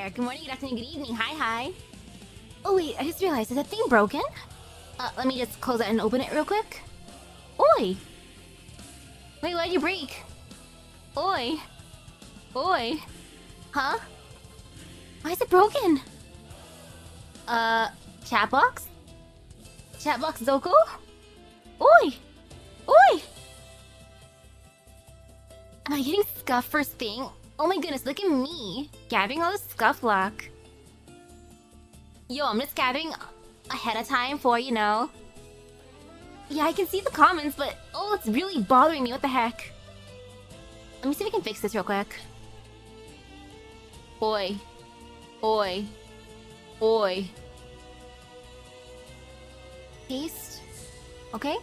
there. Good morning, good afternoon, good evening. Hi. Oh wait, I just realized, is that thing broken? Let me just close it and open it real quick. Oi! Wait, why'd you break? Oi! Huh? Why is it broken? Chat box? Chat box Zoko? Oi! Am I getting scuffed first thing? Oh my goodness, look at me! Gathering all this scuff luck. Yo, I'm just gathering ahead of time for, you know... Yeah, I can see the comments, but... Oh, it's really bothering me, what the heck? Let me see if I can fix this real quick. Oi. Paste. Okay.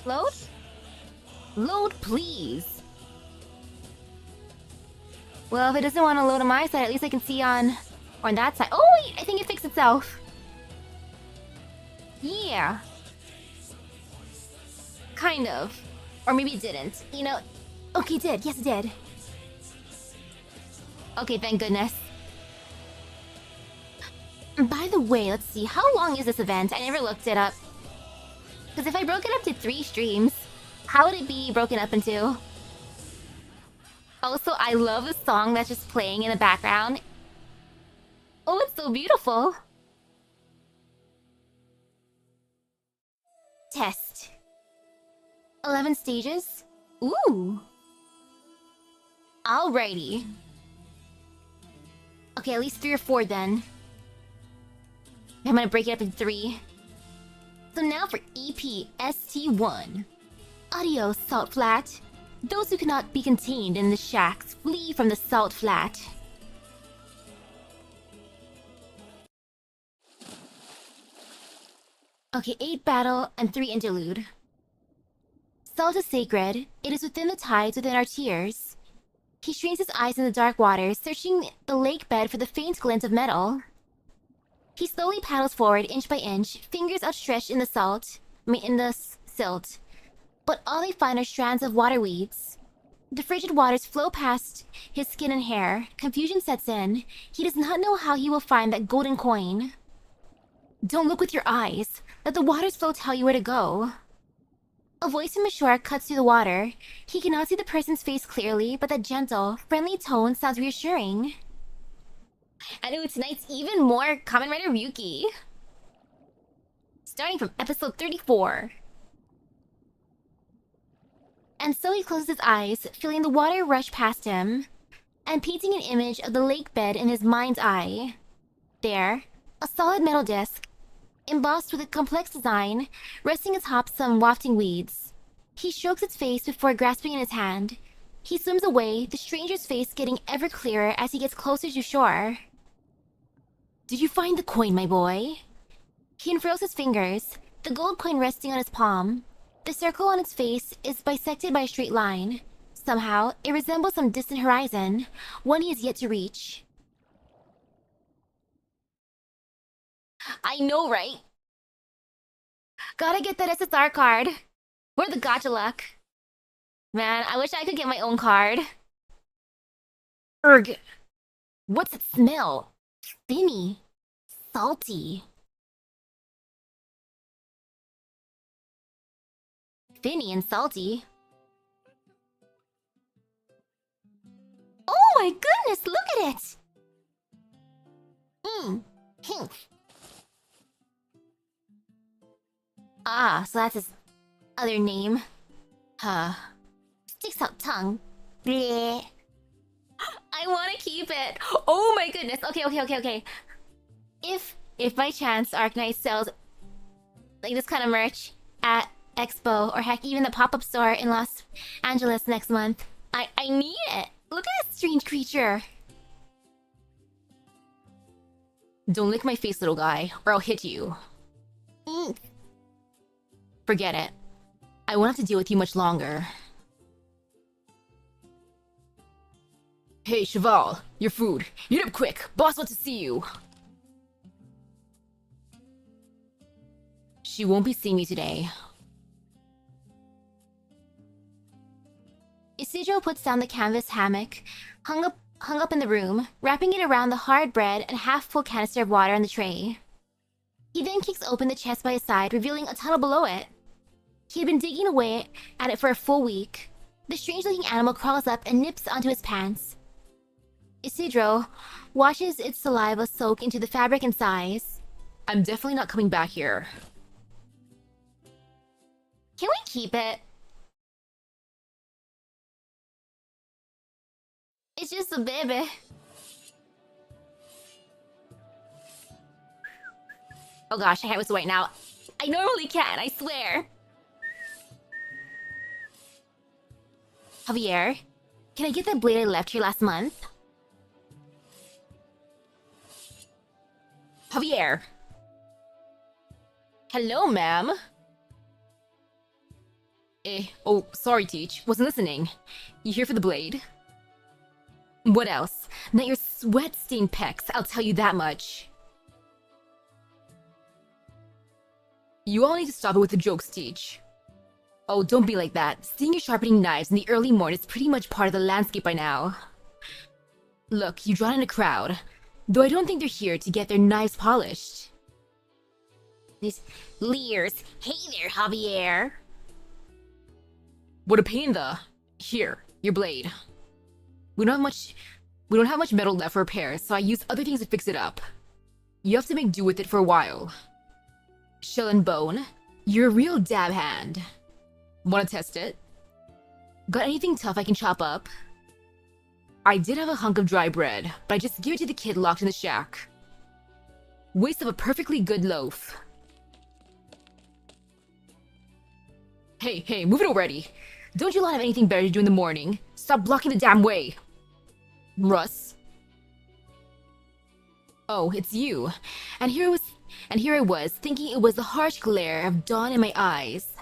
Load? Load, please. Well, if it doesn't want to load on my side, at least I can see on that side. Oh wait, I think it fixed itself. Yeah. Kind of. Or maybe it didn't. You know... Okay, it did. Yes, it did. Okay, thank goodness. By the way, let's see. How long is this event? I never looked it up. Because if I broke it up to 3 streams, how would it be broken up into? Also, I love the song that's just playing in the background. Oh, it's so beautiful. Test. 11 stages? Ooh. Alrighty. Okay, at least 3 or 4 then. I'm gonna break it up into 3. So now for EPST1. Adios, Salt Flat. Those who cannot be contained in the shacks flee from the Salt Flat. Okay, 8 battle and 3 interlude. Salt is sacred. It is within the tides within our tears. He strains his eyes in the dark waters, searching the lake bed for the faint glint of metal. He slowly paddles forward inch by inch, fingers outstretched in the silt. But all they find are strands of water weeds. The frigid waters flow past his skin and hair. Confusion sets in. He does not know how he will find that golden coin. Don't look with your eyes. Let the waters flow tell you where to go. A voice from ashore cuts through the water. He cannot see the person's face clearly, but that gentle, friendly tone sounds reassuring. And ooh, tonight's even more Kamen Rider Ryuki. Starting from episode 34. And so he closes his eyes, feeling the water rush past him, and painting an image of the lake bed in his mind's eye. There, a solid metal disc, embossed with a complex design, resting atop some wafting weeds. He strokes its face before grasping in his hand. He swims away, the stranger's face getting ever clearer as he gets closer to shore. Did you find the coin, my boy? He unfurls his fingers, the gold coin resting on his palm. The circle on its face is bisected by a straight line. Somehow, it resembles some distant horizon, one he has yet to reach. I know, right? Gotta get that SSR card. Or the gacha luck. Man, I wish I could get my own card. Urgh. What's it smell? Finny. Salty. Finny and salty. Oh my goodness, look at it! Ah, so that's his other name. Huh. Sticks out tongue. Bleh. I want to keep it. Oh my goodness. Okay. If by chance Arknights sells like this kind of merch at Expo, or heck, even the pop-up store in Los Angeles next month, I need it. Look at that strange creature. Don't lick my face, little guy, or I'll hit you. Forget it. I won't have to deal with you much longer. Hey, Cheval, your food. Eat up quick. Boss wants to see you. She won't be seeing me today. Isidro Isidro puts down the canvas hammock, hung up in the room, wrapping it around the hard bread and half-full canister of water on the tray. He then kicks open the chest by his side, revealing a tunnel below it. He had been digging away at it for a full week. The strange-looking animal crawls up and nips onto his pants. Isidro watches its saliva soak into the fabric and sighs. I'm definitely not coming back here. Can we keep it? It's just a baby. Oh gosh, I can't wait to wait now. I normally can, I swear. Javier, can I get that blade I left here last month? Javier! Hello, ma'am. Oh, sorry, Teach. Wasn't listening. You here for the blade? What else? Not your sweat-stained pecs, I'll tell you that much. You all need to stop it with the jokes, Teach. Oh, don't be like that. Seeing you sharpening knives in the early morning is pretty much part of the landscape by now. Look, you drawn in a crowd. Though I don't think they're here to get their knives polished. These leers. Hey there, Javier. What a pain in the... Here, your blade. We don't have much metal left for repairs, so I used other things to fix it up. You have to make do with it for a while. Shell and bone, you're a real dab hand. Wanna test it? Got anything tough I can chop up? I did have a hunk of dry bread, but I just gave it to the kid locked in the shack. Waste of a perfectly good loaf. Hey, move it already. Don't you lot have anything better to do in the morning? Stop blocking the damn way. Russ? Oh, it's you. And here I was, thinking it was the harsh glare of dawn in my eyes.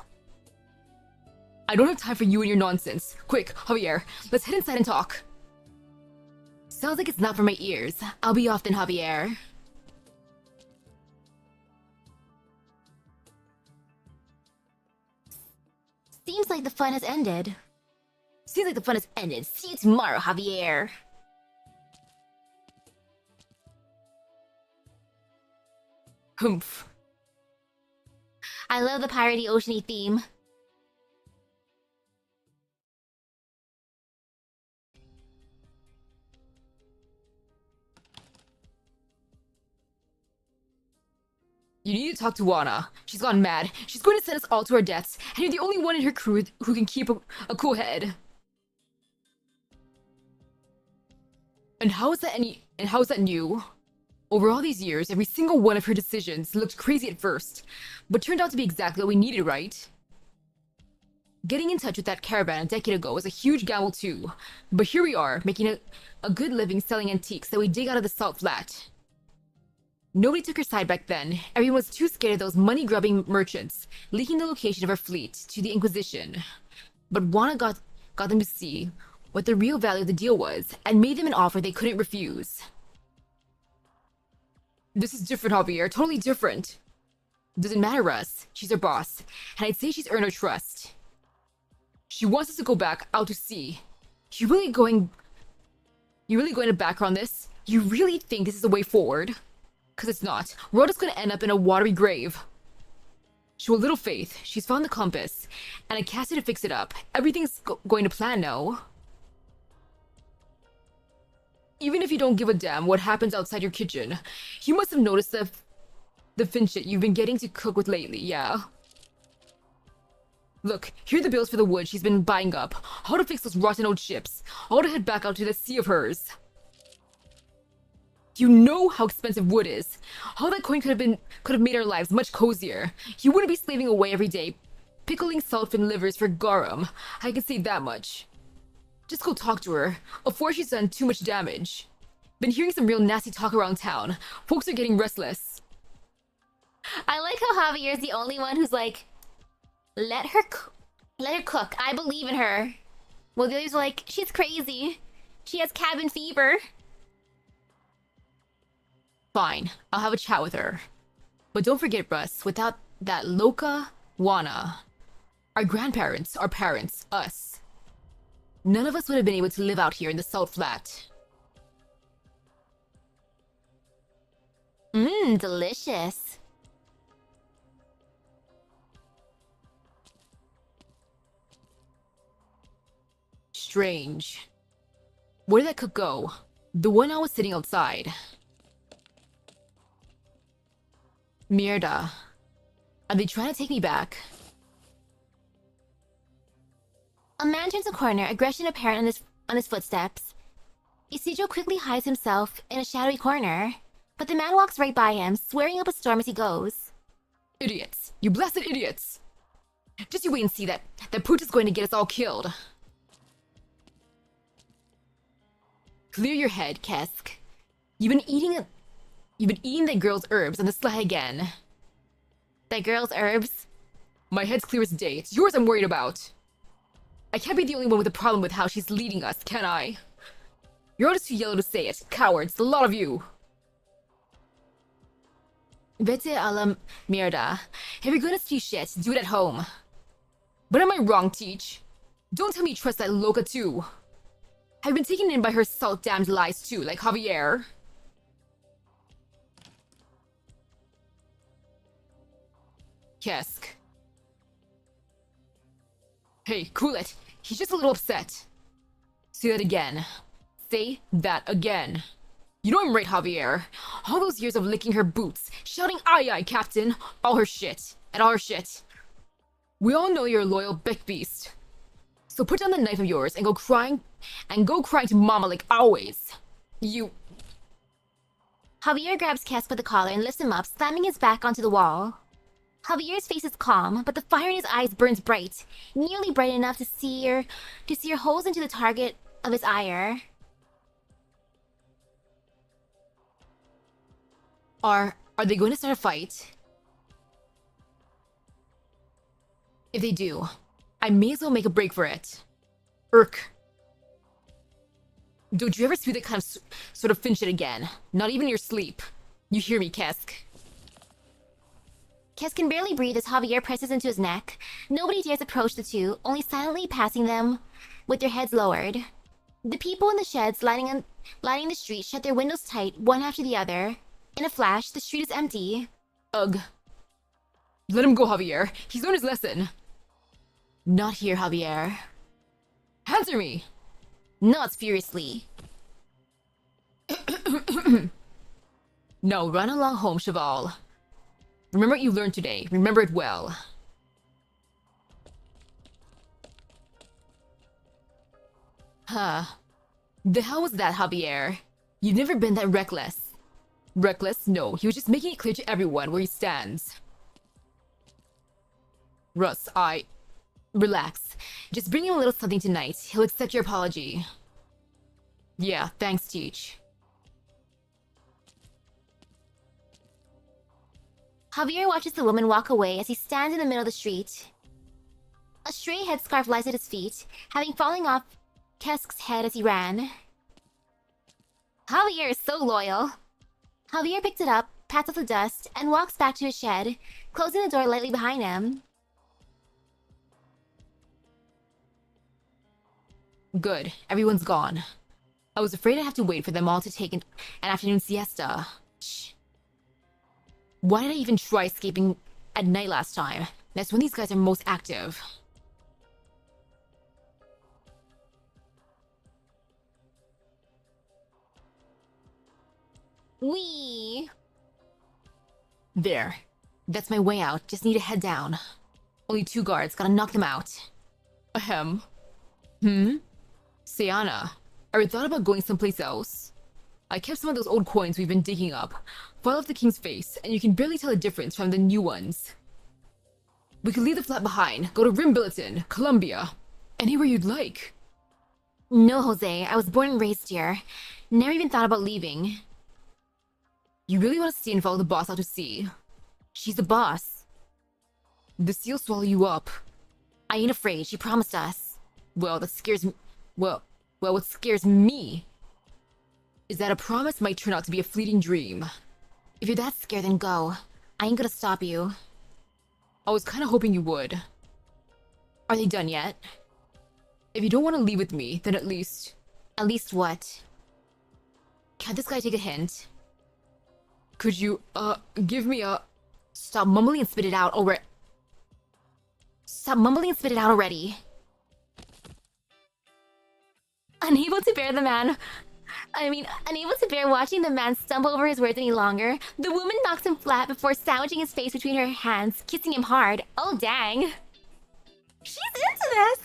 I don't have time for you and your nonsense. Quick, Javier, let's head inside and talk. Sounds like it's not for my ears. I'll be off then, Javier. Seems like the fun has ended. See you tomorrow, Javier. Humph. I love the piratey oceany theme. You need to talk to Wana. She's gone mad. She's going to send us all to our deaths, and you're the only one in her crew who can keep a cool head. And how is that new? Over all these years, every single one of her decisions looked crazy at first, but turned out to be exactly what we needed, right? Getting in touch with that caravan a decade ago was a huge gamble too, but here we are, making a good living selling antiques that we dig out of the salt flat. Nobody took her side back then. Everyone was too scared of those money-grubbing merchants leaking the location of our fleet to the Inquisition. But Wana got them to see what the real value of the deal was, and made them an offer they couldn't refuse. This is different, Javier. Totally different. Doesn't matter, Russ. She's our boss, and I'd say she's earned our trust. She wants us to go back out to sea. You really going to back her on this? You really think this is the way forward? Because it's not. We're all just going to end up in a watery grave. Show a little faith. She's found the compass, and I cast it to fix it up. Everything's going to plan now. Even if you don't give a damn what happens outside your kitchen, you must have noticed the finchit you've been getting to cook with lately, yeah? Look, here are the bills for the wood she's been buying up, how to fix those rotten old ships, all to head back out to the sea of hers. You know how expensive wood is. How that coin could have made our lives much cozier. You wouldn't be slaving away every day, pickling saltfin livers for garum. I can say that much. Just go talk to her, before she's done too much damage. Been hearing some real nasty talk around town. Folks are getting restless. I like how Javier's the only one who's like, let her cook. I believe in her. Well, the others are like, she's crazy. She has cabin fever. Fine, I'll have a chat with her. But don't forget, Russ, without that Loca, Wana, our grandparents, our parents, us, None of us would have been able to live out here in the salt flat. Delicious. Strange. Where did that cook go? The one I was sitting outside. Mierda. Are they trying to take me back? A man turns a corner, aggression apparent on his footsteps. Isidro quickly hides himself in a shadowy corner, but the man walks right by him, swearing up a storm as he goes. Idiots! You blasted idiots! Just you wait and see that Poot is going to get us all killed. Clear your head, Kesk. You've been eating that girl's herbs on the sly again. That girl's herbs? My head's clear as day. It's yours I'm worried about. I can't be the only one with a problem with how she's leading us, can I? You're all just too yellow to say it. Cowards, the lot of you. Vete a la mierda. If you're gonna see shit, do it at home. But am I wrong, Teach? Don't tell me you trust that Loca too. I've been taken in by her salt-damned lies too, like Javier. Kesk. Hey, cool it. He's just a little upset. Say that again. Say that again. You know I'm right, Javier. All those years of licking her boots, shouting aye aye, Captain, all her shit, and all her shit. We all know you're a loyal big beast. So put down the knife of yours and go crying to Mama like always. You... Javier grabs Kesk by the collar and lifts him up, slamming his back onto the wall. Javier's face is calm, but the fire in his eyes burns bright, nearly bright enough to sear holes into the target of his ire. Are they going to start a fight? If they do, I may as well make a break for it. Irk. Don't you ever speak that kind of sort of fin shit again. Not even in your sleep. You hear me, Kesk? Kesk can barely breathe as Javier presses into his neck. Nobody dares approach the two, only silently passing them with their heads lowered. The people in the sheds lining the street shut their windows tight, one after the other. In a flash, the street is empty. Ugh. Let him go, Javier. He's learned his lesson. Not here, Javier. Answer me! Nods furiously. No, run along home, Cheval. Remember what you learned today. Remember it well. Huh. The hell was that, Javier? You've never been that reckless. Reckless? No, he was just making it clear to everyone where he stands. Russ, Relax. Just bring him a little something tonight. He'll accept your apology. Yeah, thanks, Teach. Javier watches the woman walk away as he stands in the middle of the street. A stray headscarf lies at his feet, having fallen off Kesk's head as he ran. Javier is so loyal. Javier picks it up, pats off the dust, and walks back to his shed, closing the door lightly behind him. Good. Everyone's gone. I was afraid I'd have to wait for them all to take an afternoon siesta. Shh. Why did I even try escaping at night last time? That's when these guys are most active. Wee! There. That's my way out. Just need to head down. Only 2 guards. Gotta knock them out. Ahem. Sayana, ever thought about going someplace else? I kept some of those old coins we've been digging up. File off the king's face, and you can barely tell the difference from the new ones. We could leave the flat behind, go to Rimbilliton, Columbia. Anywhere you'd like. No, Jose. I was born and raised here. Never even thought about leaving. You really want to stay and follow the boss out to sea? She's the boss. The sea'll swallow you up. I ain't afraid. She promised us. Well, that scares me. Well, what scares me is that a promise might turn out to be a fleeting dream. If you're that scared, then go. I ain't gonna stop you. I was kinda hoping you would. Are they done yet? If you don't want to leave with me, then at least... At least what? Can't this guy take a hint? Could you, give me a... Stop mumbling and spit it out already. Stop mumbling and spit it out already. Unable to bear watching the man stumble over his words any longer, the woman knocks him flat before sandwiching his face between her hands, kissing him hard. Oh, dang. She's into this!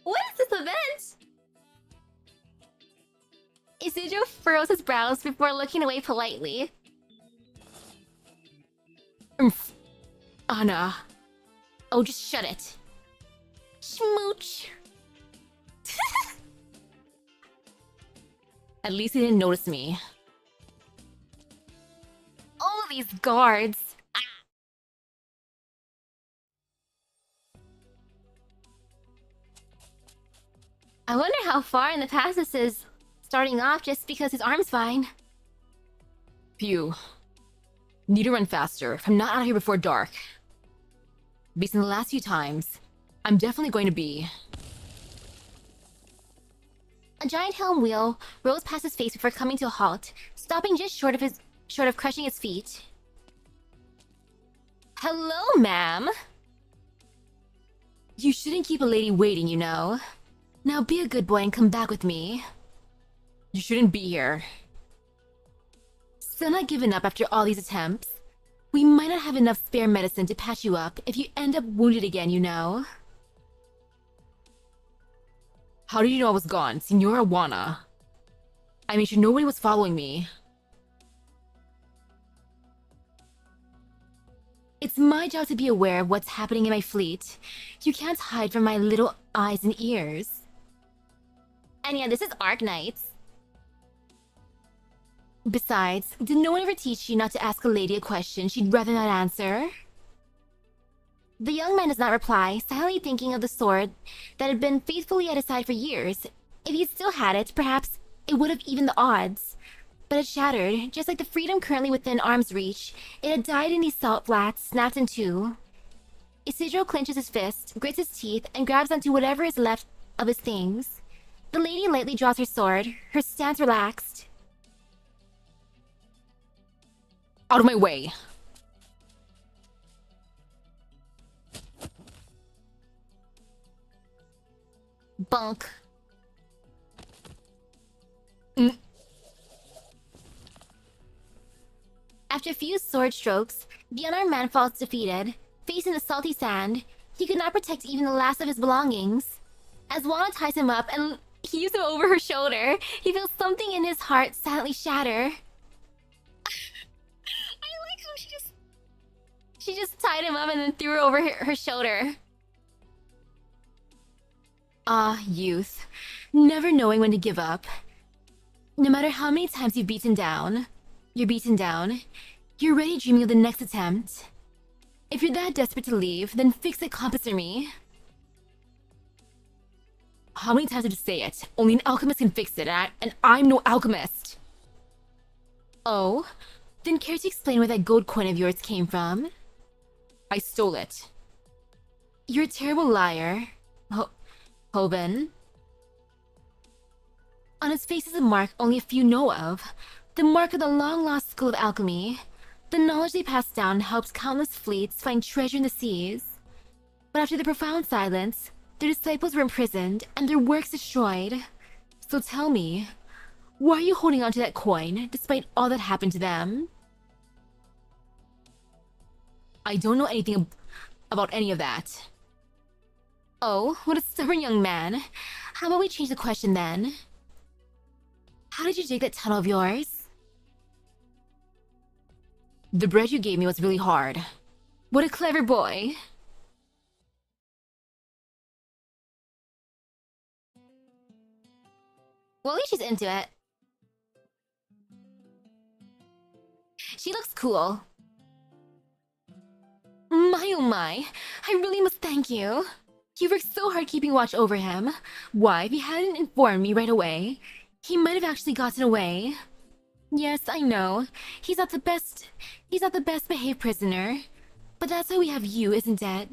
What is this event? Isidro furrows his brows before looking away politely. Anna. Oh, just shut it. Schmooch. At least he didn't notice me. All these guards. Ah. I wonder how far in the past this is, starting off just because his arm's fine. Phew. Need to run faster if I'm not out of here before dark. Based on the last few times, I'm definitely going to be... A giant helm wheel rolls past his face before coming to a halt, stopping just short of crushing his feet. Hello, ma'am. You shouldn't keep a lady waiting, you know. Now be a good boy and come back with me. You shouldn't be here. Still not giving up after all these attempts? We might not have enough spare medicine to patch you up if you end up wounded again, you know. How did you know I was gone, Signora Wana? I made sure nobody was following me. It's my job to be aware of what's happening in my fleet. You can't hide from my little eyes and ears. And yeah, this is Arknights. Besides, did no one ever teach you not to ask a lady a question she'd rather not answer? The young man does not reply, silently thinking of the sword that had been faithfully at his side for years. If he still had it, perhaps it would have evened the odds. But it shattered, just like the freedom currently within arm's reach. It had died in these salt flats, snapped in two. Isidro clenches his fist, grits his teeth, and grabs onto whatever is left of his things. The lady lightly draws her sword, her stance relaxed. Out of my way! Bunk. After a few sword strokes, the unarmed man falls defeated. Facing the salty sand, he could not protect even the last of his belongings. As Wana ties him up and heaves him over her shoulder, he feels something in his heart silently shatter. I like how she just tied him up and then threw her over her shoulder. Ah, youth. Never knowing when to give up. No matter how many times you're beaten down, you're ready dreaming of the next attempt. If you're that desperate to leave, then fix it, Compasser me. How many times did you say it? Only an alchemist can fix it, and I'm no alchemist! Oh? Then care to explain where that gold coin of yours came from? I stole it. You're a terrible liar. Hoven. On his face is a mark only a few know of. The mark of the long-lost school of alchemy. The knowledge they passed down helped countless fleets find treasure in the seas. But after the profound silence, their disciples were imprisoned and their works destroyed. So tell me, why are you holding on to that coin, despite all that happened to them? I don't know anything about any of that. Oh, what a stubborn young man. How about we change the question then? How did you dig that tunnel of yours? The bread you gave me was really hard. What a clever boy. Well, at least she's into it. She looks cool. My oh my, I really must thank you. You worked so hard keeping watch over him. Why, if he hadn't informed me right away, he might have actually gotten away. Yes, I know. He's not the best behaved prisoner. But that's why we have you, isn't it?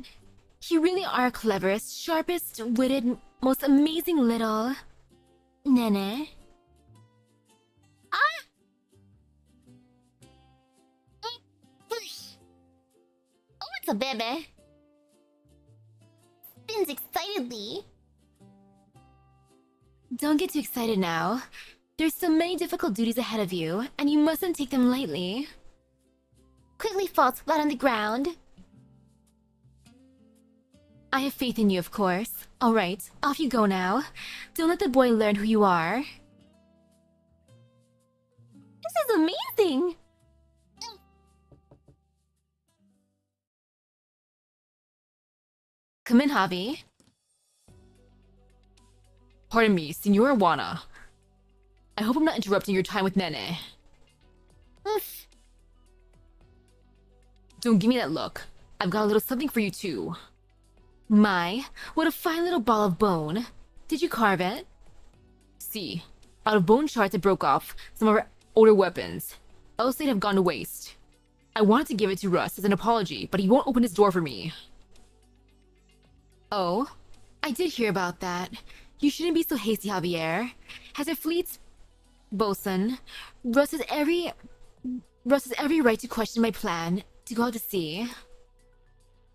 You really are cleverest, sharpest, witted, most amazing little... Nene. Ah! Oh, it's a baby. Spins excitedly. Don't get too excited now. There's so many difficult duties ahead of you, and you mustn't take them lightly. Quickly falls flat on the ground. I have faith in you, of course. Alright, off you go now. Don't let the boy learn who you are. This is amazing! Come in, Javi. Pardon me, Senora Wana. I hope I'm not interrupting your time with Nene. Oof. Don't give me that look. I've got a little something for you too. My, what a fine little ball of bone. Did you carve it? See, out of bone shards I broke off some of our older weapons. Else they'd have gone to waste. I wanted to give it to Russ as an apology, but he won't open his door for me. Oh, I did hear about that. You shouldn't be so hasty, Javier. Has our fleet's bosun, Russ has every right to question my plan to go out to sea.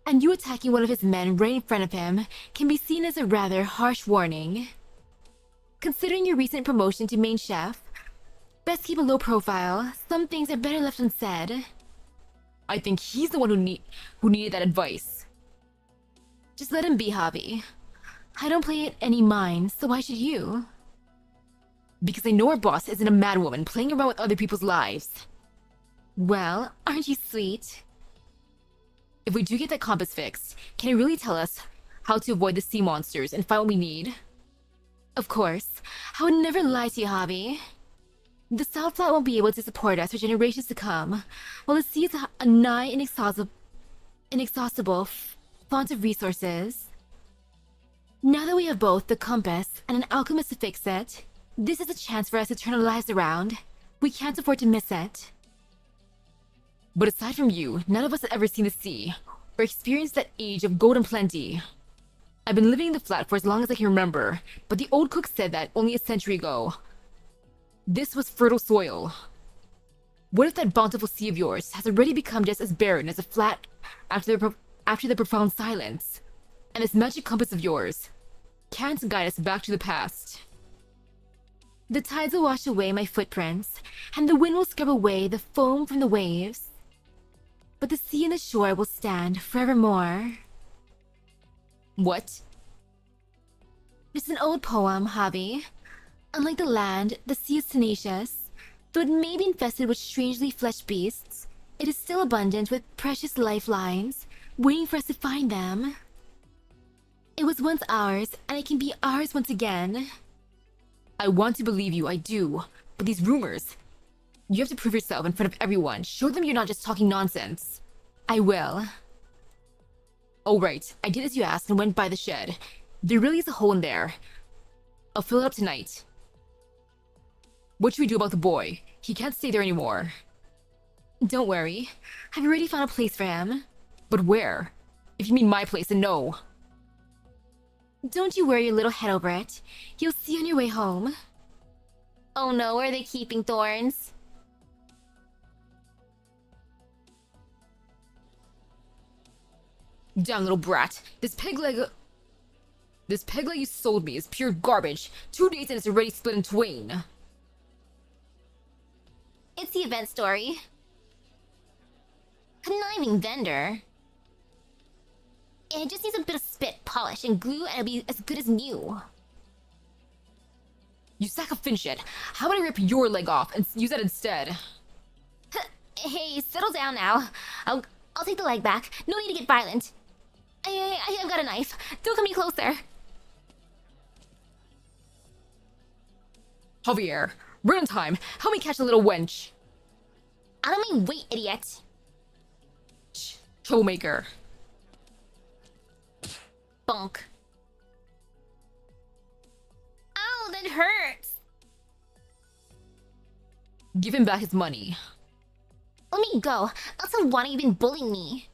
And you attacking one of his men right in front of him can be seen as a rather harsh warning. Considering your recent promotion to main chef, best keep a low profile. Some things are better left unsaid. I think he's the one who needed that advice. Just let him be, Javi. I don't play it any mind, so why should you? Because I know our boss isn't a madwoman playing around with other people's lives. Well, aren't you sweet? If we do get that compass fixed, can you really tell us how to avoid the sea monsters and find what we need? Of course. I would never lie to you, Javi. The South Flat won't be able to support us for generations to come, while the sea is a nigh inexhaustible font of resources. Now that we have both the compass and an alchemist to fix it, this is a chance for us to turn our lives around. We can't afford to miss it. But aside from you, none of us have ever seen the sea, or experienced that age of golden plenty. I've been living in the flat for as long as I can remember, but the old cook said that only a century ago. This was fertile soil. What if that bountiful sea of yours has already become just as barren as a flat after the profound silence? And this magic compass of yours can't guide us back to the past. The tides will wash away my footprints, and the wind will scrub away the foam from the waves. But the sea and the shore will stand forevermore. What? It's an old poem, Javi. Unlike the land, the sea is tenacious. Though it may be infested with strangely fleshed beasts, it is still abundant with precious lifelines, waiting for us to find them. It was once ours, and it can be ours once again. I want to believe you, I do. But these rumors... You have to prove yourself in front of everyone. Show them you're not just talking nonsense. I will. Oh right, I did as you asked and went by the shed. There really is a hole in there. I'll fill it up tonight. What should we do about the boy? He can't stay there anymore. Don't worry. I've already found a place for him. But where? If you mean my place, then no. Don't you worry your little head over it. You'll see on your way home. Oh no, where are they keeping Thorns? Damn little brat. This peg leg you sold me is pure garbage. 2 days and it's already split in twain. It's the event story. Conniving vendor. It just needs a bit of spit, polish, and glue, and it'll be as good as new. You sack of fin shit. How about I rip your leg off and use that instead? Hey, settle down now. I'll take the leg back. No need to get violent. I've got a knife. Don't come any closer. Javier, run on time. Help me catch the little wench. Out of my way, idiot. Shh, troublemaker. Bonk. Ow, that hurts. Give him back his money. Let me go. I'll tell Wani you've been bullying me.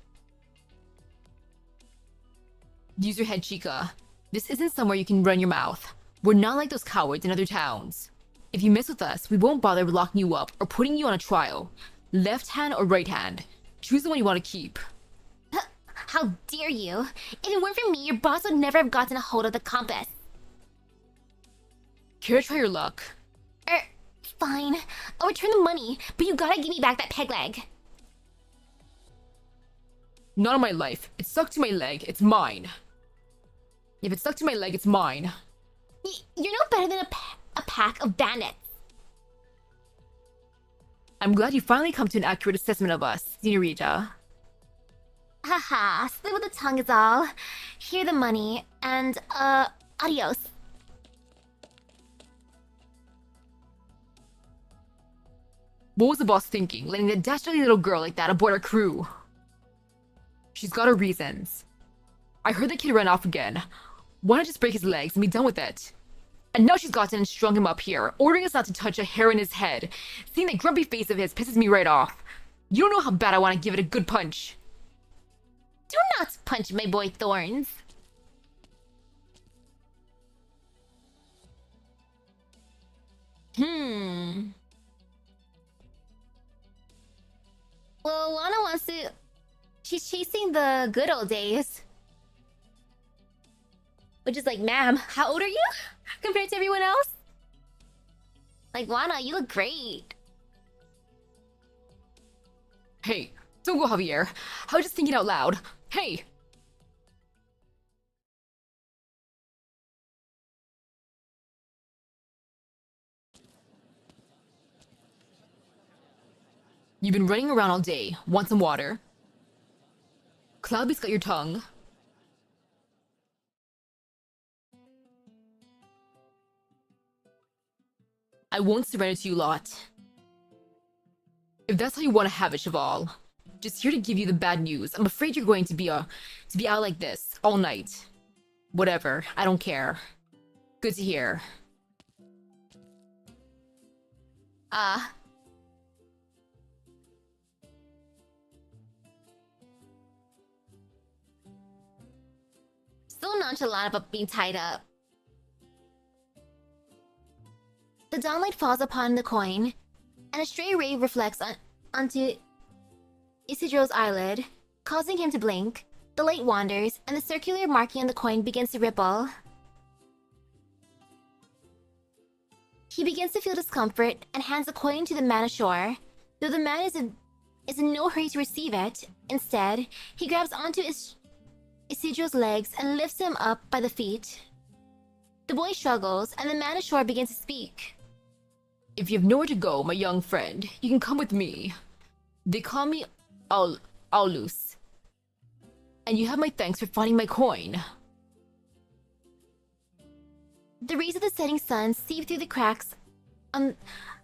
Use your head, Chica. This isn't somewhere you can run your mouth. We're not like those cowards in other towns. If you mess with us, we won't bother locking you up or putting you on a trial. Left hand or right hand. Choose the one you want to keep. How dare you? If it weren't for me, your boss would never have gotten a hold of the compass. Care to try your luck? Fine. I'll return the money, but you gotta give me back that peg leg. Not on my life. It stuck to my leg. It's mine. If it stuck to my leg, it's mine. You're no better than a pack of bandits. I'm glad you finally come to an accurate assessment of us, Senorita. Haha, slip with the tongue is all. Here the money, and, adios. What was the boss thinking, letting a dastardly little girl like that aboard our crew? She's got her reasons. I heard the kid ran off again. Why not just break his legs and be done with it? And now she's gotten and strung him up here, ordering us not to touch a hair in his head. Seeing that grumpy face of his pisses me right off. You don't know how bad I want to give it a good punch. Do not punch my boy Thorns. Well, Lana wants to... She's chasing the good old days. Which is like, ma'am, how old are you? Compared to everyone else? Like, Lana, you look great. Hey, don't go, Javier. I was just thinking out loud. Hey! You've been running around all day. Want some water? Cloudy's got your tongue. I won't surrender to you lot. If that's how you want to have it, Cheval. Just here to give you the bad news. I'm afraid you're going to be out like this all night. Whatever, I don't care. Good to hear. So nonchalant about being tied up. The dawnlight falls upon the coin, and a stray ray reflects onto Isidro's eyelid, causing him to blink. The light wanders, and the circular marking on the coin begins to ripple. He begins to feel discomfort and hands the coin to the man ashore, though the man is in no hurry to receive it. Instead, he grabs onto Isidro's legs and lifts him up by the feet. The boy struggles, and the man ashore begins to speak. If you have nowhere to go, my young friend, you can come with me. They call me Aulus. And you have my thanks for finding my coin. The rays of the setting sun seep through the cracks of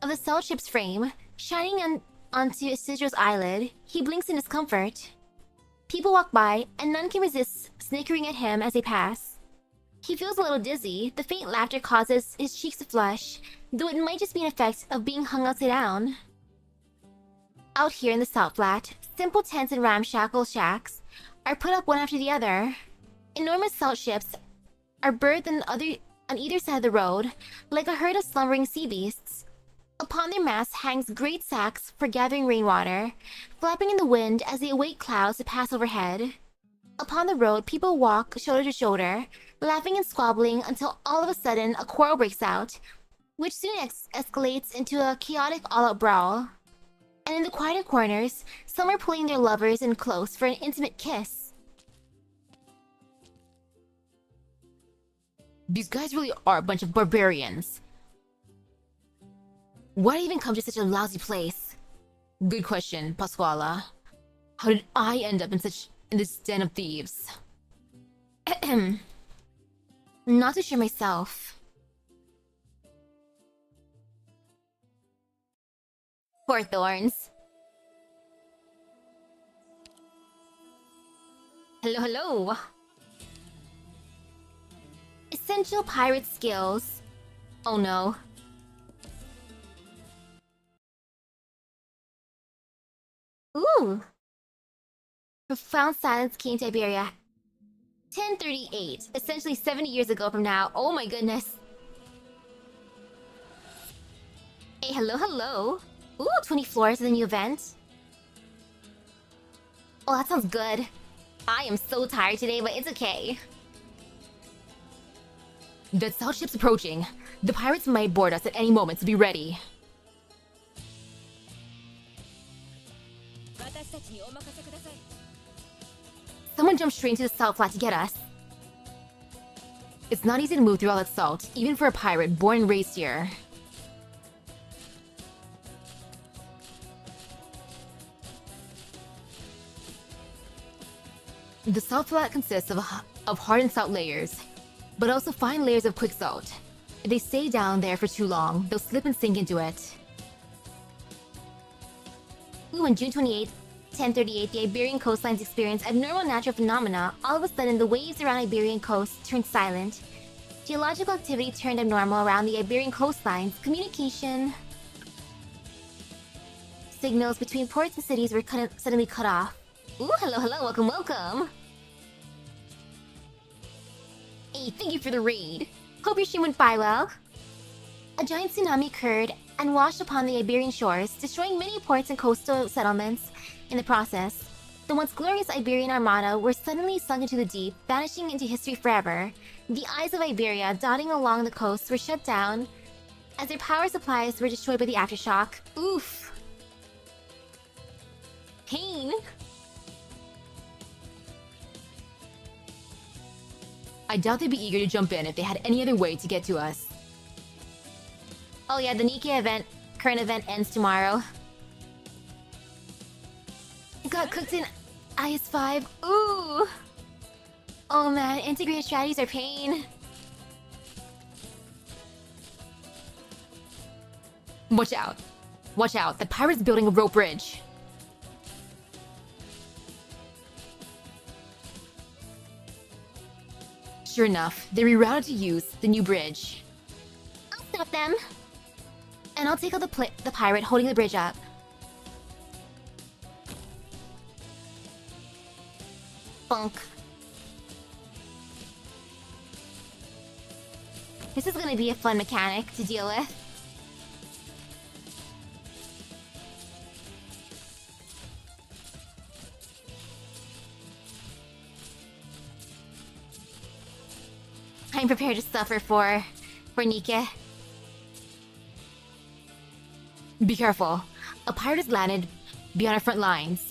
the salt ship's frame, shining onto Isidro's eyelid. He blinks in discomfort. People walk by, and none can resist snickering at him as they pass. He feels a little dizzy. The faint laughter causes his cheeks to flush, though it might just be an effect of being hung upside down. Out here in the salt flat, simple tents and ramshackle shacks are put up one after the other. Enormous salt ships are berthed on either side of the road, like a herd of slumbering sea beasts. Upon their masts hangs great sacks for gathering rainwater, flapping in the wind as they await clouds to pass overhead. Upon the road, people walk shoulder to shoulder, laughing and squabbling until all of a sudden a quarrel breaks out, which soon escalates into a chaotic all-out brawl. And in the quieter corners, some are pulling their lovers in close for an intimate kiss. These guys really are a bunch of barbarians. Why did I even come to such a lousy place? Good question, Pasquala. How did I end up in this den of thieves? Not too sure myself. Poor Thorns. Hello, hello. Essential pirate skills. Oh no. Ooh. Profound silence came to Iberia. 1038, essentially 70 years ago from now. Oh my goodness. Hey, hello. Ooh, 20 floors of the new event. Oh, that sounds good. I am so tired today, but it's okay. That scout ship's approaching. The pirates might board us at any moment, so be ready. Someone jumped straight into the salt flat to get us. It's not easy to move through all that salt, even for a pirate born and raised here. The salt flat consists of hardened salt layers, but also fine layers of quick salt. If they stay down there for too long, they'll slip and sink into it. Ooh, on June 28th, 1038, the Iberian coastlines experienced abnormal natural phenomena. All of a sudden, the waves around Iberian coast turned silent. Geological activity turned abnormal around the Iberian coastlines. Communication signals between ports and cities were suddenly cut off. Ooh, hello, welcome. Hey, thank you for the raid. Hope your stream went by well. A giant tsunami occurred and washed upon the Iberian shores, destroying many ports and coastal settlements. In the process, the once glorious Iberian Armada were suddenly sunk into the deep, vanishing into history forever. The eyes of Iberia dotting along the coast were shut down as their power supplies were destroyed by the aftershock. Oof. Pain. I doubt they'd be eager to jump in if they had any other way to get to us. Oh yeah, the Nikkei current event ends tomorrow. Got cooked in IS-5. Ooh! Oh man, integrated strategies are pain. Watch out, the pirate's building a rope bridge. Sure enough, they rerouted to use the new bridge. I'll stop them. And I'll take out the pirate holding the bridge up. Funk. This is gonna be a fun mechanic to deal with. I'm prepared to suffer for Nikke. Be careful. A pirate has landed beyond our front lines.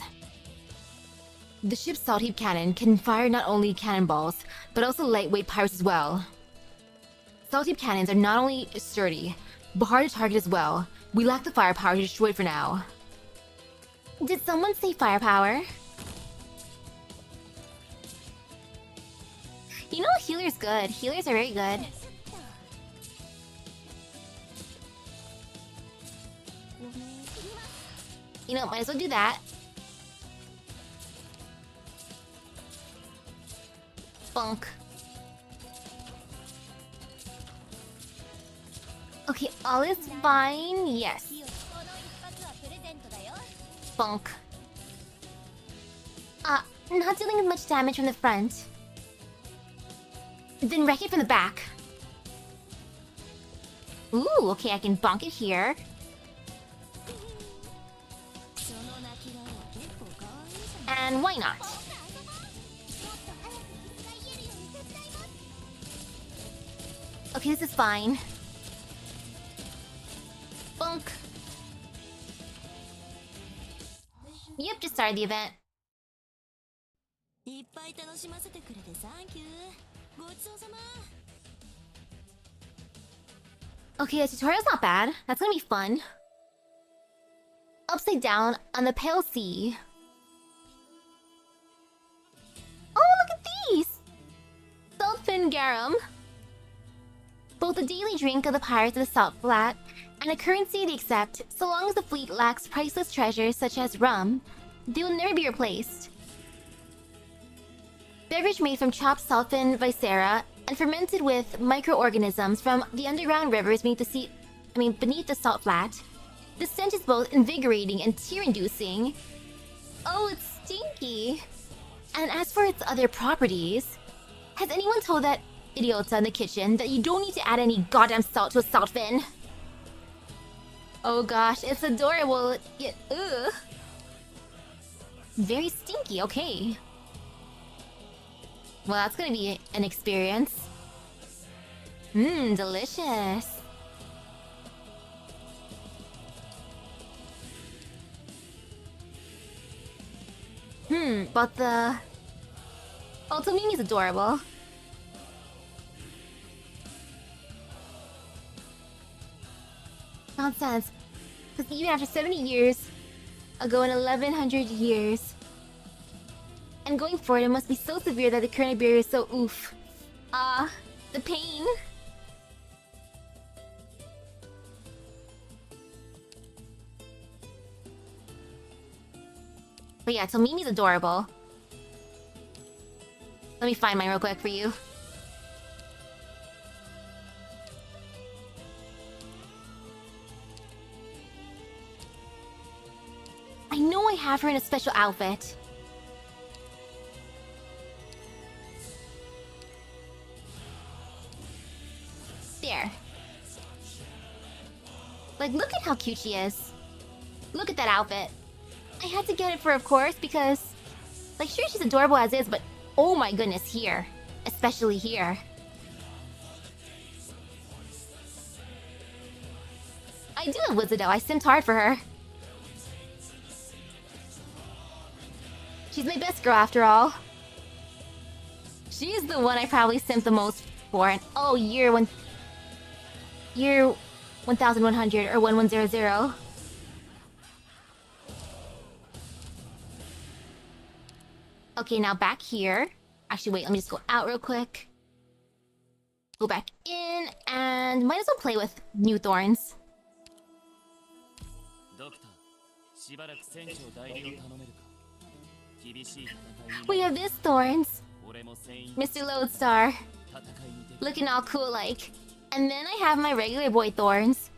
The ship's salt heap cannon can fire not only cannonballs, but also lightweight pirates as well. Salt heap cannons are not only sturdy, but hard to target as well. We lack the firepower to destroy it for now. Did someone say firepower? You know, healer's good. Healers are very good. You know, might as well do that. Funk. Okay, all is fine. Yes. Funk. Not dealing much damage from the front. Then wreck it from the back. Ooh, okay, I can bonk it here. And why not? Okay, this is fine. Bonk. Yep, just started the event. Okay, the tutorial's not bad. That's gonna be fun. Upside down on the pale sea. Oh, look at these! Saltfin garum. Both a daily drink of the pirates of the salt flat and a currency they accept, so long as the fleet lacks priceless treasures such as rum, they will never be replaced. Beverage made from chopped saltfin viscera and fermented with microorganisms from the underground rivers beneath the salt flat. The stench is both invigorating and tear-inducing. Oh, it's stinky. And as for its other properties, Has anyone told that idiota in the kitchen that you don't need to add any goddamn salt to a salt fin? Oh gosh, it's adorable. Yet, ugh. Very stinky, okay. Well, that's gonna be an experience. Mmm, delicious. But the... Oh, Tomimi's adorable. Nonsense. Because even after 70 years ago in 1100 years, and going forward, it must be so severe that the current barrier is so oof. The pain. But yeah, so Mimi's adorable. Let me find mine real quick for you. I know I have her in a special outfit. There. Like, look at how cute she is. Look at that outfit. I had to get it for, of course, because... Like, sure, she's adorable as is, but... Oh my goodness, here. Especially here. I do love Wizard though, I simped hard for her. She's my best girl after all. She's the one I probably simped the most for, and oh, year 1100 or 1100. Okay, now back here. Actually, wait, let me just go out real quick. Go back in, and might as well play with new Thorns. We have this Thorns. Mr. Lodestar. Looking all cool like. And then I have my regular boy Thorns.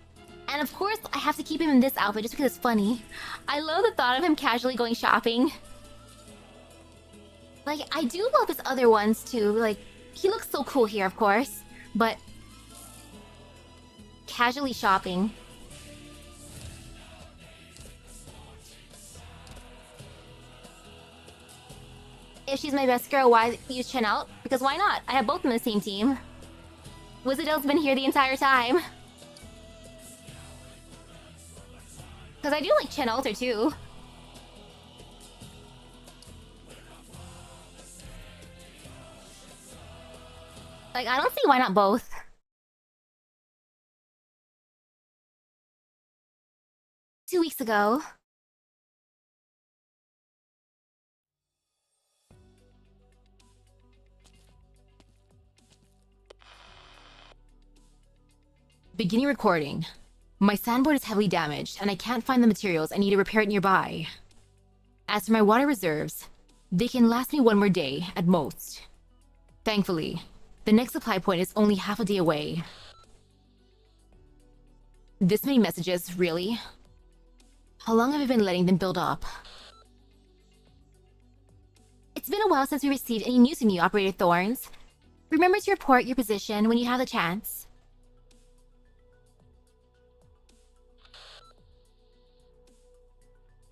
And of course, I have to keep him in this outfit just because it's funny. I love the thought of him casually going shopping. Like, I do love his other ones too. Like, he looks so cool here, of course. But... casually shopping. If she's my best girl, why use Chen out? Because why not? I have both in the same team. Wizardel's been here the entire time. Because I do like Chen Alter too. Like, I don't see why not both. Two weeks ago. Beginning recording. My sandboard is heavily damaged, and I can't find the materials I need to repair it nearby. As for my water reserves, they can last me one more day, at most. Thankfully, the next supply point is only half a day away. This many messages, really? How long have I been letting them build up? It's been a while since we received any news from you, Operator Thorns. Remember to report your position when you have the chance.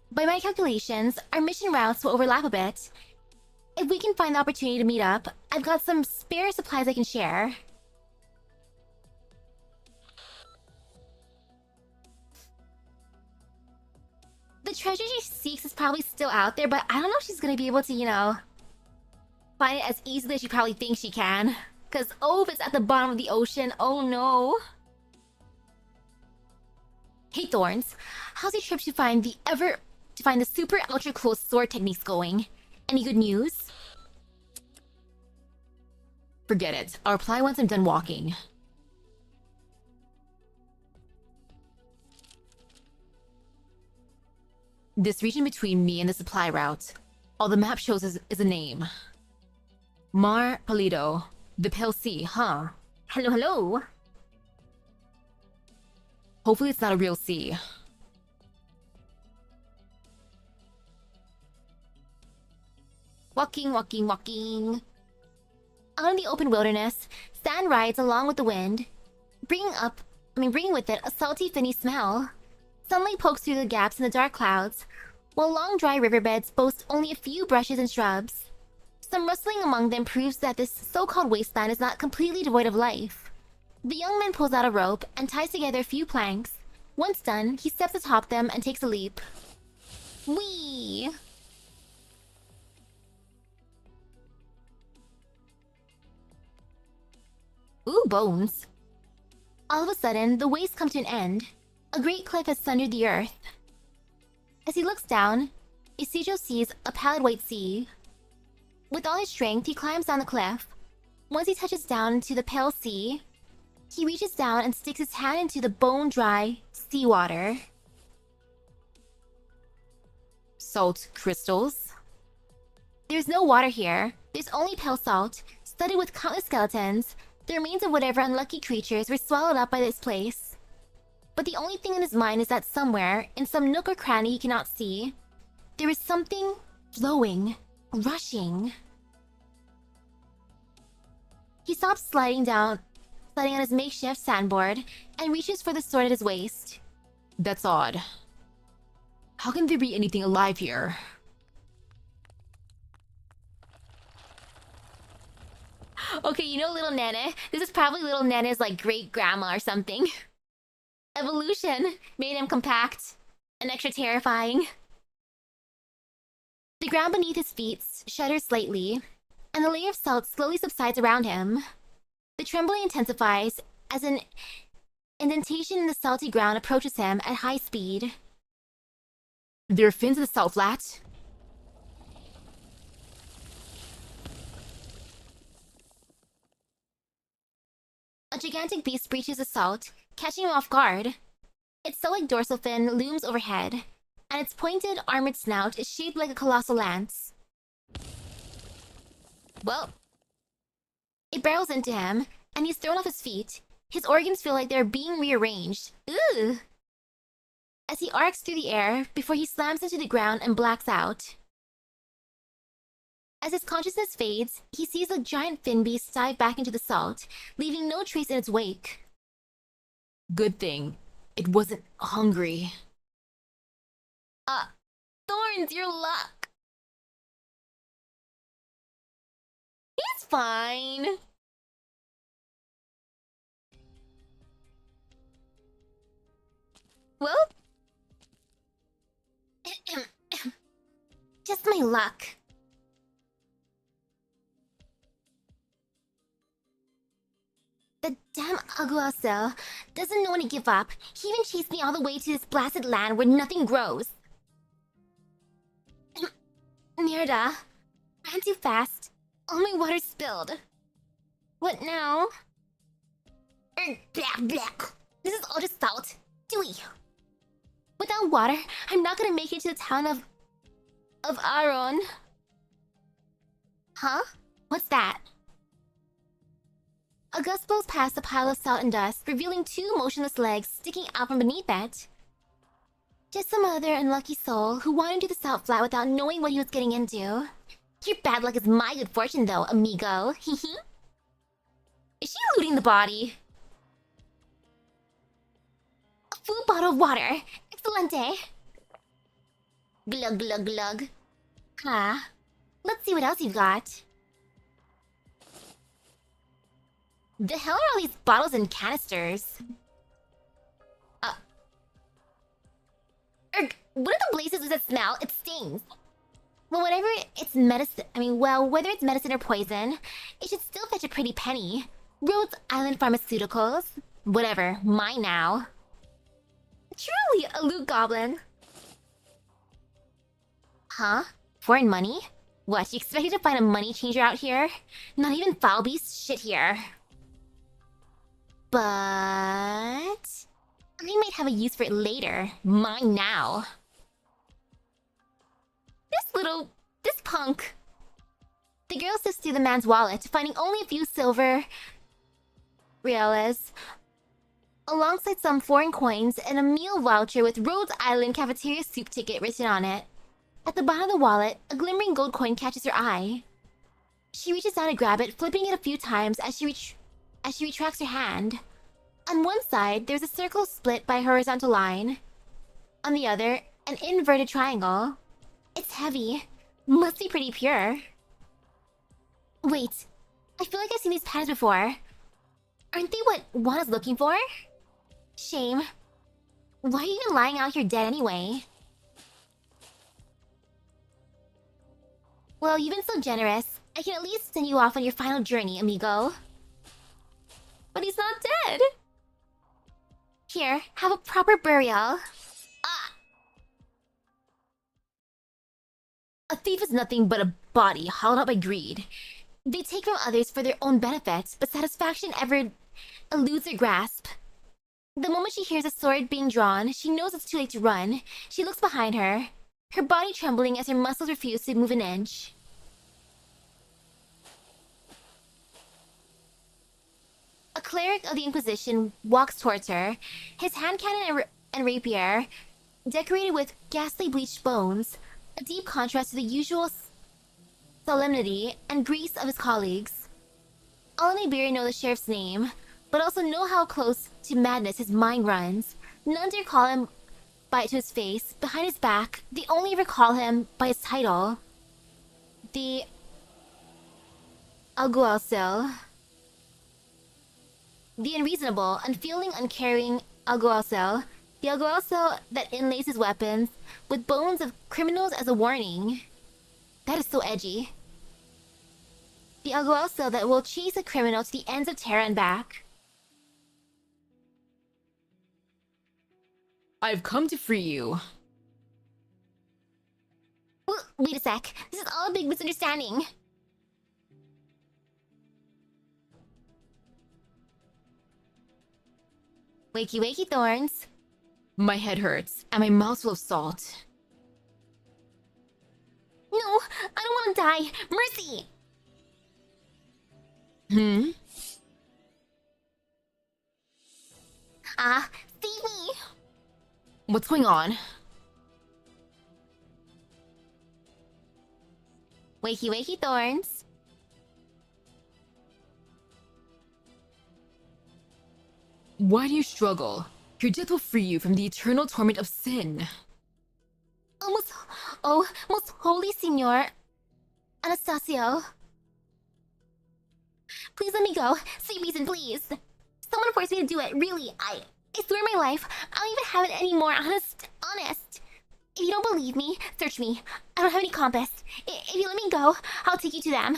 By my calculations, our mission routes will overlap a bit. If we can find the opportunity to meet up, I've got some spare supplies I can share. The treasure she seeks is probably still out there, but I don't know if she's gonna be able to, you know, find it as easily as she probably thinks she can. Cause oh, if it's at the bottom of the ocean, oh no. Hey Thorns, how's your trip to find the super ultra close sword techniques going? Any good news? Forget it. I'll reply once I'm done walking. This region between me and the supply route, all the map shows is a name. Mar Palido, the Pale Sea, huh? Hello, hello. Hopefully it's not a real sea. Walking, walking, walking. Out in the open wilderness, sand rides along with the wind, bringing with it a salty, finny smell. Sunlight pokes through the gaps in the dark clouds, while long dry riverbeds boast only a few brushes and shrubs. Some rustling among them proves that this so-called wasteland is not completely devoid of life. The young man pulls out a rope and ties together a few planks. Once done, he steps atop them and takes a leap. Whee! Ooh, bones. All of a sudden, the waste comes to an end. A great cliff has sundered the earth. As he looks down, Ichijo sees a pallid white sea. With all his strength, he climbs down the cliff. Once he touches down into the pale sea, he reaches down and sticks his hand into the bone-dry seawater. Salt crystals. There's no water here. There's only pale salt, studded with countless skeletons. The remains of whatever unlucky creatures were swallowed up by this place. But the only thing in his mind is that somewhere, in some nook or cranny he cannot see, there is something flowing, rushing. He stops sliding on his makeshift sandboard and reaches for the sword at his waist. That's odd. How can there be anything alive here? Okay, you know little Nene? This is probably little Nene's like great-grandma or something. Evolution made him compact and extra terrifying. The ground beneath his feet shudders slightly, and the layer of salt slowly subsides around him. The trembling intensifies as an indentation in the salty ground approaches him at high speed. There are fins in the salt flat. A gigantic beast breaches the salt, catching him off guard. Its stoic dorsal fin looms overhead, and its pointed, armored snout is shaped like a colossal lance. Well, it barrels into him, and he's thrown off his feet. His organs feel like they're being rearranged. Ugh! As he arcs through the air before he slams into the ground and blacks out. As his consciousness fades, he sees a giant fin beast dive back into the salt, leaving no trace in its wake. Good thing it wasn't hungry. Thorns, your luck! He's fine. Well, just my luck. The damn Aguasel doesn't know when to give up. He even chased me all the way to this blasted land where nothing grows. Mierda. Ran too fast. All my water spilled. What now? Blah, blah. This is all just salt. Dewy. Without water, I'm not gonna make it to the town of Aron. Huh? What's that? A gust blows past a pile of salt and dust, revealing two motionless legs sticking out from beneath it. Just some other unlucky soul who wandered into the salt flat without knowing what he was getting into. Your bad luck is my good fortune, though, amigo. Hehe. Is she looting the body? A full bottle of water. Excelente. Glug, glug, glug. Huh. Let's see what else you've got. The hell are all these bottles and canisters? What are the blazes with that smell? It stings. Well, whatever it's medicine, whether it's medicine or poison, it should still fetch a pretty penny. Rhodes Island Pharmaceuticals. Whatever, mine now. Truly a loot goblin. Huh? Foreign money? What, you expected to find a money changer out here? Not even foul beast shit here. But I might have a use for it later. Mine now. This punk. The girl sifts through the man's wallet, finding only a few silver reales, alongside some foreign coins and a meal voucher with Rhodes Island cafeteria soup ticket written on it. At the bottom of the wallet, a glimmering gold coin catches her eye. She reaches down to grab it, flipping it a few times as she retracts her hand. On one side, there's a circle split by a horizontal line. On the other, an inverted triangle. It's heavy. Must be pretty pure. Wait, I feel like I've seen these patterns before. Aren't they what Wana's looking for? Shame. Why are you even lying out here dead anyway? Well, you've been so generous. I can at least send you off on your final journey, amigo. But he's not dead! Here, have a proper burial. Ah! A thief is nothing but a body hollowed out by greed. They take from others for their own benefit, but satisfaction ever eludes their grasp. The moment she hears a sword being drawn, she knows it's too late to run. She looks behind her, her body trembling as her muscles refuse to move an inch. A cleric of the Inquisition walks towards her, his hand cannon and rapier decorated with ghastly bleached bones, a deep contrast to the usual solemnity and grace of his colleagues. All in Iberia know the sheriff's name, but also know how close to madness his mind runs. None dare call him by it to his face. Behind his back, they only ever call him by his title. The Alguacil. The unreasonable, unfeeling, uncaring Alguacil. The Alguacil that inlays his weapons with bones of criminals as a warning. That is so edgy. The Alguacil that will chase a criminal to the ends of Terra and back. I've come to free you. Wait a sec. This is all a big misunderstanding. Wakey wakey, Thorns. My head hurts, and my mouth's full of salt. No, I don't want to die. Mercy! Save me! What's going on? Wakey wakey, Thorns. Why do you struggle? Your death will free you from the eternal torment of sin. Most holy Signor Anastasio. Please let me go. Say reason, please. Someone forced me to do it, really. I swear my life, I don't even have it anymore, honest. If you don't believe me, search me. I don't have any compass. If you let me go, I'll take you to them.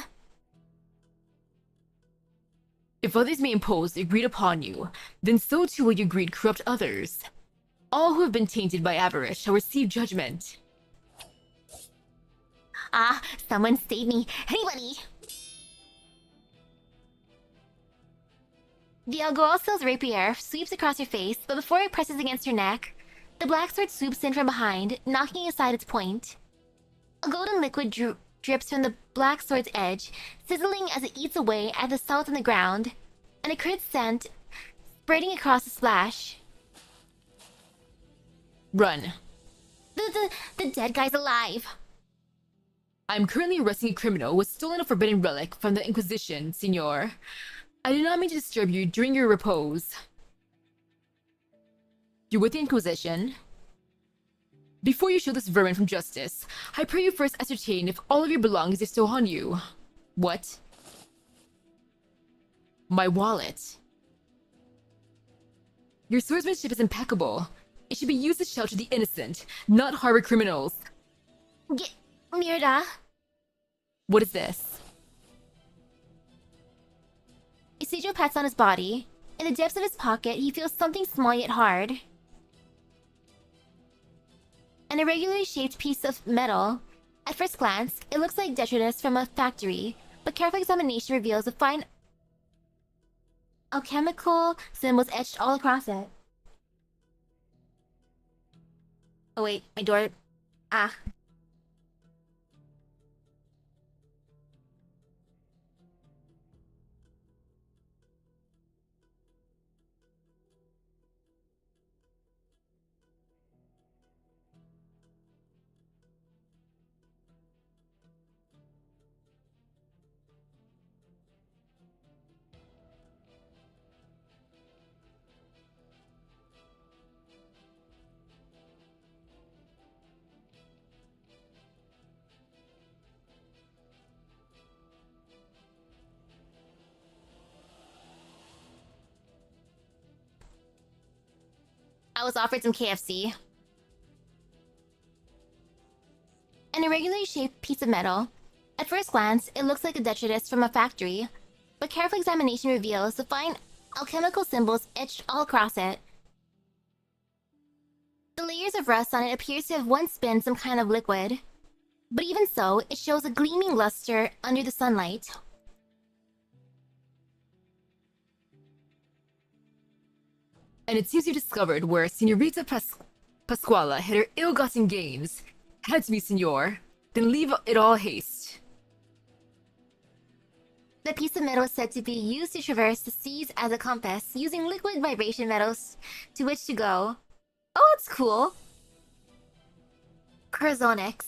If others may impose their greed upon you, then so too will your greed corrupt others. All who have been tainted by avarice shall receive judgment. Someone save me. Anybody! The Alguacil's rapier sweeps across her face, but before it presses against her neck, the black sword swoops in from behind, knocking aside its point. A golden liquid drips from the black sword's edge, sizzling as it eats away at the salt on the ground, and a crisp scent spreading across the splash. Run. The dead guy's alive. I'm currently arresting a criminal who has stolen a forbidden relic from the Inquisition, Signor. I do not mean to disturb you during your repose. You're with the Inquisition? Before you shield this vermin from justice, I pray you first ascertain if all of your belongings are still on you. What? My wallet. Your swordsmanship is impeccable. It should be used to shelter the innocent, not harbor criminals. Mirda. What is this? Isidro pats on his body. In the depths of his pocket, he feels something small yet hard. An irregularly shaped piece of metal. At first glance, it looks like detritus from a factory, but careful examination reveals a fine alchemical symbols etched all across it. Oh wait, my door... I was offered some KFC. An irregularly shaped piece of metal. At first glance, it looks like a detritus from a factory, but careful examination reveals the fine alchemical symbols etched all across it. The layers of rust on it appears to have once been some kind of liquid, but even so, it shows a gleaming luster under the sunlight. And it seems you discovered where Senorita Pasquala hid her ill-gotten gains. Had to be, senor. Then leave it all haste. The piece of metal is said to be used to traverse the seas as a compass, using liquid vibration metals to which to go. Oh, it's cool! Curzonix.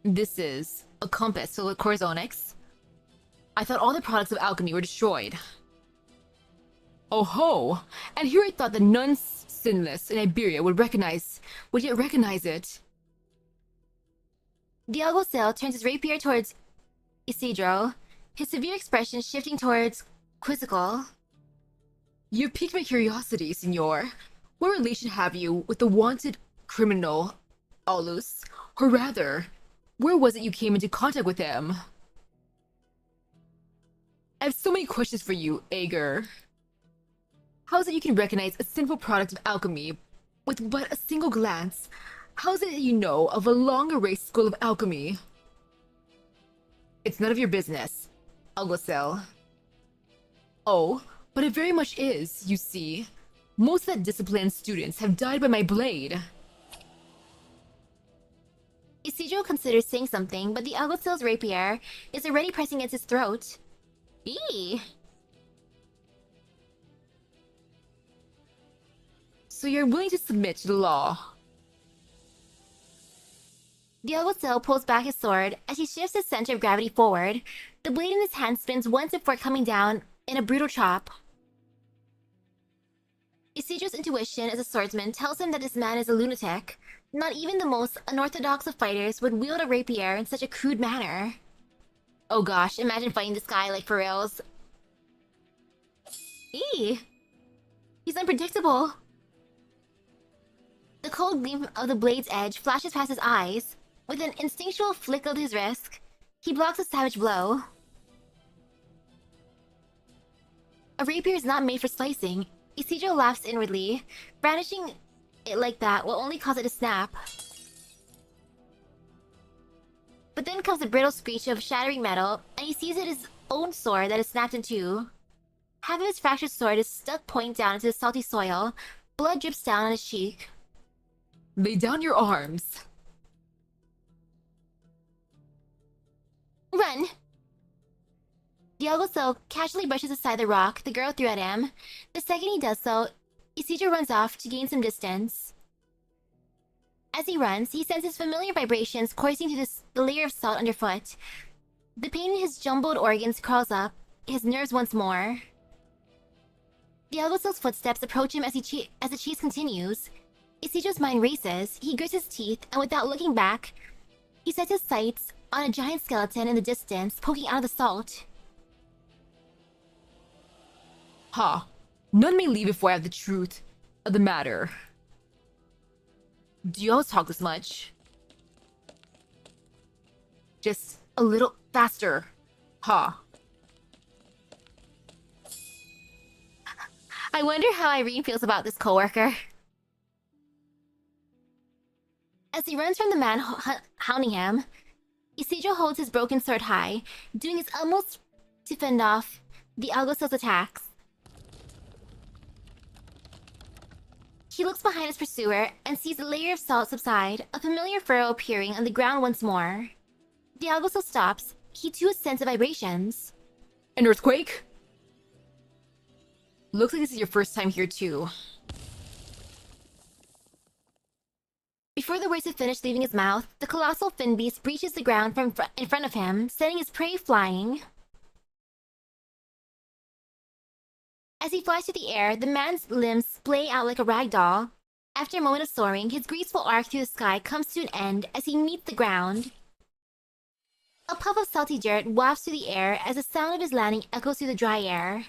This is a compass filled with Corzonix. I thought all the products of alchemy were destroyed. Oh ho! And here I thought the nuns sinless in Iberia would yet recognize it. The alguacil turns his rapier towards Isidro, his severe expression shifting towards quizzical. You've piqued my curiosity, senor. What relation have you with the wanted criminal, Aulus? Or rather, where was it you came into contact with him? I have so many questions for you, Ager. How is it you can recognize a simple product of alchemy with but a single glance? How is it that you know of a long-erased school of alchemy? It's none of your business, Alguacil. Oh, but it very much is, you see. Most of the disciplined students have died by my blade. Isidro considers saying something, but the alguacil's rapier is already pressing against his throat. Eee! So you're willing to submit to the law? The alguacil pulls back his sword as he shifts his center of gravity forward. The blade in his hand spins once before coming down in a brutal chop. Isidro's intuition as a swordsman tells him that this man is a lunatic. Not even the most unorthodox of fighters would wield a rapier in such a crude manner. Oh gosh, imagine fighting this guy like for reals. Eee! He's unpredictable. The cold gleam of the blade's edge flashes past his eyes. With an instinctual flick of his wrist, he blocks a savage blow. A rapier is not made for slicing. Isidro laughs inwardly. Brandishing it like that will only cause it to snap. But then comes the brittle screech of shattering metal, and he sees it as his own sword that is snapped in two. Half of his fractured sword is stuck point down into the salty soil. Blood drips down on his cheek. Lay down your arms. Run! The alguacil casually brushes aside the rock the girl threw at him. The second he does so, Isidro runs off to gain some distance. As he runs, he senses familiar vibrations coursing through the layer of salt underfoot. The pain in his jumbled organs crawls up, his nerves once more. The alguacil's footsteps approach him as the chase continues. Isidro's mind races. He grits his teeth, and without looking back, he sets his sights on a giant skeleton in the distance, poking out of the salt. Ha! None may leave before I have the truth of the matter. Do you always talk this much? Just a little faster. Ha! I wonder how Irene feels about this coworker. As he runs from the man hounding him, Isidro holds his broken sword high, doing his utmost to fend off the alguacil's attacks. He looks behind his pursuer and sees the layer of salt subside, a familiar furrow appearing on the ground once more. The alguacil stops. He too senses vibrations. An earthquake? Looks like this is your first time here too. Before the words have finished leaving his mouth, the colossal fin beast breaches the ground in front of him, sending his prey flying. As he flies through the air, the man's limbs splay out like a rag doll. After a moment of soaring, his graceful arc through the sky comes to an end as he meets the ground. A puff of salty dirt wafts through the air as the sound of his landing echoes through the dry air.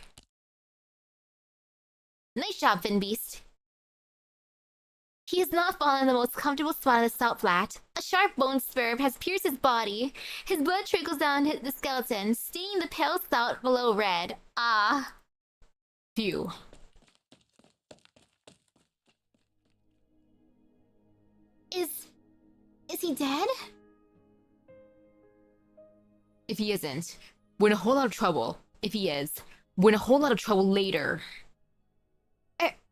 Nice job, Fin Beast. He has not fallen in the most comfortable spot on the salt flat. A sharp bone spur has pierced his body. His blood trickles down the skeleton, staining the pale salt below red. Ah. Phew. Is he dead? If he isn't, we're in a whole lot of trouble. If he is, we're in a whole lot of trouble later.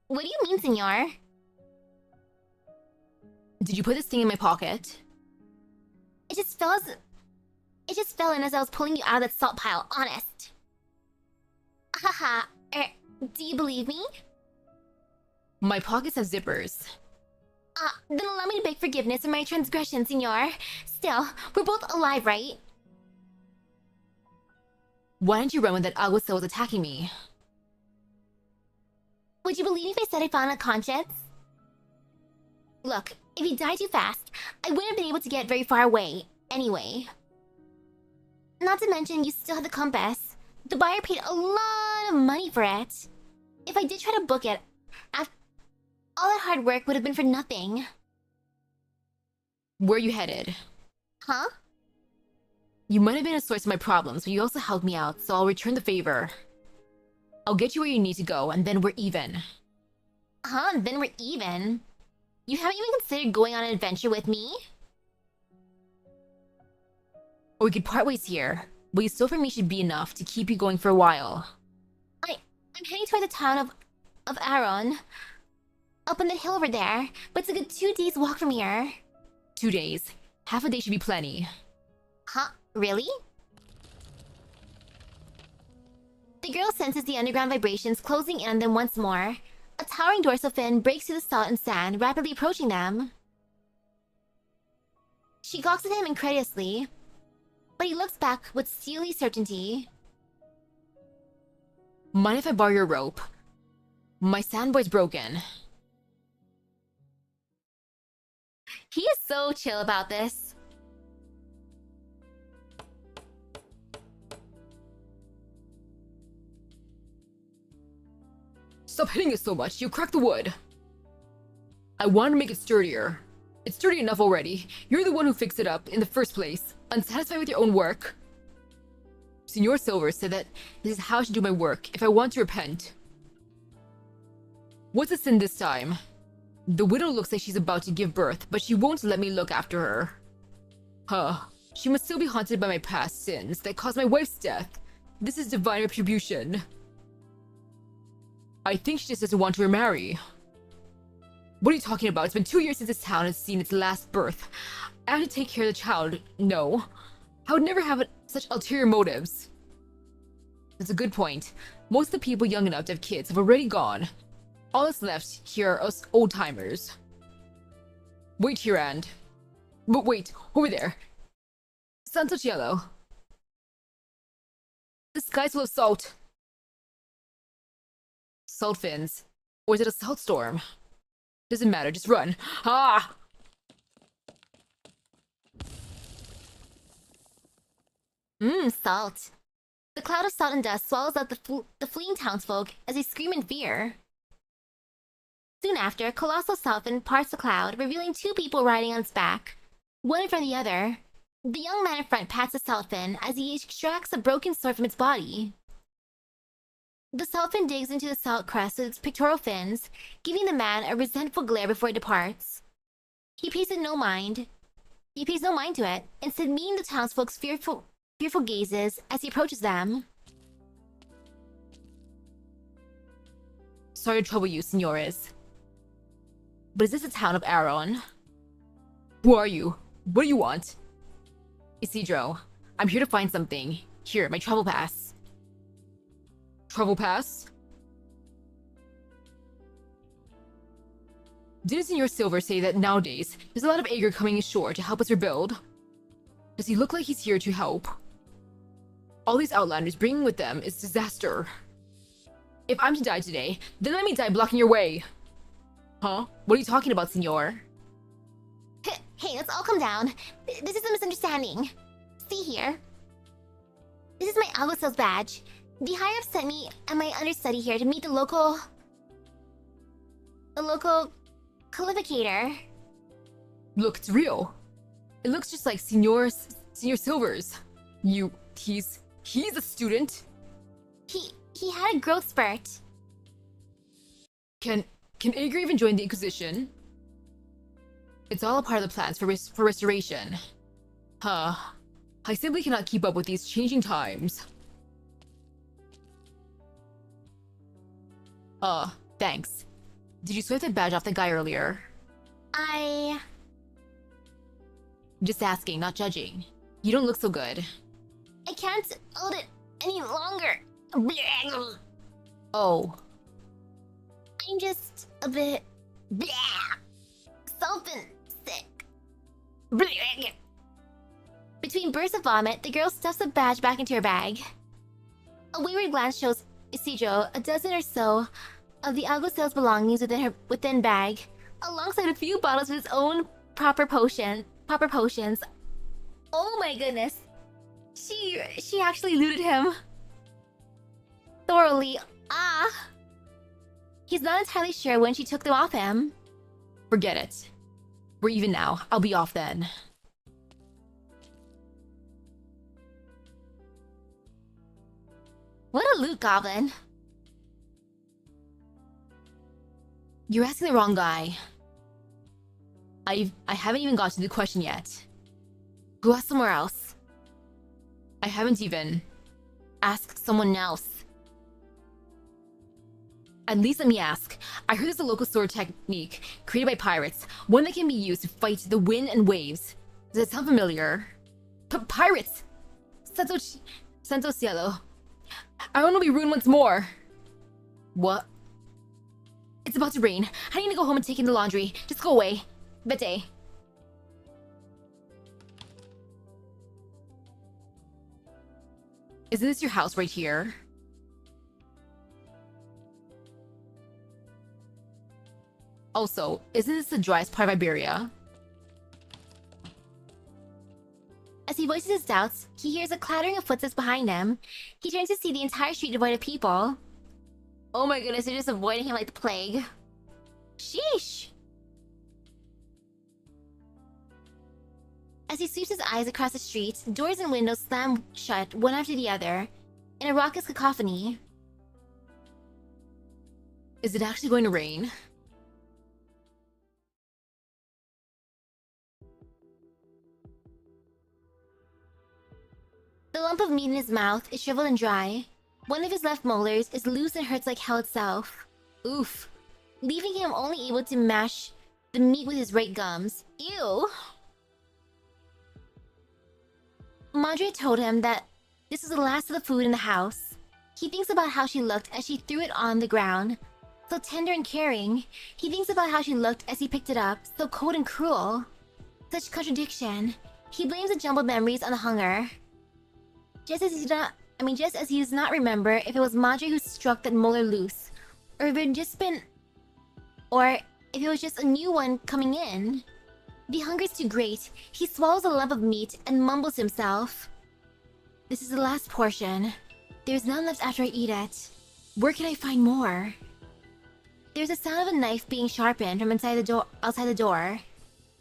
What do you mean, senor? Did you put this thing in my pocket? It just fell in as I was pulling you out of that salt pile, honest. Haha, do you believe me? My pockets have zippers. Then allow me to beg forgiveness for my transgression, senor. Still, we're both alive, right? Why didn't you run when that Aguacil was attacking me? Would you believe me if I said I found a conscience? Look, if you died too fast, I wouldn't have been able to get very far away, anyway. Not to mention, you still have the compass. The buyer paid a lot of money for it. If I did try to book it, all that hard work would have been for nothing. Where are you headed? Huh? You might have been a source of my problems, but you also helped me out, so I'll return the favor. I'll get you where you need to go, and then we're even. Then we're even? You haven't even considered going on an adventure with me? Or we could part ways here. What you stole from me should be enough to keep you going for a while. I'm heading toward the town of Aron. Up on the hill over there, but it's a good 2 days walk from here. 2 days. Half a day should be plenty. Huh? Really? The girl senses the underground vibrations closing in on them once more. A towering dorsal fin breaks through the salt and sand, rapidly approaching them. She gawks at him incredulously, but he looks back with steely certainty. Mind if I borrow your rope? My sandboard's broken. He is so chill about this. Stop hitting it so much, you'll crack the wood. I wanted to make it sturdier. It's sturdy enough already. You're the one who fixed it up in the first place. Unsatisfied with your own work? Senor Silver said that this is how I should do my work if I want to repent. What's the sin this time? The widow looks like she's about to give birth, but she won't let me look after her. Huh. She must still be haunted by my past sins that caused my wife's death. This is divine retribution. I think she just doesn't want to remarry. What are you talking about? It's been 2 years since this town has seen its last birth. I have to take care of the child. No. I would never have such ulterior motives. That's a good point. Most of the people young enough to have kids have already gone. All that's left here are us old-timers. Wait here, and... But wait, over there. Sun's yellow. The sky's full of salt. Salt fins. Or is it a salt storm? Doesn't matter, just run. Ah! Salt. The cloud of salt and dust swallows up the fleeing townsfolk as they scream in fear. Soon after, a colossal saltfin parts the cloud, revealing 2 people riding on its back, one in front of the other. The young man in front pats the saltfin as he extracts a broken sword from its body. The saltfin digs into the salt crust with its pectoral fins, giving the man a resentful glare before it departs. He pays no mind to it, instead meeting the townsfolk's fearful gazes as he approaches them. Sorry to trouble you, senores. But is this the town of Aron? Who are you? What do you want? Isidro, I'm here to find something. Here, my travel pass. Travel pass? Didn't Senor Silver say that nowadays there's a lot of anger coming ashore to help us rebuild? Does he look like he's here to help? All these outlanders bringing with them is disaster. If I'm to die today, then let me die blocking your way. Huh? What are you talking about, senor? Hey, let's all calm down. This is a misunderstanding. See here. This is my Alguacil's badge. The higher-ups sent me and my understudy here to meet the local a local qualificator. Look, it's real. It looks just like Senior Silver's. He's a student. He had a growth spurt. Can Ager even join the Inquisition? It's all a part of the plans for restoration. Huh. I simply cannot keep up with these changing times. Thanks. Did you swipe the badge off the guy earlier? Just asking, not judging. You don't look so good. I can't hold it any longer. Oh. I'm just a bit sulfin sick. Between bursts of vomit, the girl stuffs the badge back into her bag. A wayward glance shows Isidro a dozen or so of the Alguacil's belongings within bag, alongside a few bottles of his own proper potions. Oh my goodness. She actually looted him. Thoroughly. He's not entirely sure when she took them off him. Forget it. We're even now. I'll be off then. What a loot goblin. You're asking the wrong guy. I haven't even got to the question yet. Go ask somewhere else. I haven't even. Ask someone else. At least let me ask. I heard there's a local sword technique created by pirates, one that can be used to fight the wind and waves. Does it sound familiar? Pirates! Santo Cielo. I want to be ruined once more. What? It's about to rain. I need to go home and take in the laundry. Just go away. Vete. Isn't this your house right here? Also, isn't this the driest part of Iberia? As he voices his doubts, he hears a clattering of footsteps behind him. He turns to see the entire street devoid of people. Oh my goodness, they're just avoiding him like the plague. Sheesh! As he sweeps his eyes across the street, doors and windows slam shut one after the other, in a raucous cacophony. Is it actually going to rain? The lump of meat in his mouth is shriveled and dry. One of his left molars is loose and hurts like hell itself. Oof. Leaving him only able to mash the meat with his right gums. Ew! Madre told him that this was the last of the food in the house. He thinks about how she looked as she threw it on the ground. So tender and caring. He thinks about how she looked as he picked it up. So cold and cruel. Such contradiction. He blames the jumbled memories on the hunger. Just as he does not remember if it was Madre who struck that molar loose, or if it was just a new one coming in. The hunger is too great. He swallows a lump of meat and mumbles to himself. This is the last portion. There's none left after I eat it. Where can I find more? There's a sound of a knife being sharpened from outside the door.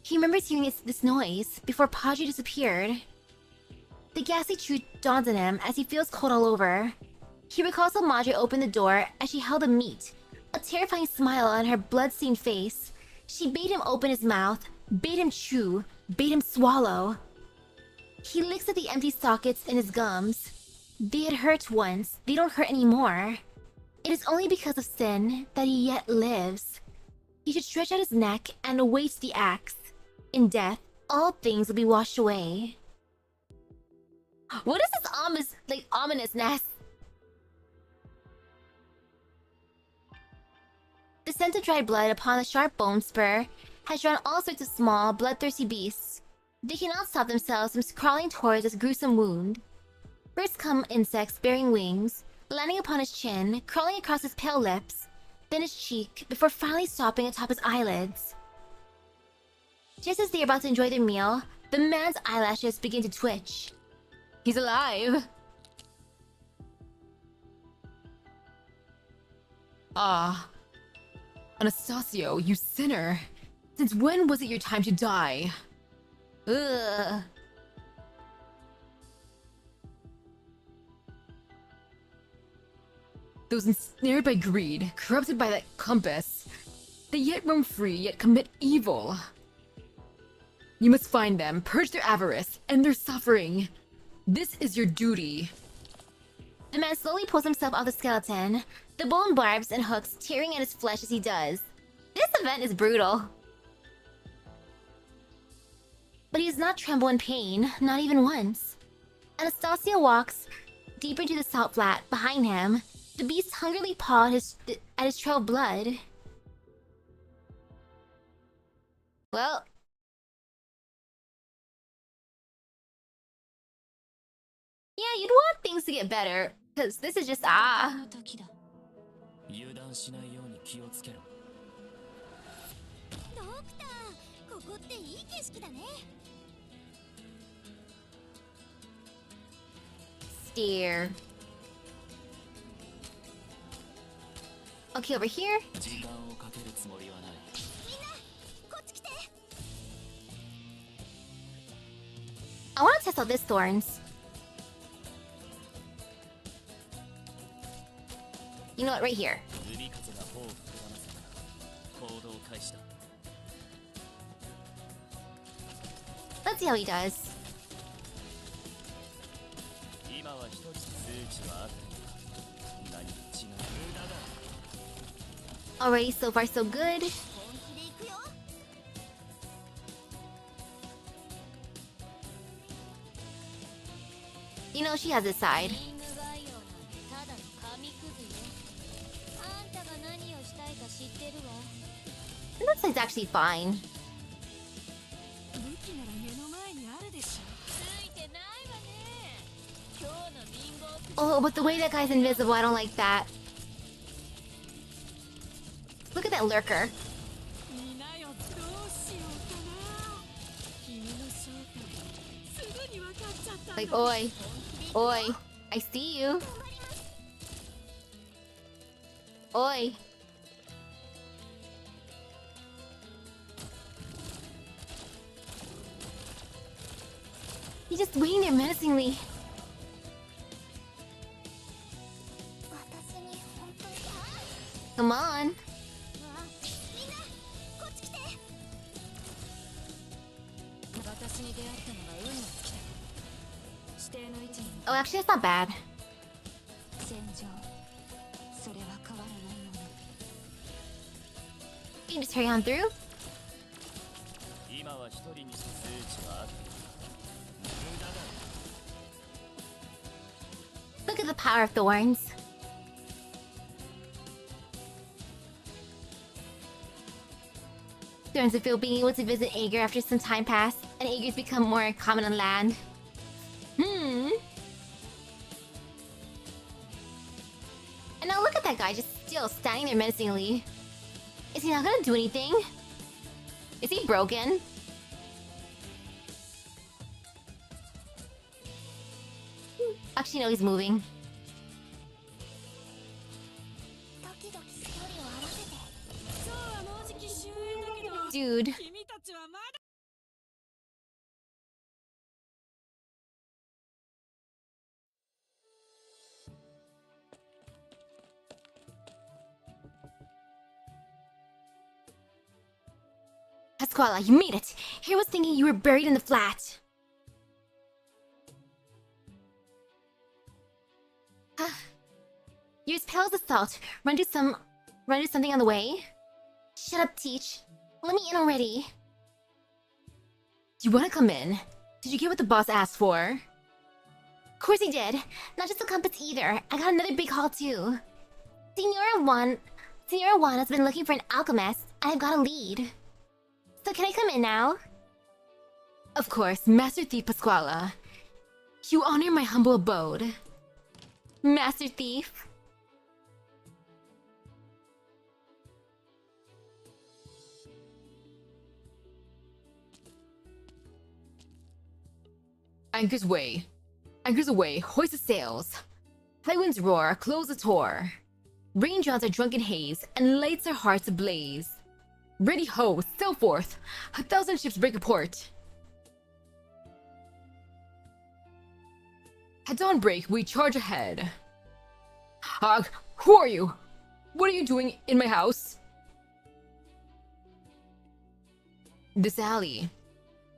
He remembers hearing this noise before Padre disappeared. The ghastly truth dawns on him as he feels cold all over. He recalls how Madre opened the door as she held the meat, a terrifying smile on her blood-stained face. She bade him open his mouth, bade him chew, bade him swallow. He licks at the empty sockets in his gums. They had hurt once, they don't hurt anymore. It is only because of sin that he yet lives. He should stretch out his neck and await the axe. In death, all things will be washed away. What is this ominousness? The scent of dried blood upon the sharp bone spur has drawn all sorts of small, bloodthirsty beasts. They cannot stop themselves from crawling towards this gruesome wound. First come insects bearing wings, landing upon his chin, crawling across his pale lips, then his cheek, before finally stopping atop his eyelids. Just as they are about to enjoy their meal, the man's eyelashes begin to twitch. He's alive! Anastasio, you sinner. Since when was it your time to die? Ugh. Those ensnared by greed, corrupted by that compass, they yet roam free, yet commit evil. You must find them, purge their avarice, end their suffering. This is your duty. The man slowly pulls himself off the skeleton, the bone barbs and hooks tearing at his flesh as he does. This event is brutal. But he does not tremble in pain, not even once. Anastasia walks deeper into the salt flat behind him. The beast hungrily pawed at his trail of blood. Well... yeah, you'd want things to get better, because this is just, 油断しないように気をつけろ。ドクター、ここっていい景色だね。steer. Okay, over here. 時間をかけるつもりはない。みんな、こっち来て。I want to test out this Thorns. You know what, right here. 海風が頬を膨らませたら行動開始だ。 Let's see how he does. 今は一人数値は合っているが何か違う。無駄だ。 Alrighty, so far so good. 本気で行くよ。 You know, she has his side. リング概要なんてただの紙くずよ。あんたが何をしたいか知ってるわ。 And that side's actually fine. 武器なら目の前にあるでしょ。ついてないわね。今日のリンゴを Oh, but the way that guy's invisible, I don't like that. Look at that lurker. 見なよ、どうしようかな。君の正体、すぐに分かっちゃったんだ。 Like, oi. Oi. I see you. Oi. He's just waiting there menacingly. 私に本当に Come on. わあ、みんなこっち来て。私に出会ったのが運の尽きた。指定の位置に Oh, actually, that's not bad. 戦場。それは変わらないもの。 You can just hurry on through. 今は一人にして数値は合っている。無駄だ。 Look at the power of Thorns. Thorns will feel being able to visit Aegir after some time passed, and Aegir's become more common on land. And now look at that guy just still standing there menacingly. Is he not gonna do anything? Is he broken? Actually, no, he's moving. ドキドキする距離を合わせて。今日はもうじき終焉だけど。 Dude. 君たちはまだ。 Pasquale, you made it! Here was thinking you were buried in the flat. You're as pale as the salt. Run to something on the way? Shut up, Teach. Let me in already. Do you want to come in? Did you get what the boss asked for? Of course he did. Not just the compass either. I got another big haul too. Senora Juan has been looking for an alchemist, and I've got a lead. So can I come in now? Of course, Master Thief Pasquale. You honor my humble abode. Master Thief. Anchors weigh. Anchors away, hoist the sails. High winds roar, close the door. Rain drowns our drunken haze and lights our hearts ablaze. Ready ho, sail forth! 1,000 ships break apart. At dawnbreak, we charge ahead. Who are you? What are you doing in my house? This alley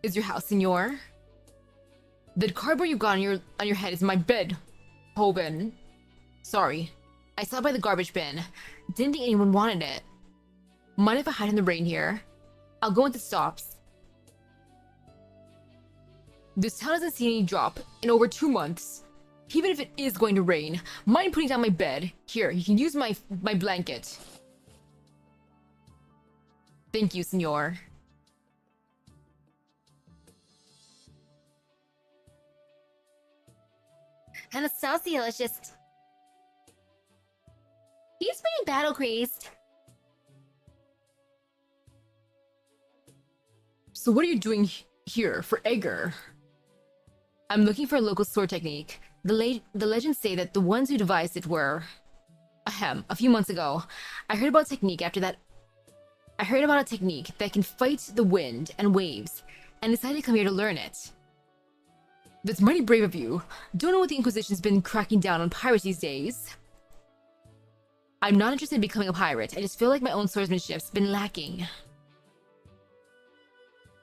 is your house, senor. The cardboard you got on your head is my bed, Hoven. Sorry, I saw it by the garbage bin. Didn't think anyone wanted it. Mind if I hide in the rain here? I'll go into stops. This town hasn't seen any drop in over 2 months. Even if it is going to rain, mind putting down my bed? Here, you can use my blanket. Thank you, senor. Anastasia is just... He's pretty battle-crazed. So what are you doing here for Edgar? I'm looking for a local sword technique. The legends say that the ones who devised it were... a few months ago. I heard about a technique that can fight the wind and waves, and decided to come here to learn it. That's mighty brave of you. Don't know what the Inquisition's been cracking down on pirates these days. I'm not interested in becoming a pirate. I just feel like my own swordsmanship's been lacking.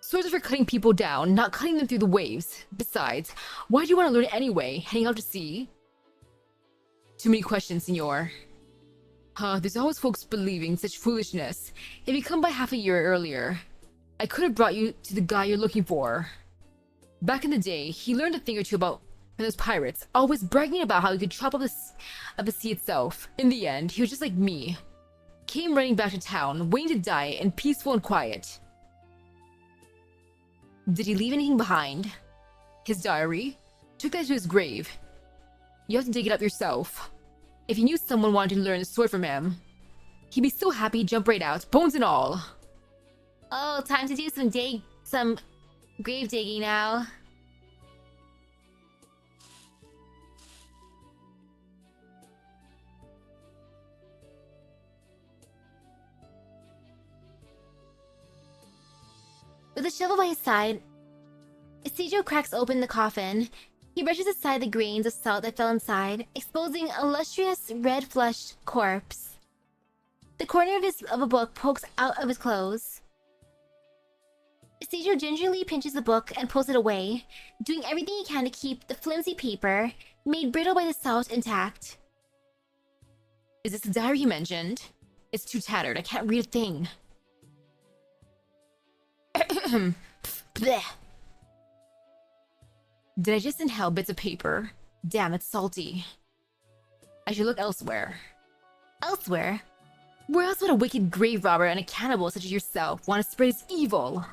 Swords are for cutting people down, not cutting them through the waves. Besides, why do you want to learn it anyway, heading out to sea? Too many questions, senor. There's always folks believing such foolishness. If you come by half a year earlier, I could have brought you to the guy you're looking for. Back in the day, he learned a thing or two about those pirates, always bragging about how he could chop up the sea itself. In the end, he was just like me. Came running back to town, waiting to die, and peaceful and quiet. Did he leave anything behind? His diary? Took that to his grave. You have to dig it up yourself. If you knew someone wanted to learn the sword from him, he'd be so happy he'd jump right out, bones and all. Oh, time to do some grave digging now. With a shovel by his side, Isidro cracks open the coffin. He brushes aside the grains of salt that fell inside, exposing a lustrous, red-flushed corpse. The corner of a book pokes out of his clothes. Isidro gingerly pinches the book and pulls it away, doing everything he can to keep the flimsy paper, made brittle by the salt, intact. Is this the diary you mentioned? It's too tattered, I can't read a thing. Blech. Did I just inhale bits of paper? Damn, it's salty. I should look elsewhere. Elsewhere? Where else would a wicked grave robber and a cannibal such as yourself want to spread his evil?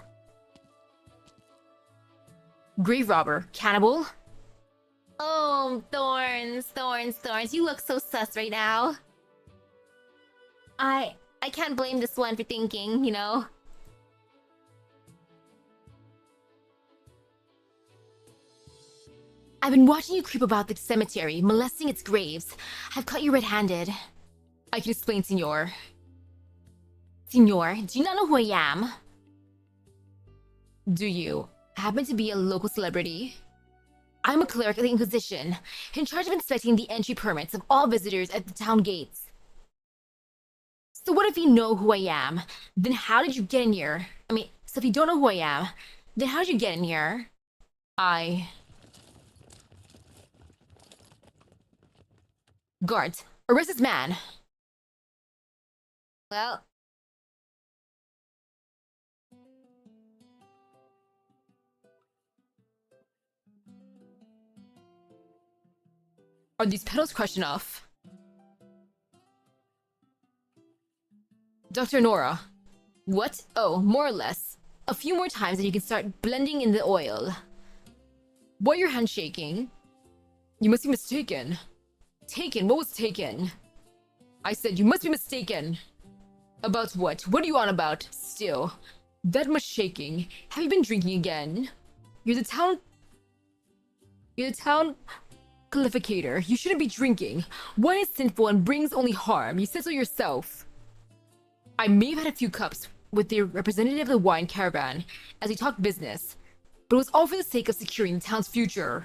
Grave robber, cannibal? Oh, Thorns, you look so sus right now. I can't blame this one for thinking, you know? I've been watching you creep about the cemetery, molesting its graves. I've caught you red-handed. I can explain, senor. Senor, do you not know who I am? Do you happen to be a local celebrity? I'm a cleric of the Inquisition, in charge of inspecting the entry permits of all visitors at the town gates. So what if you know who I am? Then how did you get in here? So if you don't know who I am, then how did you get in here? Guards, arrest this man! Well... Are these petals crushed enough? Dr. Nora. What? Oh, more or less. A few more times and you can start blending in the oil. Why are your hands shaking? You must be mistaken. Taken? What was taken? I said you must be mistaken. About what? What are you on about? Still. That much shaking. Have you been drinking again? You're the town Qualificator, you shouldn't be drinking. Wine is sinful and brings only harm. You said so yourself. I may have had a few cups with the representative of the wine caravan as we talked business, but it was all for the sake of securing the town's future.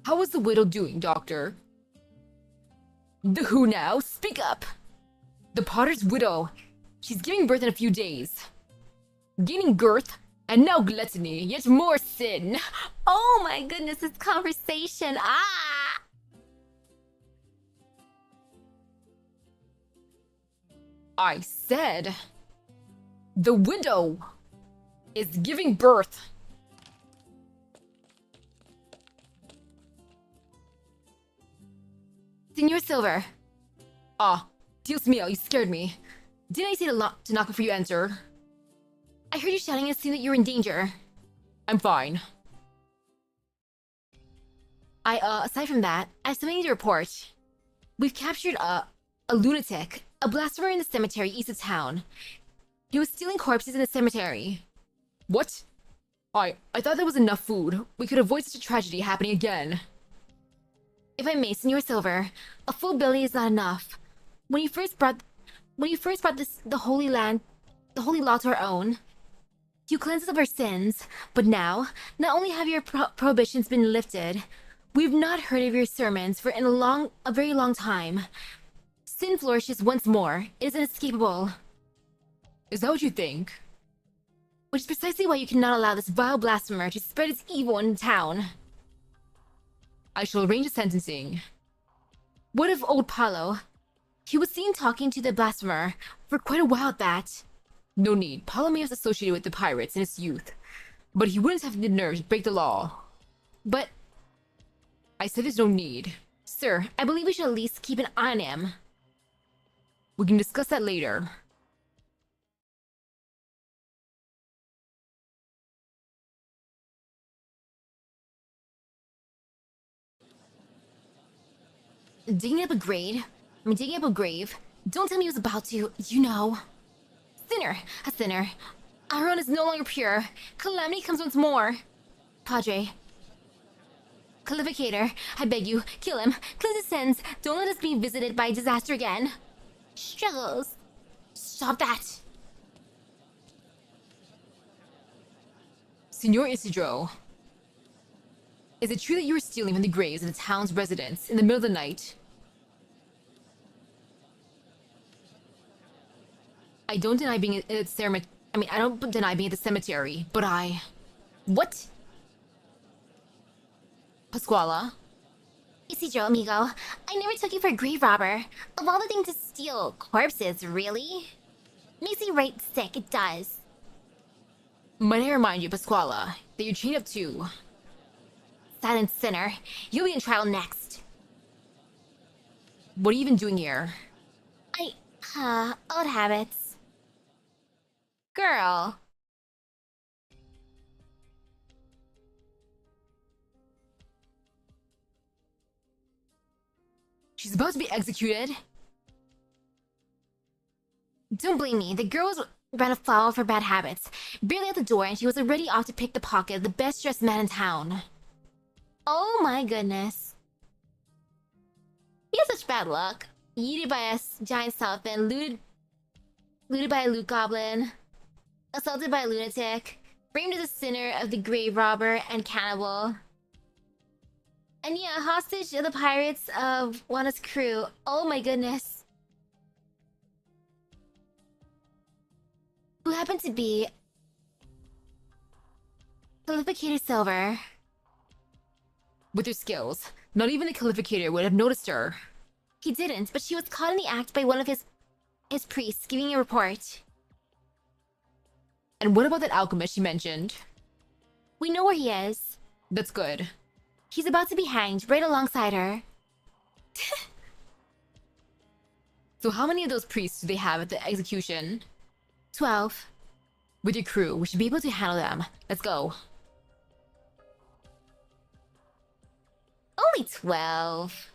How is the widow doing, Doctor? The who now? Speak up! The potter's widow. She's giving birth in a few days. Gaining girth, and now gluttony, yet more sin. Oh my goodness, this conversation. Ah! I said... The widow is giving birth. Senor Silver. Ah, Dios mío, you scared me. Didn't I say to knock before you enter? I heard you shouting and assumed that you were in danger. I'm fine. Aside from that, I have something to report. We've captured a lunatic, a blasphemer in the cemetery east of town. He was stealing corpses in the cemetery. What? I thought that was enough food. We could avoid such a tragedy happening again. If I may, Senor Silver, a full belly is not enough. When you first brought the holy law to our own, you cleansed us of our sins. But now, not only have your prohibitions been lifted, we've not heard of your sermons for a very long time. Sin flourishes once more. It is inescapable. Is that what you think? Which is precisely why you cannot allow this vile blasphemer to spread his evil in town. I shall arrange a sentencing. What of old Paulo? He was seen talking to the blasphemer for quite a while at that. No need. Paulo may have associated with the pirates in his youth, but he wouldn't have the nerve to break the law. But... I said there's no need. Sir, I believe we should at least keep an eye on him. We can discuss that later. Digging up a grave. Don't tell me he was about to, you know. A sinner. Our own is no longer pure. Calamity comes once more. Padre. Qualificator, I beg you, kill him. Cleanse his sins. Don't let us be visited by disaster again. Struggles. Stop that. Senor Isidro, is it true that you were stealing from the graves of the town's residents in the middle of the night? I don't deny being at the cemetery. I don't deny being at the cemetery, but I... What? Pasquala? Isidro, amigo, I never took you for a grave robber. Of all the things to steal, corpses, really? Makes me right sick, it does. Might I remind you, Pasquala, that you're chained up too. Silent sinner, you'll be in trial next. What are you even doing here? Old habits. Girl. She's about to be executed. Don't blame me, the girl ran afoul of her bad habits. Barely at the door and she was already off to pick the pocket of the best dressed man in town. Oh my goodness. He has such bad luck. Yeeted by a giant southland, looted by a loot goblin, assaulted by a lunatic, framed as a sinner of the grave robber and cannibal. And yeah, hostage of the pirates of Juana's crew. Oh my goodness. Who happened to be Qualificator Silver. With her skills, not even the Qualificator would have noticed her. He didn't, but she was caught in the act by one of his priests giving a report. And what about that alchemist you mentioned? We know where he is. That's good. He's about to be hanged right alongside her. So how many of those priests do they have at the execution? 12. With your crew, we should be able to handle them. Let's go. Only 12.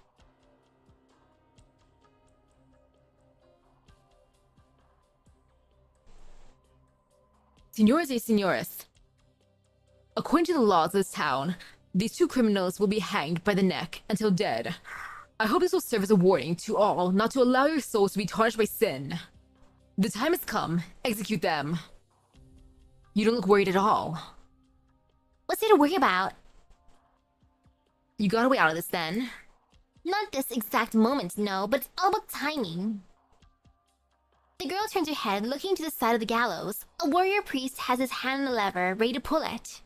Senores y senores. According to the laws of this town, these two criminals will be hanged by the neck until dead. I hope this will serve as a warning to all not to allow your souls to be tarnished by sin. The time has come. Execute them. You don't look worried at all. What's there to worry about? You got a way out of this then. Not this exact moment, no, but it's all about timing. The girl turns her head, looking to the side of the gallows. A warrior priest has his hand on the lever, ready to pull it.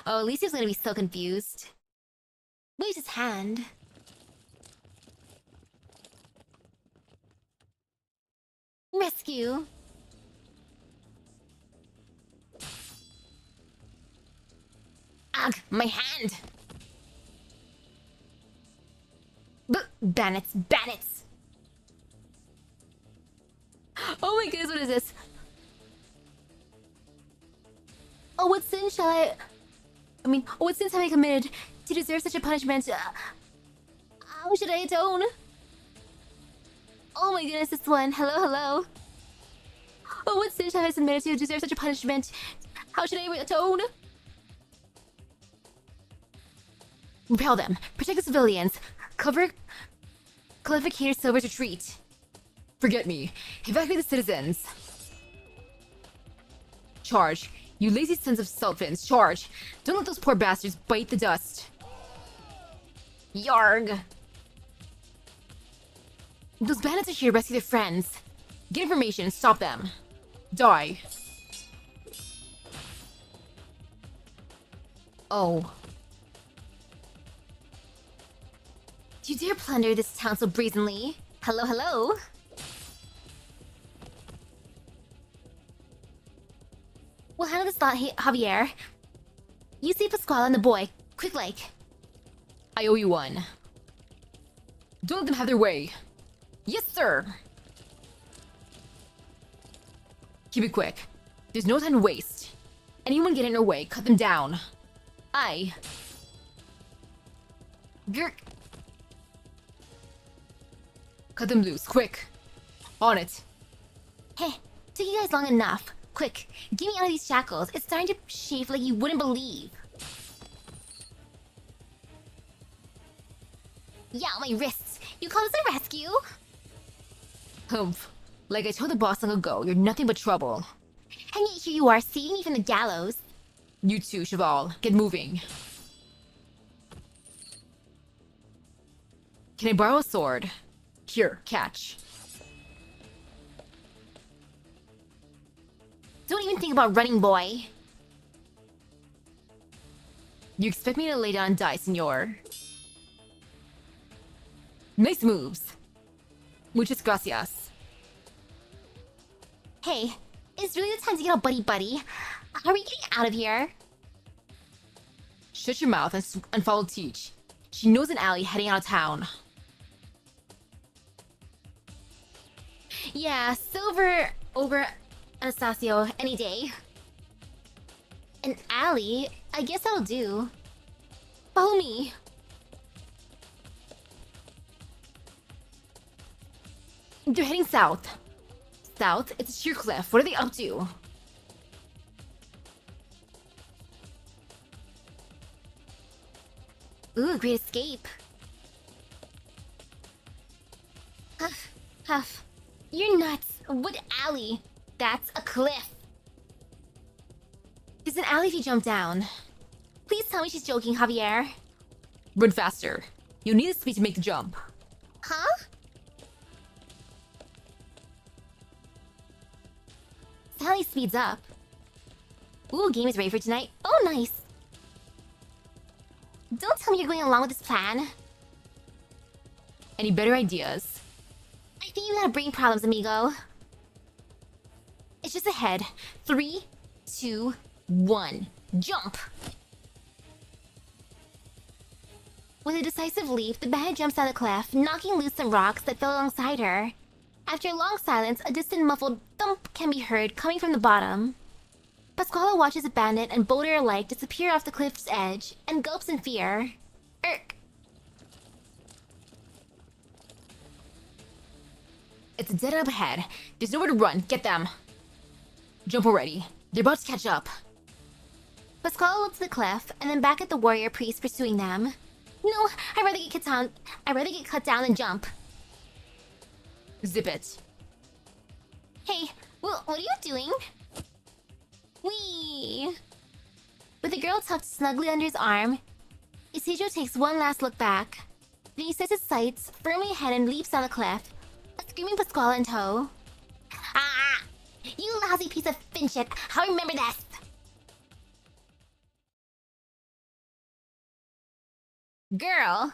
Oh, at least he was gonna be so confused. Waved his hand. Rescue. Ugh, my hand! Bandits, bandits! Oh my goodness, what is this? Oh, what sin shall what sins have I committed to deserve such a punishment? How should I atone? Oh my goodness, this one. Hello, hello. Oh, what sin have I submitted to deserve such a punishment? How should I atone? Repel them. Protect the civilians. Cover Clarificator Silver's retreat. Forget me. Evacuate the citizens. Charge. You lazy sons of sulfins, charge. Don't let those poor bastards bite the dust. Yarg. Those bandits are here to rescue their friends. Get information, stop them. Die. Oh. Do you dare plunder this town so brazenly? Hello, hello? We'll handle this thought, Javier. You see Pasquale and the boy. Quick like. I owe you one. Don't let them have their way. Yes, sir! Keep it quick. There's no time to waste. Anyone get in our way, cut them down. Aye. Grr. Cut them loose, quick. On it. Hey, took you guys long enough. Quick, get me out of these shackles. It's starting to chafe like you wouldn't believe. Yeah, my wrists. You call this a rescue? Humph. Like I told the boss long ago, you're nothing but trouble. And yet here you are, saving me from the gallows. You too, Cheval. Get moving. Can I borrow a sword? Here, catch. Don't even think about running, boy. You expect me to lay down and die, senor? Nice moves. Muchas gracias. Hey, it's really the time to get all buddy-buddy. How are we getting out of here? Shut your mouth and follow Teach. She knows an alley heading out of town. Yeah, Silver over Anastasio any day. An alley? I guess that'll do. Follow me. They're heading south. South? It's a sheer cliff. What are they up to? Ooh, great escape. Huff, huff. You're nuts. What alley? That's a cliff. There's an alley if you jump down. Please tell me she's joking, Javier. Run faster. You'll need the speed to make the jump. Huh? Sally speeds up. Ooh, game is ready for tonight. Oh, nice. Don't tell me you're going along with this plan. Any better ideas? I think you got brain problems, amigo. It's just ahead. 3, 2, 1. Jump! With a decisive leap, the bandit jumps out of the cliff, knocking loose some rocks that fell alongside her. After a long silence, a distant muffled thump can be heard coming from the bottom. Pasquale watches the bandit and boulder alike disappear off the cliff's edge and gulps in fear. Irk! It's a dead end up ahead. There's nowhere to run. Get them. Jump already. They're about to catch up. Pasquale looked to the cliff and then back at the warrior priest pursuing them. No, I'd rather get cut down. I'd rather get cut down than jump. Zip it. Hey, well, what are you doing? Whee! With the girl tucked snugly under his arm, Ichijo takes one last look back. Then he sets his sights firmly ahead and leaps down the cliff, a screaming Pasquale in tow. Ah! You lousy piece of fin shit! I'll remember this! Girl!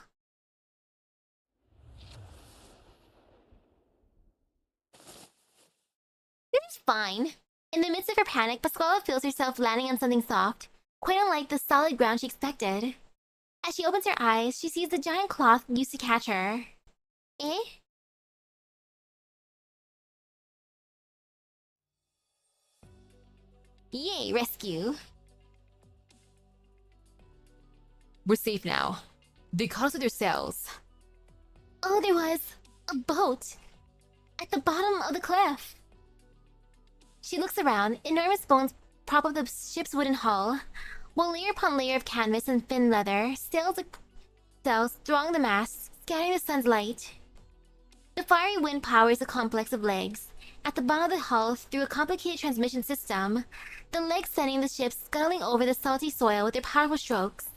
This is fine. In the midst of her panic, Pasquale feels herself landing on something soft, quite unlike the solid ground she expected. As she opens her eyes, she sees the giant cloth used to catch her. Eh? Yay, rescue. We're safe now. They caught us with their sails. Oh, there was a boat at the bottom of the cliff. She looks around. Enormous bones prop up the ship's wooden hull, while layer upon layer of canvas and thin leather, sails throng the masts, scattering the sun's light. The fiery wind powers a complex of legs. At the bottom of the hull, through a complicated transmission system, the legs sending the ship scuttling over the salty soil with their powerful strokes.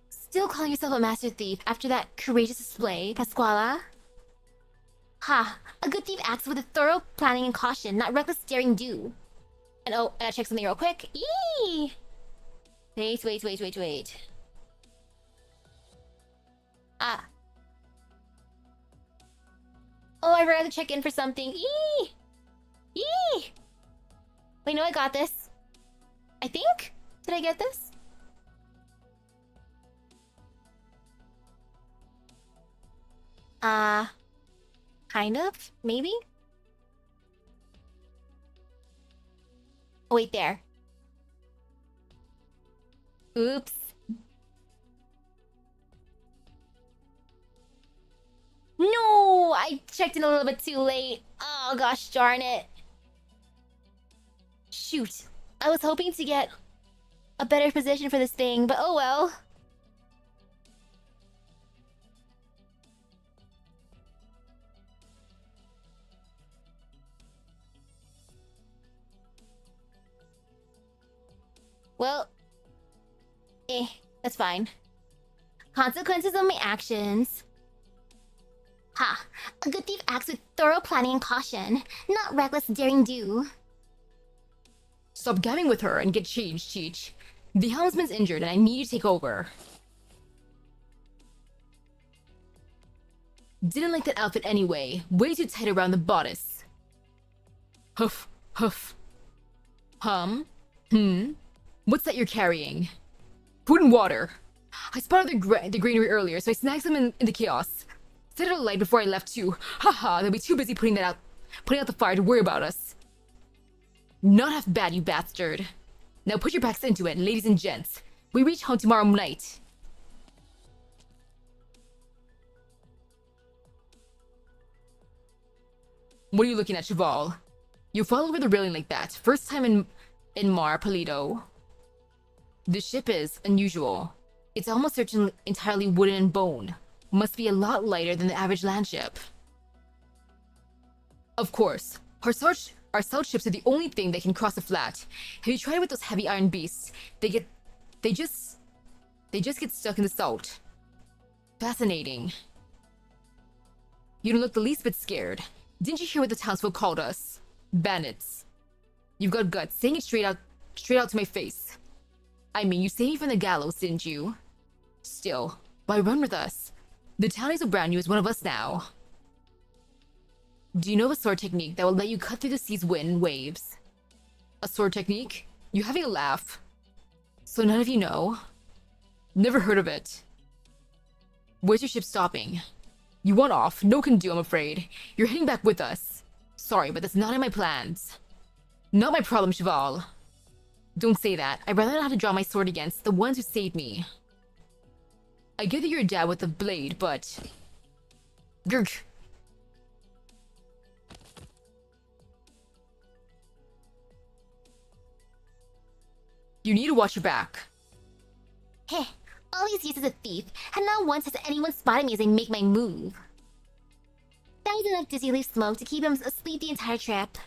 Still calling yourself a master thief after that courageous display, Pasquale? Ha! A good thief acts with a thorough planning and caution, not reckless daring do. And oh, I gotta check something real quick. Eee! Wait. Ah. Oh, I forgot to check in for something. Eee! Eee! Wait, no, I got this. I think? Did I get this? Kind of? Maybe? Oh, wait, there. Oops. No! I checked in a little bit too late. Oh, gosh darn it. Shoot. I was hoping to get a better position for this thing, but oh well. Well, that's fine. Consequences of my actions. Ha! A good thief acts with thorough planning and caution, not reckless daring do. Stop gabbing with her and get changed, Cheech. The helmsman's injured and I need you to take over. Didn't like that outfit anyway. Way too tight around the bodice. Huff, huff. What's that you're carrying? Food and water. I spotted the greenery earlier, so I snagged some in the kiosk. Set it alight before I left too. Haha, they'll be too busy putting out the fire to worry about us. Not half bad, you bastard. Now put your backs into it, ladies and gents. We reach home tomorrow night. What are you looking at, Cheval? You fall over the railing like that. First time in Mar Polido. The ship is unusual. It's almost certainly entirely wooden and bone. Must be a lot lighter than the average land ship. Of course, our salt ships are the only thing that can cross the flat. Have you tried with those heavy iron beasts? They just get stuck in the salt. Fascinating. You don't look the least bit scared. Didn't you hear what the townsfolk called us? Bandits. You've got guts, saying it straight out to my face. I mean, you saved me from the gallows, didn't you? Still, why run with us? The town is so brand new as one of us now. Do you know of a sword technique that will let you cut through the sea's wind and waves? A sword technique? You having a laugh? So none of you know? Never heard of it. Where's your ship stopping? You want off? No can do, I'm afraid. You're heading back with us. Sorry, but that's not in my plans. Not my problem, Cheval. Don't say that. I'd rather not have to draw my sword against the ones who saved me. I get that you're a dad with a blade, but... Grr. You need to watch your back. Heh, all these years as a thief, and not once has anyone spotted me as I make my move. That was enough dizzy leaf smoke to keep him asleep the entire trip.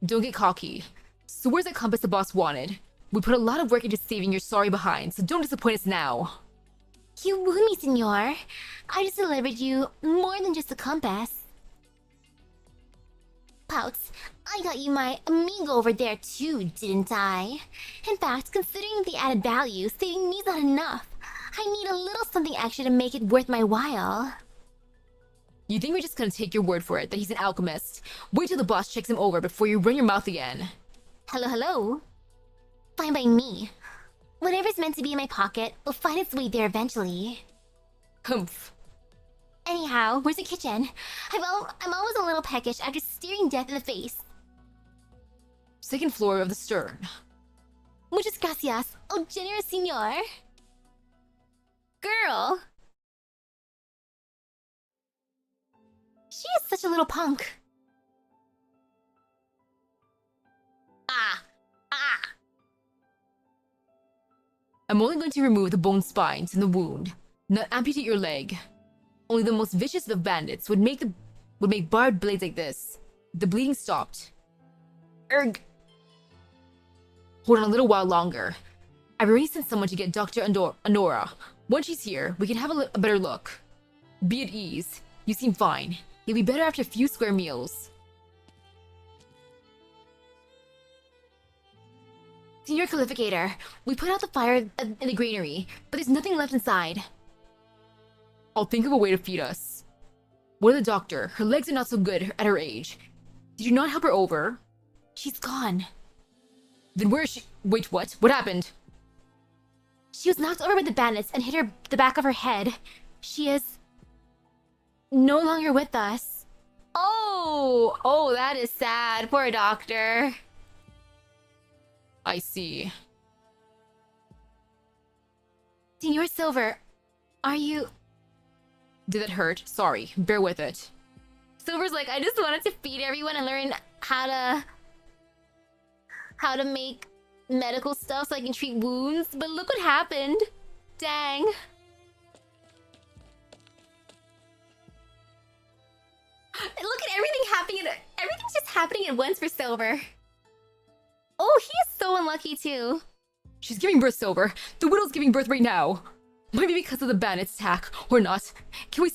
Don't get cocky. So where's the compass the boss wanted? We put a lot of work into saving your sorry behind, so don't disappoint us now. You wooed me, senor. I just delivered you more than just a compass. Pouts, I got you my amigo over there too, didn't I? In fact, considering the added value, saving me's not enough. I need a little something extra to make it worth my while. You think we're just gonna take your word for it that he's an alchemist? Wait till the boss checks him over before you run your mouth again. Hello, hello. Fine by me. Whatever's meant to be in my pocket will find its way there eventually. Humph. Anyhow, where's the kitchen? I'm always a little peckish after staring death in the face. Second floor of the stern. Muchas gracias, oh generous senor. Girl. She is such a little punk. Ah. I'm only going to remove the bone spines in the wound, not amputate your leg. Only the most vicious of bandits would make barbed blades like this. The bleeding stopped. Erg. Hold on a little while longer. I've already sent someone to get Dr. Honora. Once she's here, we can have a better look. Be at ease. You seem fine. You'll be better after a few square meals. Senior Qualificator, we put out the fire in the granary, but there's nothing left inside. I'll think of a way to feed us. What of the doctor? Her legs are not so good at her age. Did you not help her over? She's gone. Then where is she? Wait, what? What happened? She was knocked over by the bandits and hit the back of her head. She is no longer with us. Oh, that is sad. Poor doctor. I see. Senor Silver, are you... Did it hurt? Sorry. Bear with it. Silver's like, I just wanted to feed everyone and learn how to make medical stuff so I can treat wounds, but look what happened. Dang. Look at everything happening. Everything's just happening at once for Silver. Oh, he is so unlucky too. She's giving birth, Silver. The widow's giving birth right now. Maybe because of the bandit's attack, or not. Can we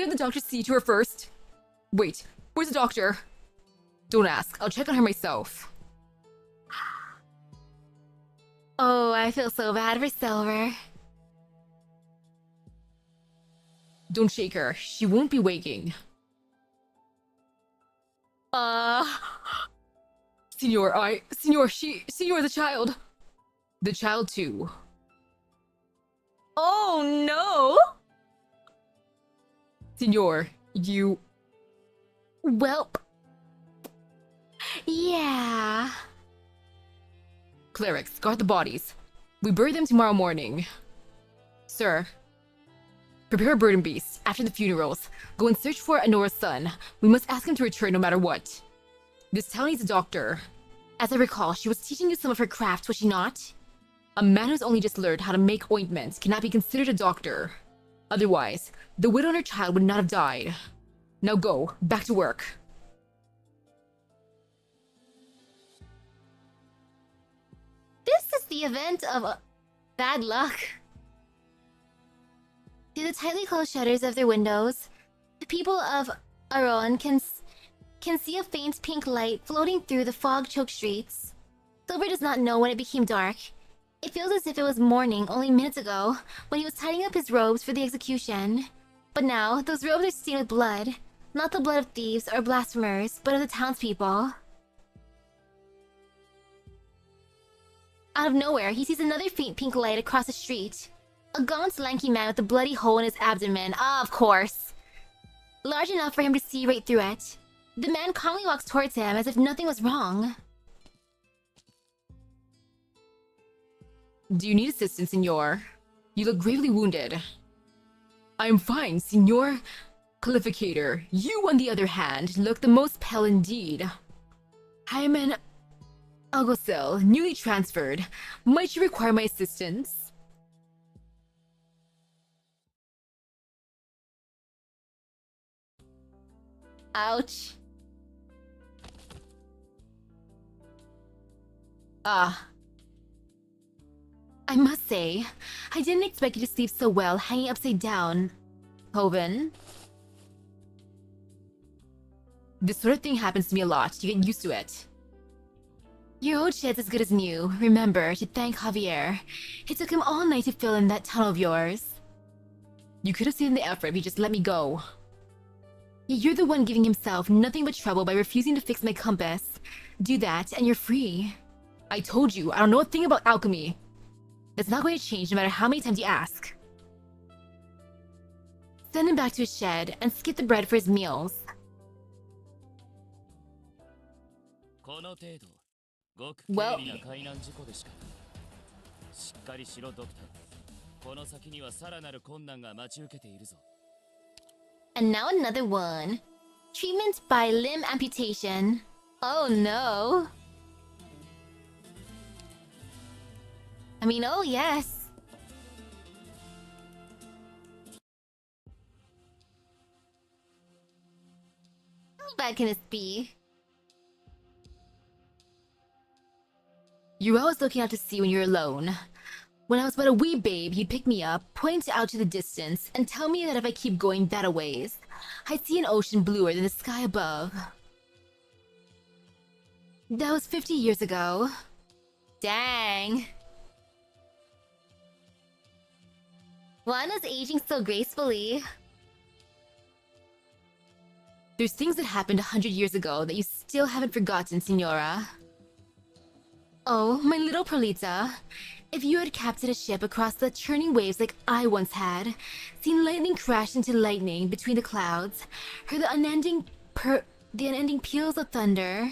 have the doctor see to her first? Wait, where's the doctor? Don't ask. I'll check on her myself. Oh, I feel so bad for Silver. Don't shake her. She won't be waking. Senor, the child. The child too. Oh no! Senor, you... Welp. Yeah. Clerics, guard the bodies. We bury them tomorrow morning. Sir, prepare a burden beast. After the funerals, go and search for Honora's son. We must ask him to return no matter what. This town needs a doctor. As I recall, she was teaching you some of her crafts, was she not? A man who's only just learned how to make ointments cannot be considered a doctor. Otherwise, the widow and her child would not have died. Now go, back to work. This is the event of bad luck. Through the tightly closed shutters of their windows, the people of Aron can see a faint pink light floating through the fog-choked streets. Silver does not know when it became dark. It feels as if it was morning only minutes ago, when he was tidying up his robes for the execution. But now, those robes are stained with blood. Not the blood of thieves or blasphemers, but of the townspeople. Out of nowhere, he sees another faint pink light across the street. A gaunt, lanky man with a bloody hole in his abdomen, of course. Large enough for him to see right through it. The man calmly walks towards him as if nothing was wrong. Do you need assistance, Senor? You look gravely wounded. I am fine, Senor Qualificator. You, on the other hand, look the most pale indeed. I am an Algosil, newly transferred. Might you require my assistance? Ouch. I must say, I didn't expect you to sleep so well hanging upside down, Hoven. This sort of thing happens to me a lot. You get used to it. Your old shed's as good as new. Remember to thank Javier. It took him all night to fill in that tunnel of yours. You could have saved the effort if you just let me go. You're the one giving himself nothing but trouble by refusing to fix my compass. Do that and you're free. I told you, I don't know a thing about alchemy. That's not going to change no matter how many times you ask. Send him back to his shed and skip the bread for his meals. この程度ごく Well- 軽微な海難事故でしかしっかりしろドクターこの先にはさらなる困難が待ち受けているぞ And now another one. Treatment by limb amputation. Oh no. I mean, oh yes. How bad can this be? You're always looking out to sea when you're alone. When I was but a wee babe, he'd pick me up, point out to the distance, and tell me that if I keep going that a ways, I'd see an ocean bluer than the sky above. That was 50 years ago. Dang. Juana's aging so gracefully. There's things that happened 100 years ago that you still haven't forgotten, Senora. Oh, my little Perlita. If you had captained a ship across the churning waves like I once had, seen lightning crash into lightning between the clouds, heard the unending peals of thunder,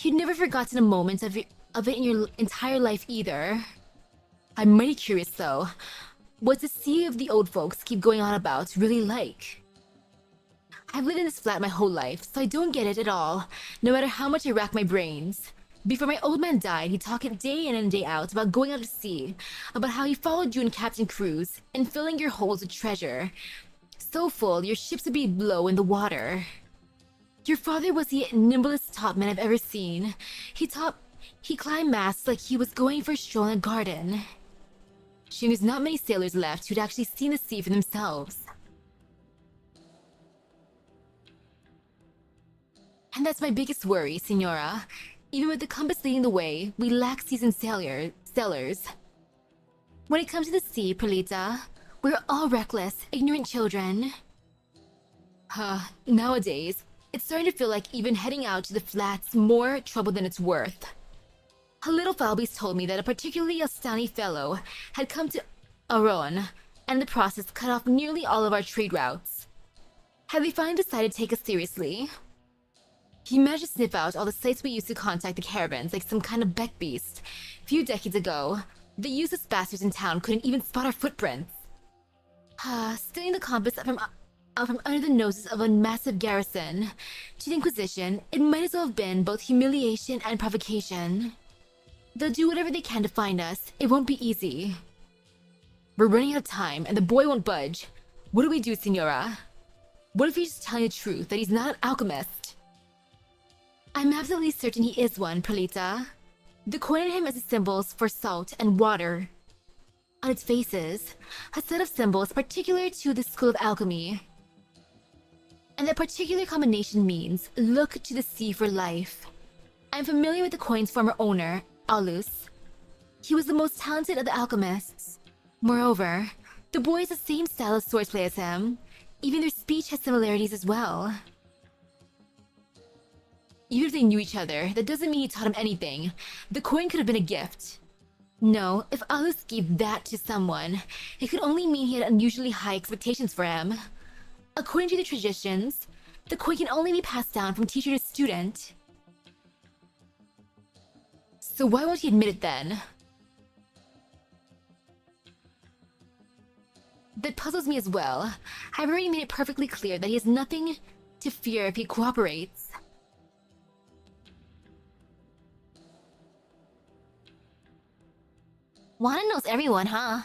you'd never forgotten a moment of it in your entire life either. I'm mighty curious though. What's the sea of the old folks keep going on about really like? I've lived in this flat my whole life, so I don't get it at all, no matter how much I rack my brains. Before my old man died, he'd talk it day in and day out about going out to sea, about how he followed you and Captain Cruz, and filling your holds with treasure. So full, your ships would be below in the water. Your father was the nimblest topman I've ever seen. He climbed masts like he was going for a stroll in a garden. Shame there's not many sailors left who'd actually seen the sea for themselves. And that's my biggest worry, Senora. Even with the compass leading the way, we lack seasoned sailors. When it comes to the sea, Perlita, we're all reckless, ignorant children. Nowadays, it's starting to feel like even heading out to the flats more trouble than it's worth. A little Falby's told me that a particularly outstanding fellow had come to Aron, and in the process cut off nearly all of our trade routes. Have they finally decided to take us seriously? He managed to sniff out all the sites we used to contact the caravans like some kind of beck beast. A few decades ago, the useless bastards in town couldn't even spot our footprints. Stealing the compass from under the noses of a massive garrison. To the Inquisition, it might as well have been both humiliation and provocation. They'll do whatever they can to find us. It won't be easy. We're running out of time, and the boy won't budge. What do we do, Senora? What if he's just telling the truth, that he's not an alchemist? I'm absolutely certain he is one, Perlita. The coin on him is the symbols for salt and water. On its faces, a set of symbols particular to the school of alchemy. And that particular combination means, look to the sea for life. I'm familiar with the coin's former owner, Alus. He was the most talented of the alchemists. Moreover, the boy has the same style of swordplay as him. Even their speech has similarities as well. Even if they knew each other, that doesn't mean he taught him anything. The coin could have been a gift. No, if Alus gave that to someone, it could only mean he had unusually high expectations for him. According to the traditions, the coin can only be passed down from teacher to student. So why won't he admit it then? That puzzles me as well. I've already made it perfectly clear that he has nothing to fear if he cooperates. Wano knows everyone, huh?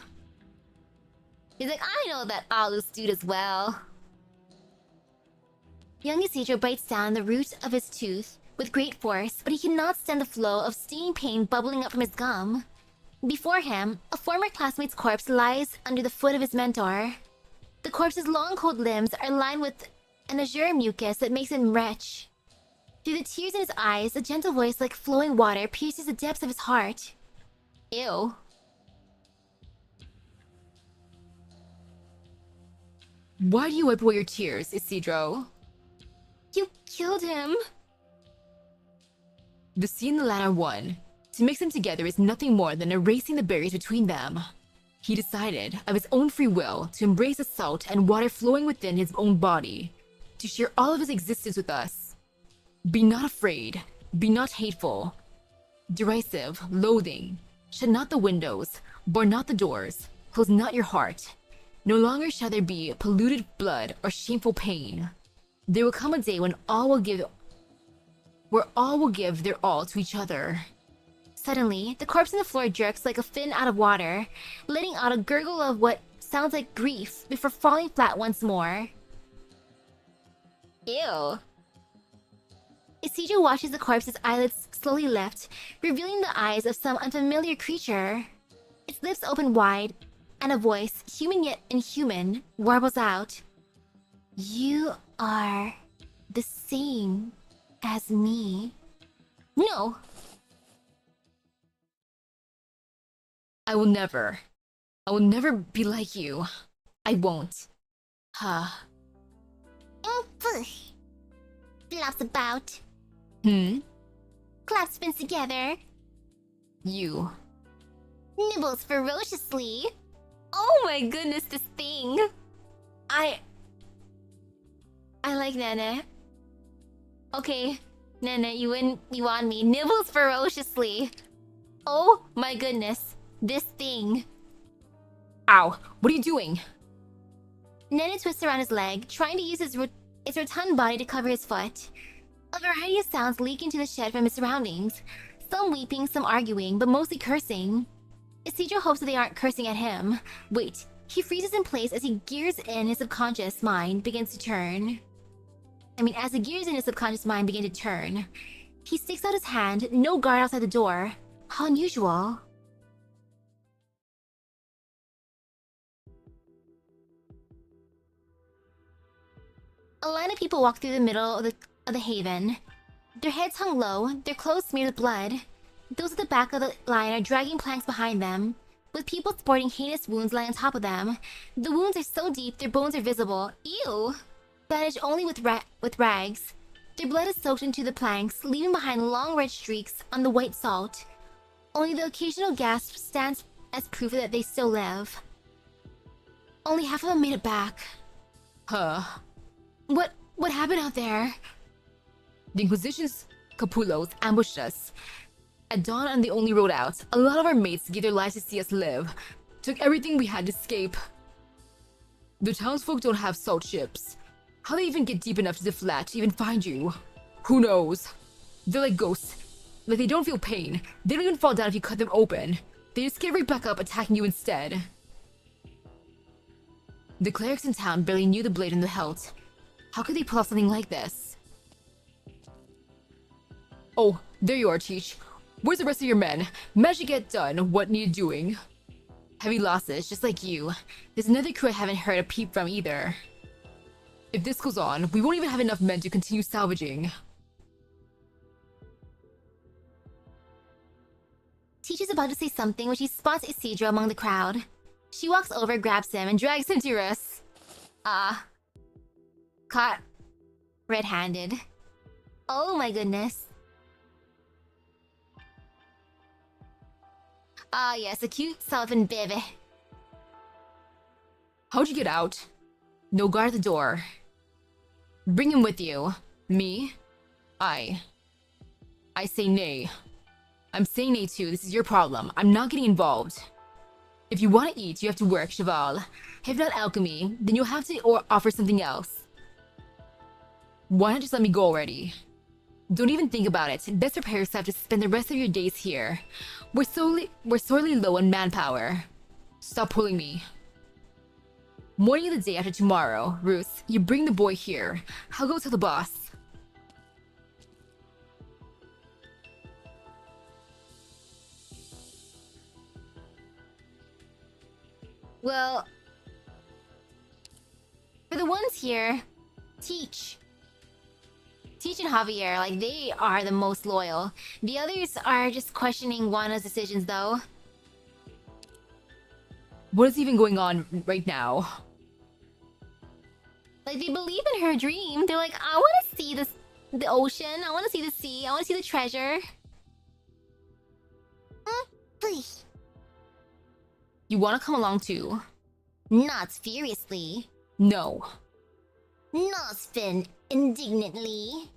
He's like, I know that Alu's dude as well. Young Isidro bites down the root of his tooth with great force, but he cannot stand the flow of stinging pain bubbling up from his gum. Before him, a former classmate's corpse lies under the foot of his mentor. The corpse's long cold limbs are lined with an azure mucus that makes him retch. Through the tears in his eyes, a gentle voice like flowing water pierces the depths of his heart. Ew. Why do you wipe away your tears, Isidro? You killed him. The scene in the latter one, to mix them together is nothing more than erasing the barriers between them. He decided, of his own free will, to embrace the salt and water flowing within his own body, to share all of his existence with us. Be not afraid, be not hateful, derisive, loathing. Shut not the windows, bar not the doors, close not your heart. No longer shall there be polluted blood or shameful pain. There will come a day when where all will give their all to each other. Suddenly, the corpse on the floor jerks like a fin out of water, letting out a gurgle of what sounds like grief before falling flat once more. Ew. Isidro watches the corpse's eyelids slowly lift, revealing the eyes of some unfamiliar creature. Its lips open wide, and a voice, human yet inhuman, warbles out. You are the same as me. No! I will never be like you. I won't. Huh. Flops about. Claps spins together. You. Nibbles ferociously. Oh my goodness, this thing. I like Nene. Okay, Nene, you win. You on me. Nibbles ferociously. Oh my goodness, this thing. Ow, what are you doing? Nene twists around his leg, trying to use its rotund body to cover his foot. A variety of sounds leak into the shed from his surroundings. Some weeping, some arguing, but mostly cursing. Isidro hopes that they aren't cursing at him. Wait, he freezes in place as he gears in his subconscious mind begins to turn. As the gears in his subconscious mind begin to turn. He sticks out his hand, no guard outside the door. How unusual. A line of people walk through the middle of the haven. Their heads hung low, their clothes smeared with blood. Those at the back of the line are dragging planks behind them, with people sporting heinous wounds lying on top of them. The wounds are so deep their bones are visible. Ew! Bandaged only with rags. Their blood is soaked into the planks, leaving behind long red streaks on the white salt. Only the occasional gasp stands as proof that they still live. Only half of them made it back. Huh. What happened out there? The Inquisition's capullos ambushed us. At dawn on the only road out, a lot of our mates gave their lives to see us live. Took everything we had to escape. The townsfolk don't have salt ships. How they even get deep enough to the flat to even find you? Who knows? They're like ghosts. Like they don't feel pain. They don't even fall down if you cut them open. They just get right back up attacking you instead. The clerics in town barely knew the blade in the hilt. How could they pull off something like this? Oh, there you are, Teach. Where's the rest of your men? Managed to get done what needed doing. Heavy losses, just like you. There's another crew I haven't heard a peep from either. If this goes on, we won't even have enough men to continue salvaging. Teach is about to say something when she spots Isidro among the crowd. She walks over, grabs him, and drags him to us. Caught red-handed. Oh my goodness. Ah yes, a cute Sullivan baby. How'd you get out? No guard at the door. Bring him with you. Me? I say nay. I'm saying nay too, this is your problem. I'm not getting involved. If you want to eat, you have to work, Cheval. If not alchemy, then you'll have to offer something else. Why not just let me go already? Don't even think about it. Best prepare yourself to spend the rest of your days here. We're sorely low on manpower. Stop pulling me. Morning of the day after tomorrow, Ruth, you bring the boy here. I'll go tell the boss. Well, for the ones here, Teach and Javier, like, they are the most loyal. The others are just questioning Juana's decisions, though. What is even going on right now? Like, they believe in her dream. They're like, I want to see the ocean. I want to see the sea. I want to see the treasure. Please. You want to come along too? Not furiously. No. Not spin indignantly.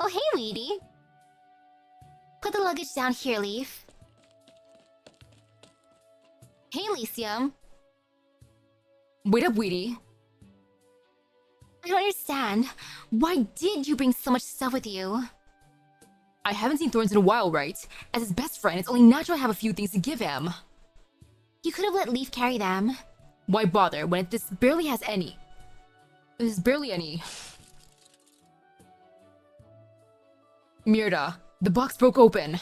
Oh, hey, Weedy. Put the luggage down here, Leaf. Hey, Elysium. Wait up, Weedy. I don't understand. Why did you bring so much stuff with you? I haven't seen Thorns in a while, right? As his best friend, it's only natural I have a few things to give him. You could have let Leaf carry them. Why bother when this barely has any? There's barely any. Mirda, the box broke open.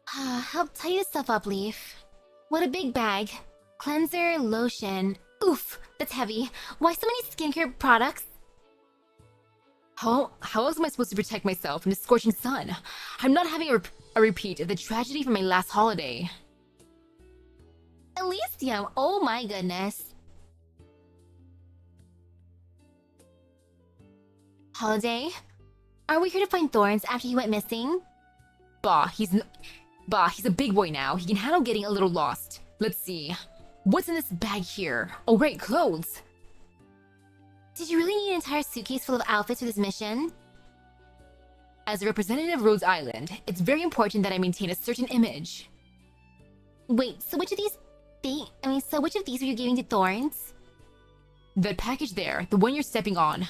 Help tie this stuff up, Leaf. What a big bag. Cleanser, lotion. Oof, that's heavy. Why so many skincare products? How else am I supposed to protect myself from the scorching sun? I'm not having a repeat of the tragedy from my last holiday. Elysium, oh my goodness. Holiday? Are we here to find Thorns after he went missing? Bah, he's a big boy now. He can handle getting a little lost. Let's see. What's in this bag here? Oh right, clothes. Did you really need an entire suitcase full of outfits for this mission? As a representative of Rhodes Island, it's very important that I maintain a certain image. Wait, so which of these are you giving to Thorns? That package there, the one you're stepping on.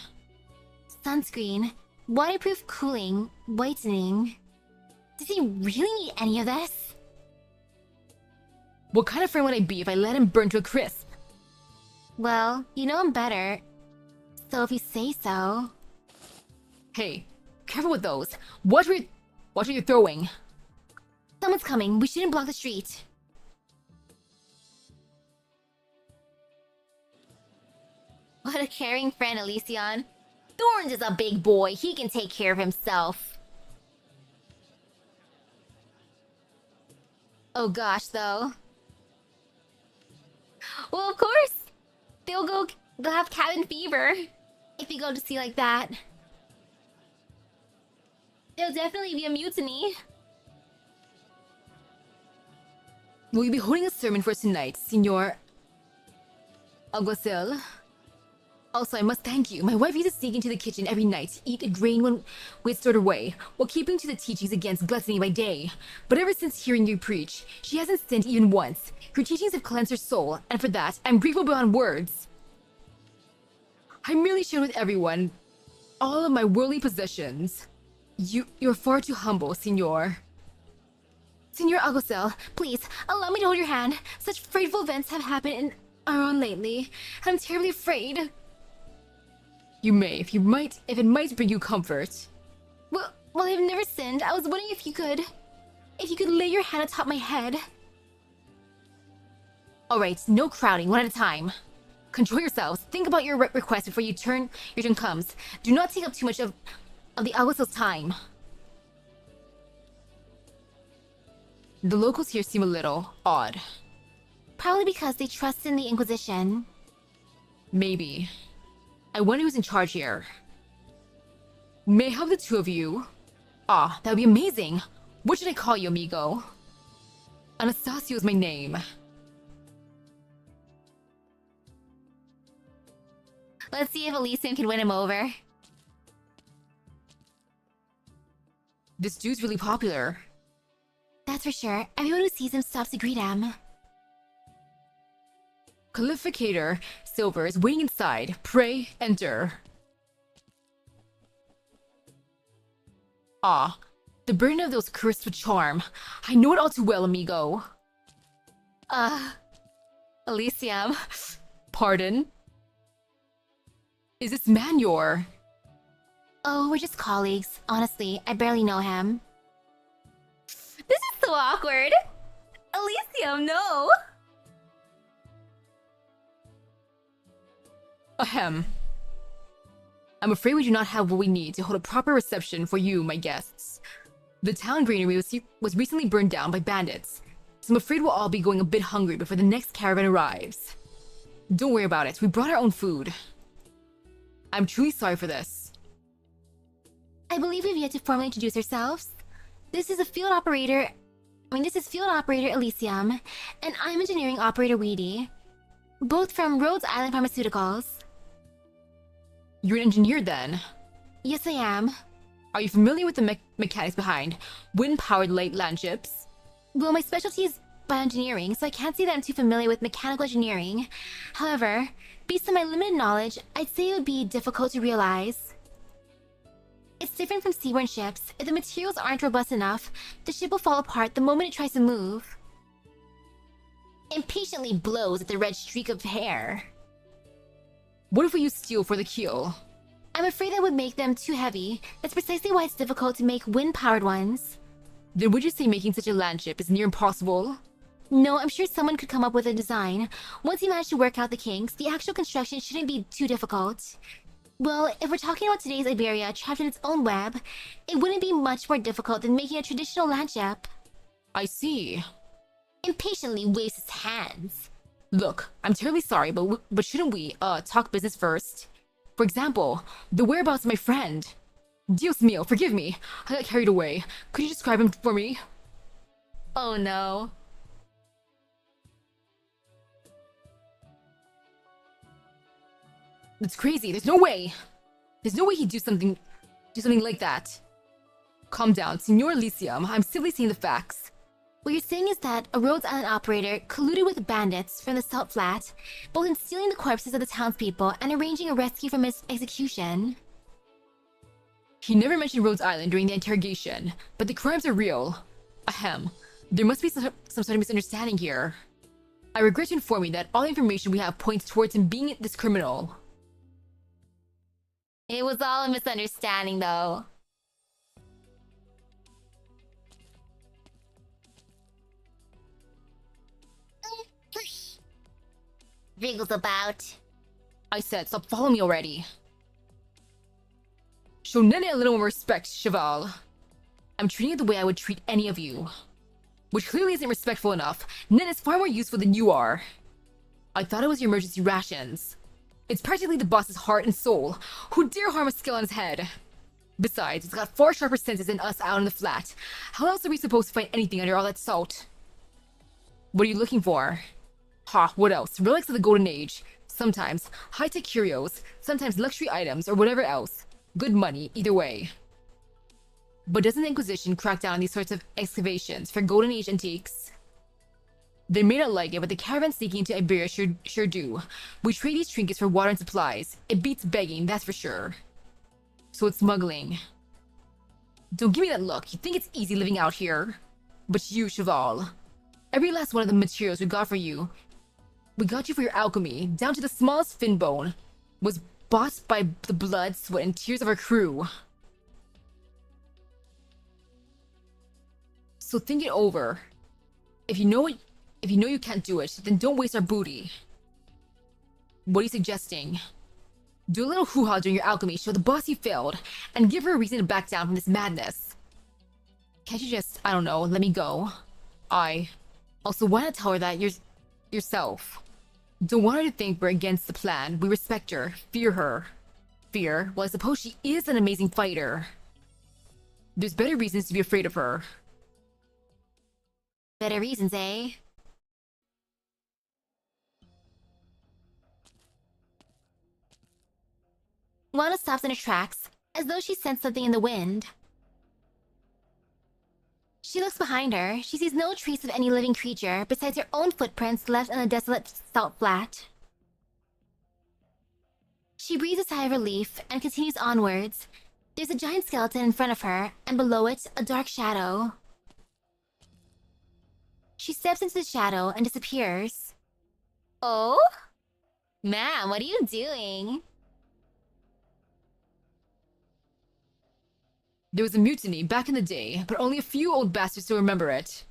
Sunscreen, waterproof cooling, whitening. Does he really need any of this? What kind of friend would I be if I let him burn to a crisp? Well, you know him better. So if you say so. Hey, careful with those. What are you throwing? Someone's coming. We shouldn't block the street. What a caring friend, Elysion. Thorns is a big boy. He can take care of himself. Oh gosh, though. Well, of course. They'll have cabin fever. If you go to sea like that. There'll definitely be a mutiny. Will you be holding a sermon for us tonight, Senor Alguacil? Also, I must thank you. My wife used to sneak into the kitchen every night to eat a grain when we'd stored away, while keeping to the teachings against gluttony by day. But ever since hearing you preach, she hasn't sinned even once. Your teachings have cleansed her soul, and for that, I'm grateful beyond words. I merely shared with everyone all of my worldly possessions. You're far too humble, Senor. Senor Alguacil, please, allow me to hold your hand. Such frightful events have happened in our own lately. I'm terribly afraid. You may, if it might bring you comfort. Well, I've never sinned. I was wondering if you could lay your hand atop my head. Alright, no crowding, one at a time. Control yourselves. Think about your request before your turn comes. Do not take up too much of the Alguacil's time. The locals here seem a little odd. Probably because they trust in the Inquisition. Maybe. I wonder who's in charge here. May I help the two of you? Ah, that would be amazing. What should I call you, amigo? Anastasio is my name. Let's see if Elysium can win him over. This dude's really popular. That's for sure. Everyone who sees him stops to greet him. Qualificator Silver is waiting inside. Pray, enter. Ah, the burden of those cursed with charm. I know it all too well, amigo. Elysium. Pardon? Is this man your... Oh, we're just colleagues. Honestly, I barely know him. This is so awkward. Elysium, no. Ahem. I'm afraid we do not have what we need to hold a proper reception for you, my guests. The town granary was recently burned down by bandits, so I'm afraid we'll all be going a bit hungry before the next caravan arrives. Don't worry about it, we brought our own food. I'm truly sorry for this. I believe we've yet to formally introduce ourselves. This is Field Operator Elysium, and I'm Engineering Operator Weedy. Both from Rhodes Island Pharmaceuticals. You're an engineer then? Yes, I am. Are you familiar with the mechanics behind wind-powered light land ships? Well, my specialty is bioengineering, so I can't say that I'm too familiar with mechanical engineering. However, based on my limited knowledge, I'd say it would be difficult to realize. It's different from seaborne ships. If the materials aren't robust enough, the ship will fall apart the moment it tries to move. Impatiently blows at the red streak of hair. What if we use steel for the keel? I'm afraid that would make them too heavy. That's precisely why it's difficult to make wind-powered ones. Then would you say making such a land ship is near impossible? No, I'm sure someone could come up with a design. Once you manage to work out the kinks, the actual construction shouldn't be too difficult. Well, if we're talking about today's Iberia trapped in its own web, it wouldn't be much more difficult than making a traditional land ship. I see. Impatiently waves his hands. Look, I'm terribly sorry, but shouldn't we, talk business first? For example, the whereabouts of my friend. Dios mío, forgive me. I got carried away. Could you describe him for me? Oh no. That's crazy. There's no way. There's no way he'd do something like that. Calm down, Signor Elysium. I'm simply seeing the facts. What you're saying is that a Rhodes Island operator colluded with bandits from the Salt Flat, both in stealing the corpses of the townspeople and arranging a rescue from his execution. He never mentioned Rhodes Island during the interrogation, but the crimes are real. Ahem. There must be some sort of misunderstanding here. I regret to inform you that all the information we have points towards him being this criminal. It was all a misunderstanding, though. Wriggles about. I said, stop following me already. Show Nene a little more respect, Cheval. I'm treating you the way I would treat any of you. Which clearly isn't respectful enough. Nene is far more useful than you are. I thought it was your emergency rations. It's practically the boss's heart and soul. Who dare harm a skill on his head? Besides, it's got far sharper senses than us out in the flat. How else are we supposed to find anything under all that salt? What are you looking for? Ha, what else? Relics of the Golden Age. Sometimes high-tech curios, sometimes luxury items, or whatever else. Good money, either way. But doesn't the Inquisition crack down on these sorts of excavations for Golden Age antiques? They may not like it, but the caravans sneaking into Iberia sure do. We trade these trinkets for water and supplies. It beats begging, that's for sure. So it's smuggling. Don't give me that look. You think it's easy living out here? But you, Cheval. Every last one of the materials we got for you, we got you for your alchemy, down to the smallest fin bone, was bought by the blood, sweat, and tears of our crew. So think it over. If you know you can't do it, then don't waste our booty. What are you suggesting? Do a little hoo-ha during your alchemy, show the boss you failed, and give her a reason to back down from this madness. Can't you just, I don't know, let me go? Also, why not tell her that yourself? Don't want her to think we're against the plan. We respect her, fear her. Fear? Well, I suppose she is an amazing fighter. There's better reasons to be afraid of her. Better reasons, eh? Lana stops in her tracks, as though she sensed something in the wind. She looks behind her. She sees no trace of any living creature besides her own footprints left on the desolate salt flat. She breathes a sigh of relief and continues onwards. There's a giant skeleton in front of her, and below it, a dark shadow. She steps into the shadow and disappears. Oh? Ma'am, what are you doing? There was a mutiny back in the day, but only a few old bastards still remember it.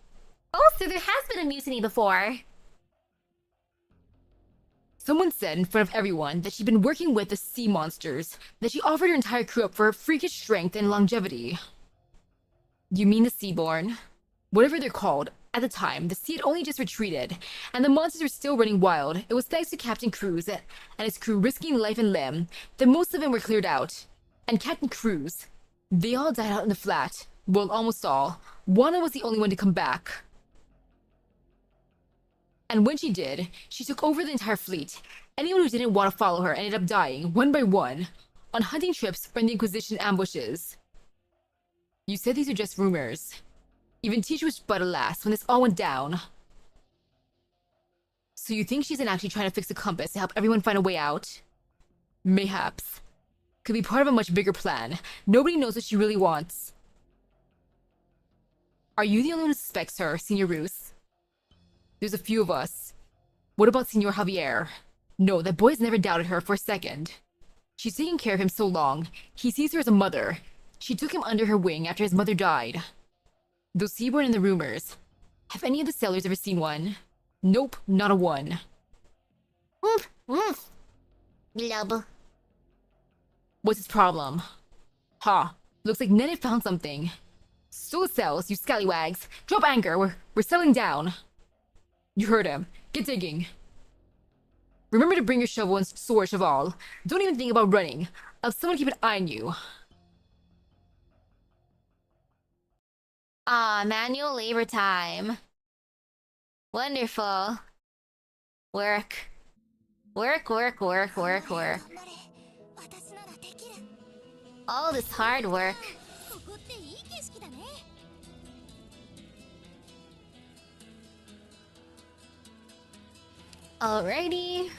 Oh, so there has been a mutiny before. Someone said in front of everyone that she'd been working with the sea monsters, that she offered her entire crew up for her freakish strength and longevity. You mean the Seaborn? Whatever they're called, at the time, the sea had only just retreated, and the monsters were still running wild. It was thanks to Captain Cruz and his crew risking life and limb that most of them were cleared out. And Captain Cruz, they all died out in the flat. Well, almost all. Juana was the only one to come back. And when she did, she took over the entire fleet. Anyone who didn't want to follow her ended up dying, one by one, on hunting trips or in the Inquisition ambushes. You said these are just rumors. Even Teacher was but alas when this all went down. So you think she isn't actually trying to fix the compass to help everyone find a way out? Mayhaps. Could be part of a much bigger plan. Nobody knows what she really wants. Are you the only one who suspects her, Senior Roos? There's a few of us. What about Senor Javier? No, that boy has never doubted her for a second. She's taken care of him so long. He sees her as a mother. She took him under her wing after his mother died. Those Seaborn and the rumors. Have any of the sailors ever seen one? Nope, not a one. Woof, woof. Blub. What's his problem? Ha, looks like Ned had found something. Stow the sails, you scallywags. Drop anchor, we're settling down. You heard him. Get digging. Remember to bring your shovel and sword, Cheval. Don't even think about running. I'll have someone keep an eye on you. Ah, manual labor time. Wonderful. Work. Work, work, work, work, work. All this hard work. Alrighty.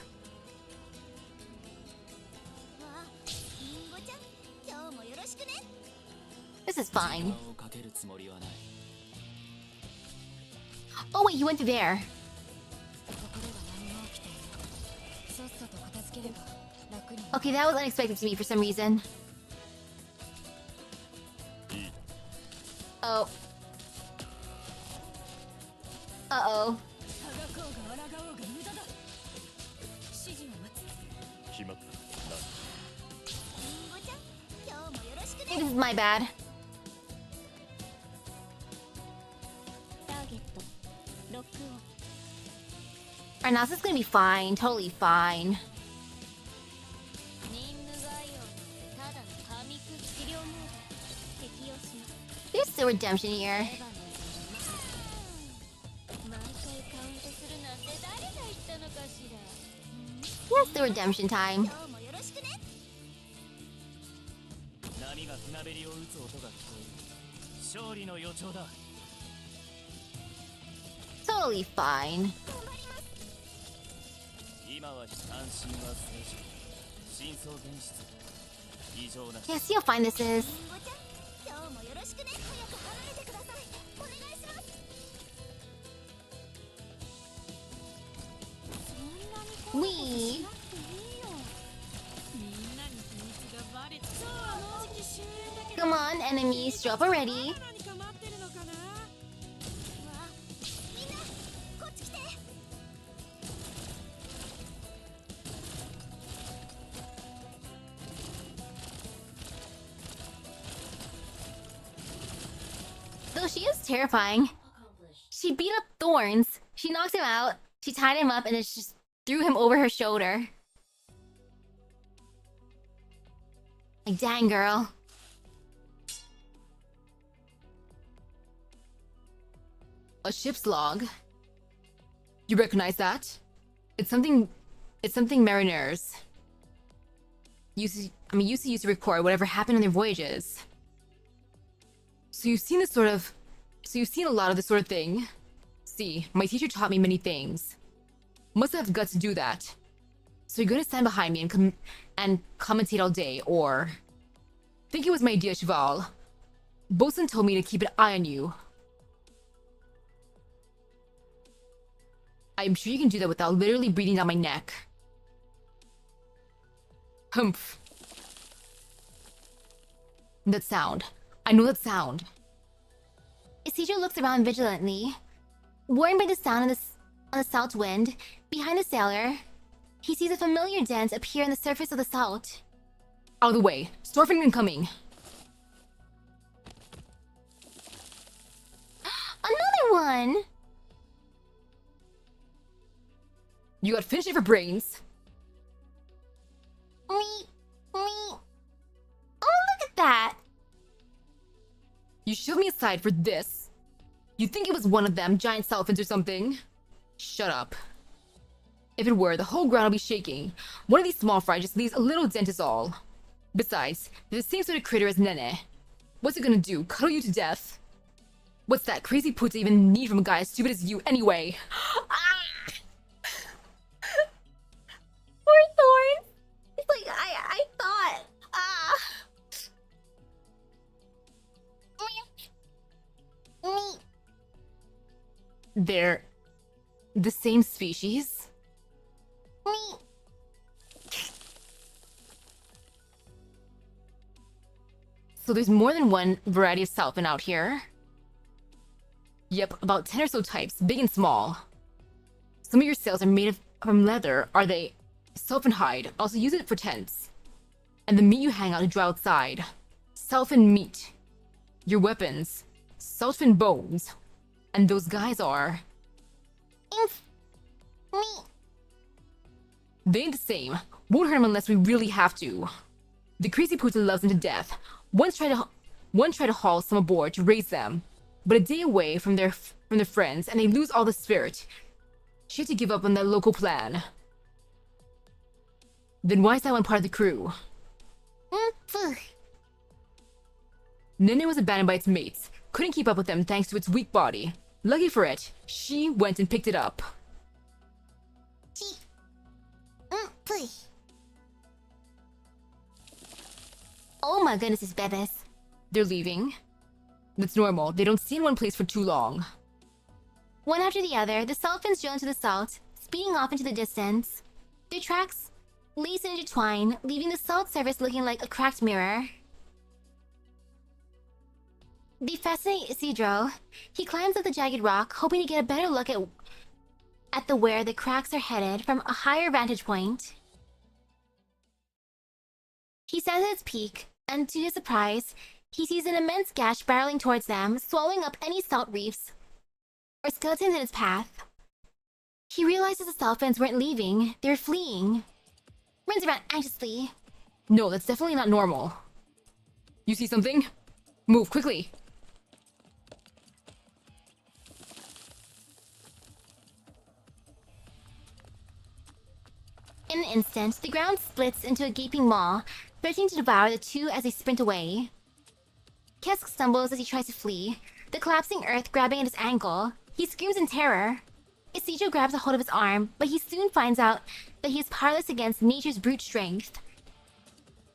This is fine. Oh wait, you went through there. Okay, that was unexpected to me for some reason. Oh. Uh-oh. Maybe this is my bad. Arnasa's gonna be fine, totally fine. There's still redemption here. Yes, the redemption time. Totally fine. Yeah, see how fine this is. Wee. Come on, enemies, show up already. Though she is terrifying. She beat up Thorns. She knocked him out. She tied him up and then she just threw him over her shoulder. Like, dang, girl. A ship's log. You recognize that? It's something mariners used to record whatever happened on their voyages. So you've seen this sort of So you've seen a lot of this sort of thing. See, my teacher taught me many things. Must have the guts to do that. So you're gonna stand behind me and commentate all day, or... Think it was my idea, Cheval. Bosun told me to keep an eye on you. I'm sure you can do that without literally breathing down my neck. Humph. That sound. I know that sound. Isidro looks around vigilantly. Warned by the sound on the salt wind, behind the sailor, he sees a familiar dent appear on the surface of the salt. Out of the way. Storfin incoming. Another one! You got finished for brains. Me. Oh, look at that! You shoved me aside for this. You think it was one of them giant salfins or something? Shut up. If it were, the whole ground would be shaking. One of these small fry just leaves a little dent is all. Besides, they're the same sort of critter as Nene. What's it gonna do? Cuddle you to death? What's that crazy puta even need from a guy as stupid as you anyway? Poor Thorns! It's like, I thought... Me. They're... the same species? Me. So there's more than one variety of salfin out here? Yep, about 10 or so types, big and small. Some of your sails are made from leather, are they? Salfin hide, also use it for tents. And the meat you hang out to dry outside. Salfin meat. Your weapons. Salfin bones. And those guys are... Me. They ain't the same. Won't hurt him unless we really have to. The crazy puta loves them to death. One tried to haul some aboard to raise them, but a day away from their friends, and they lose all the spirit. She had to give up on that local plan. Then why is that one part of the crew? Nene was abandoned by its mates. Couldn't keep up with them thanks to its weak body. Lucky for it, she went and picked it up. Oh my goodness, it's bebes. They're leaving. That's normal. They don't stay in one place for too long. One after the other, the salfins drill into the salt, speeding off into the distance. Their tracks lace and intertwine, leaving the salt surface looking like a cracked mirror. They fascinate Isidro. He climbs up the jagged rock, hoping to get a better look at where the cracks are headed from a higher vantage point. He stands at its peak, and to his surprise, he sees an immense gash barreling towards them, swallowing up any salt reefs or skeletons in its path. He realizes the salfins weren't leaving, they were fleeing. Runs around anxiously. No, that's definitely not normal. You see something? Move, quickly! In an instant, the ground splits into a gaping maw, threatening to devour the two as they sprint away. Kesk stumbles as he tries to flee, the collapsing earth grabbing at his ankle. He screams in terror. Isidro grabs a hold of his arm, but he soon finds out that he is powerless against nature's brute strength.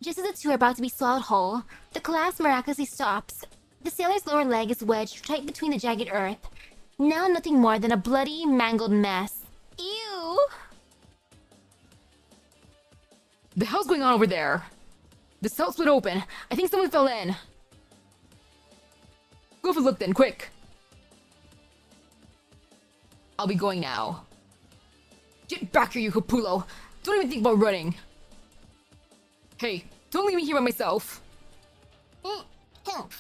Just as the two are about to be swallowed whole, the collapse miraculously stops. The sailor's lower leg is wedged tight between the jagged earth, now nothing more than a bloody, mangled mess. Ew! The hell's going on over there? The cell split open. I think someone fell in. Go for a look then, quick. I'll be going now. Get back here, you Capulo. Don't even think about running. Hey, don't leave me here by myself. Help.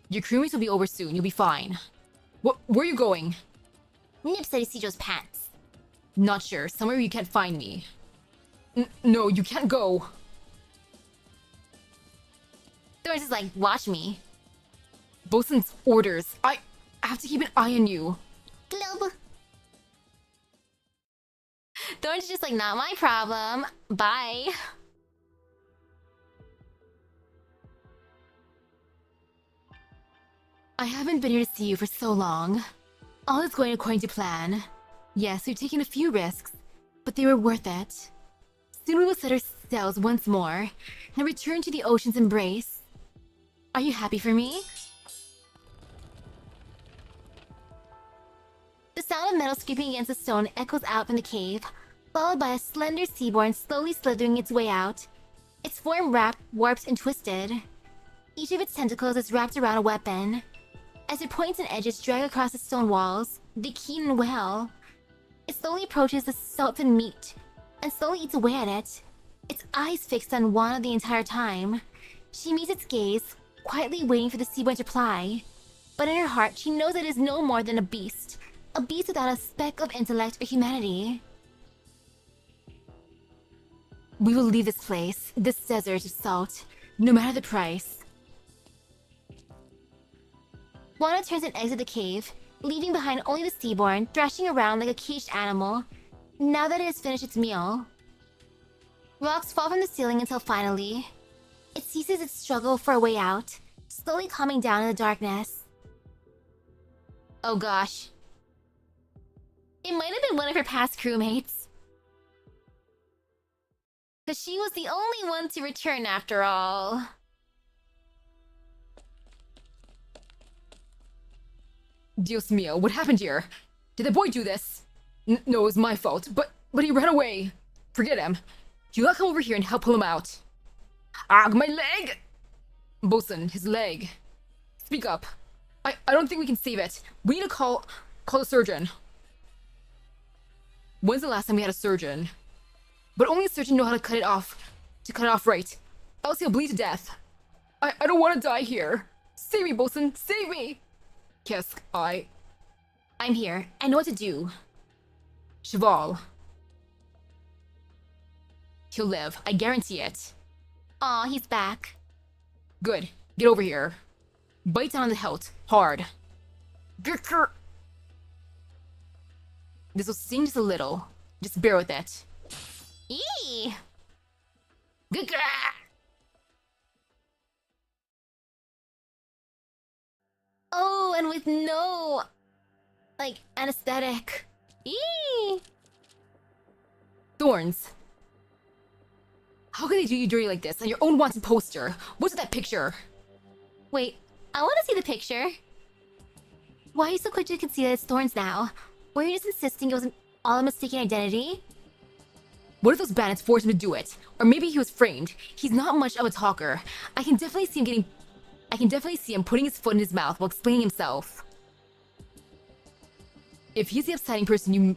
Your crewmates will be over soon. You'll be fine. Where are you going? Nips at Isidro's pants. Not sure. Somewhere you can't find me. No, you can't go. Thorns is like, watch me. Bosun's orders. I have to keep an eye on you. Globe. Thorns is just like, not my problem. Bye. haven't been here to see you for so long. All is going according to plan. Yes, we've taken a few risks, but they were worth it. Soon we will set our sails once more and return to the ocean's embrace. Are you happy for me? The sound of metal scraping against the stone echoes out from the cave, followed by a slender seaborn slowly slithering its way out. Its form warped and twisted. Each of its tentacles is wrapped around a weapon. As their points and edges drag across the stone walls, they keen and wail. It slowly approaches the salted meat, and slowly eats away at it, its eyes fixed on Wana the entire time. She meets its gaze, quietly waiting for the seaborn to reply. But in her heart, she knows it is no more than a beast without a speck of intellect or humanity. We will leave this place, this desert of salt, no matter the price. Wana turns and exits the cave, leaving behind only the seaborn, thrashing around like a caged animal, now that it has finished its meal. Rocks fall from the ceiling until finally, it ceases its struggle for a way out, slowly calming down in the darkness. Oh gosh. It might have been one of her past crewmates. Because she was the only one to return after all. Dios mío, what happened here? Did the boy do this? No, it was my fault, but he ran away. Forget him. You gotta come over here and help pull him out. Ah, my leg! Bosun, his leg. Speak up. I don't think we can save it. We need to call a surgeon. When's the last time we had a surgeon? But only a surgeon knows how to cut it off right. Else he'll bleed to death. I don't want to die here. Save me, Bosun, save me! Yes, I'm here. I know what to do. Cheval. He'll live. I guarantee it. Aw, he's back. Good. Get over here. Bite down on the hilt. Hard. Grr. This will sting just a little. Just bear with it. Eee! Grr. Oh, and with no, like, anesthetic. Eee! Thorns. How could they do you dirty like this on your own wanted poster? What's with that picture? Wait, I want to see the picture. Why are you so quick to concede that it's Thorns now? Were you just insisting it was all a mistaken identity? What if those bandits forced him to do it? Or maybe he was framed. He's not much of a talker. I can definitely see him putting his foot in his mouth while explaining himself. If he's the upsetting person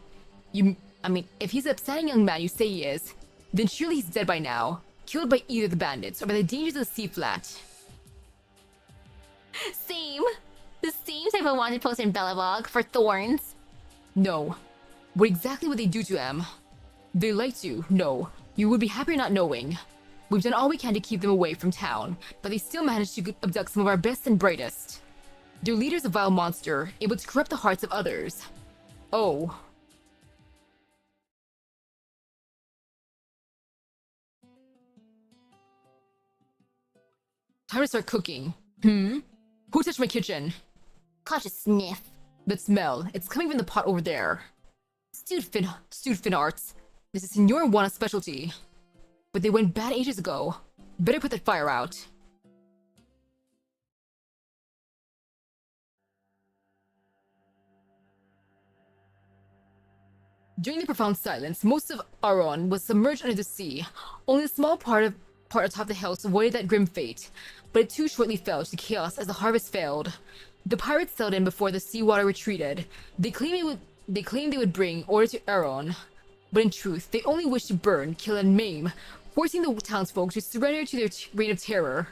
if he's the upsetting young man you say he is, then surely he's dead by now. Killed by either the bandits or by the dangers of the sea flat. Same. The same type of wanted poster in Bellavog for Thorns. No. What exactly would they do to him? They liked you, no. You would be happier not knowing. We've done all we can to keep them away from town, but they still managed to abduct some of our best and brightest. Their leader's a vile monster, able to corrupt the hearts of others. Oh. Time to start cooking. Who touched my kitchen? Caught a sniff. That smell. It's coming from the pot over there. Stewed fin arts. This is Senor Wana's specialty. But they went bad ages ago. Better put that fire out. During the profound silence, most of Aron was submerged under the sea. Only a small part atop the hills avoided that grim fate, but it too shortly fell to chaos as the harvest failed. The pirates sailed in before the seawater retreated. They claimed they would bring order to Aron, but in truth, they only wished to burn, kill, and maim, forcing the townsfolk to surrender to their reign of terror.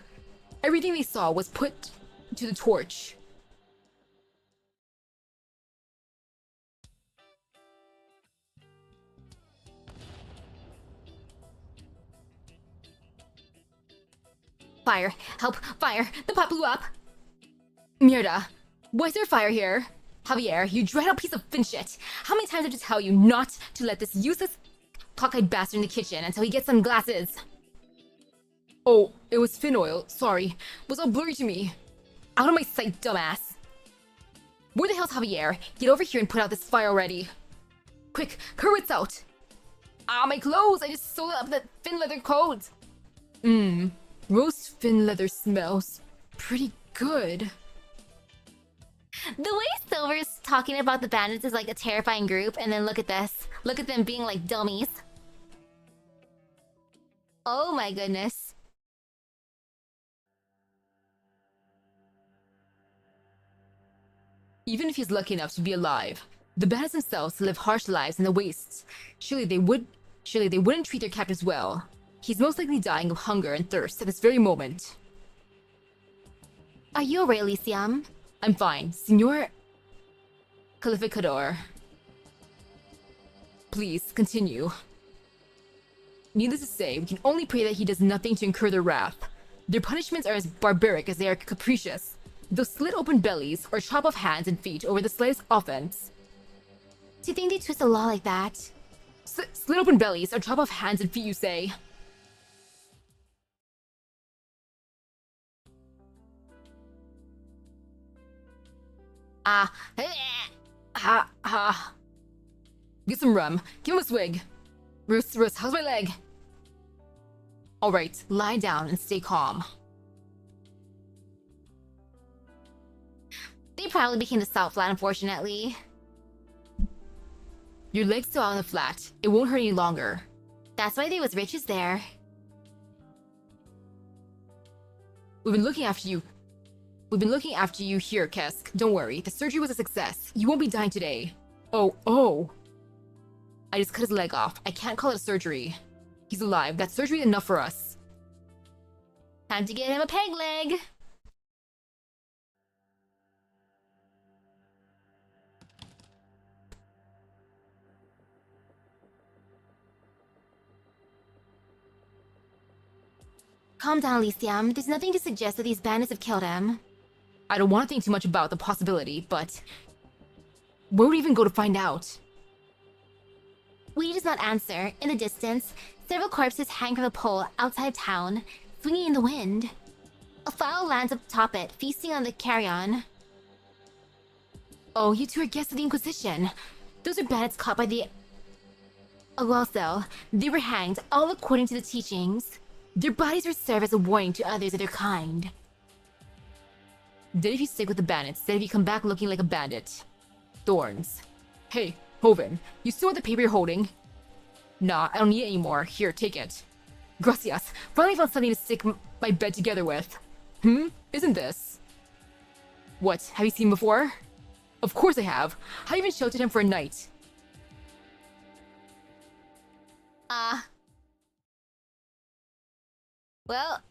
Everything they saw was put to the torch. Fire! Help! Fire! The pot blew up! Mierda! Why is there fire here? Javier, you dried out piece of fin shit! How many times did I tell you not to let this useless cockeyed bastard in the kitchen until he gets some glasses? Oh, it was fin oil. Sorry. It was all blurry to me. Out of my sight, dumbass. Where the hell's Javier? Get over here and put out this fire already. Quick, Kermit's out. Ah, my clothes! I just sewed up that thin leather coat. Roast fin leather smells pretty good. The way Silver's talking about the bandits is like a terrifying group, and then look at this. Look at them being like dummies. Oh my goodness. Even if he's lucky enough to be alive, the bandits themselves live harsh lives in the wastes. Surely they wouldn't treat their captives well. He's most likely dying of hunger and thirst at this very moment. Are you alright, Elysium? I'm fine, Senor Calificador. Please, continue. Needless to say, we can only pray that he does nothing to incur their wrath. Their punishments are as barbaric as they are capricious. They'll slit open bellies or chop off hands and feet over the slightest offense. Do you think they twist the law like that? Slit open bellies or chop off hands and feet, you say? Get some rum. Give him a swig. Roos, how's my leg? Alright, lie down and stay calm. They probably became the salt flat, unfortunately. Your leg's still out on the flat. It won't hurt any longer. That's why they was riches there. We've been looking after you. We've been looking after you here, Kesk. Don't worry, the surgery was a success. You won't be dying today. Oh. I just cut his leg off. I can't call it a surgery. He's alive. That surgery is enough for us. Time to get him a peg leg. Calm down, Elysium. There's nothing to suggest that these bandits have killed him. I don't want to think too much about the possibility, but where would we even go to find out? Wee does not answer. In the distance, several corpses hang from a pole outside town, swinging in the wind. A fowl lands atop it, feasting on the carrion. Oh, you two are guests of the Inquisition. Those are bandits caught by the... Also, they were hanged, all according to the teachings. Their bodies were served as a warning to others of their kind. Then if you stick with the bandits, then if you come back looking like a bandit. Thorns. Hey, Hoven, you still want the paper you're holding? Nah, I don't need it anymore. Here, take it. Gracias. Finally found something to stick my bed together with. Isn't this? What, have you seen before? Of course I have. I even sheltered him for a night. Well...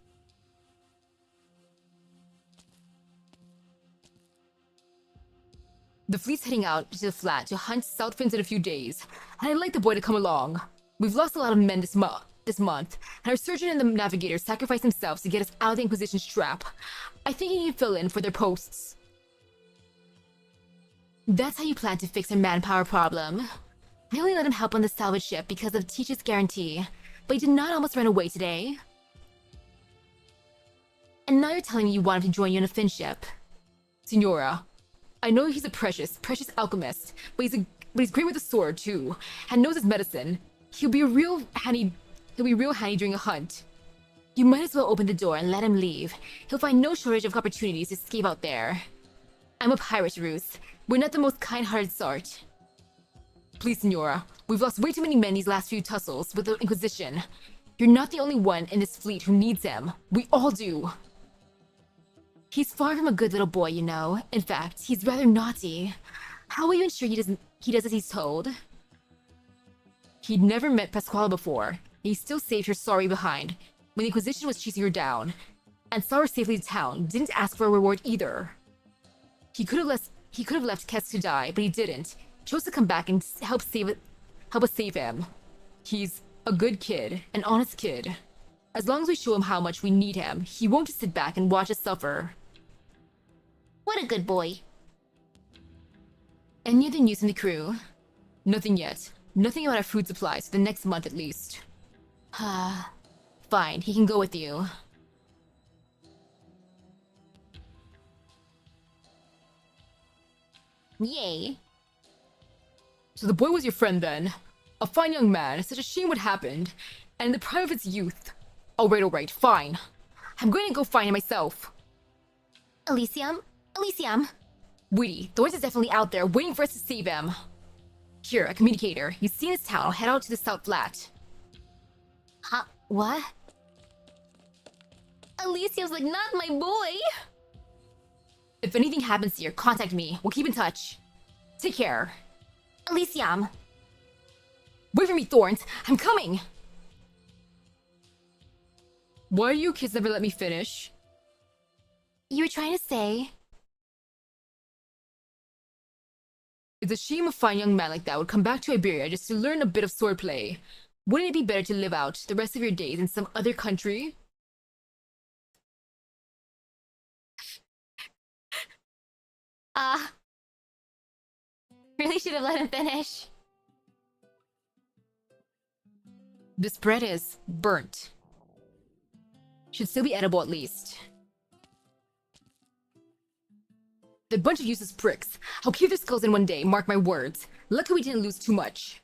The fleet's heading out to the flat to hunt Southfinns in a few days, and I'd like the boy to come along. We've lost a lot of men this month, and our surgeon and the navigator sacrificed themselves to get us out of the Inquisition's trap. I think he can fill in for their posts. That's how you plan to fix our manpower problem. I only let him help on the salvage ship because of the teacher's guarantee, but he did not almost run away today. And now you're telling me you want him to join you on a Finn ship. Signora, I know he's a precious alchemist, but he's great with a sword too, and knows his medicine. He'll be real handy during a hunt. You might as well open the door and let him leave. He'll find no shortage of opportunities to escape out there. I'm a pirate, Ruth. We're not the most kind-hearted sort. Please, Signora, we've lost way too many men these last few tussles with the Inquisition. You're not the only one in this fleet who needs him. We all do. He's far from a good little boy, you know. In fact, he's rather naughty. How will you ensure he does as he's told? He'd never met Pasquale before. He still saved her sorry behind when the Inquisition was chasing her down, and saw her safely to town. Didn't ask for a reward either. He could have left Kesk to die, but he didn't. Chose to come back and help us save him. He's a good kid, an honest kid. As long as we show him how much we need him, he won't just sit back and watch us suffer. What a good boy. Any other news from the crew? Nothing yet. Nothing about our food supplies for the next month at least. Fine, he can go with you. Yay. So the boy was your friend then? A fine young man, such a shame what happened, and in the prime of its youth. Alright, fine. I'm going to go find him myself. Elysium? Elysium? Witty, Thorns is definitely out there, waiting for us to save him. Here, a communicator. You see this town, I'll head out to the South Flat. Huh? What? Elysium's like, not my boy! If anything happens here, contact me. We'll keep in touch. Take care. Elysium! Wait for me, Thorns! I'm coming! Why you kids never let me finish? You were trying to say... It's a shame a fine young man like that would come back to Iberia just to learn a bit of swordplay. Wouldn't it be better to live out the rest of your days in some other country? Really should have let him finish. This bread is burnt. Should still be edible at least. The bunch of useless pricks. I'll keep their skulls in one day, mark my words. Lucky we didn't lose too much.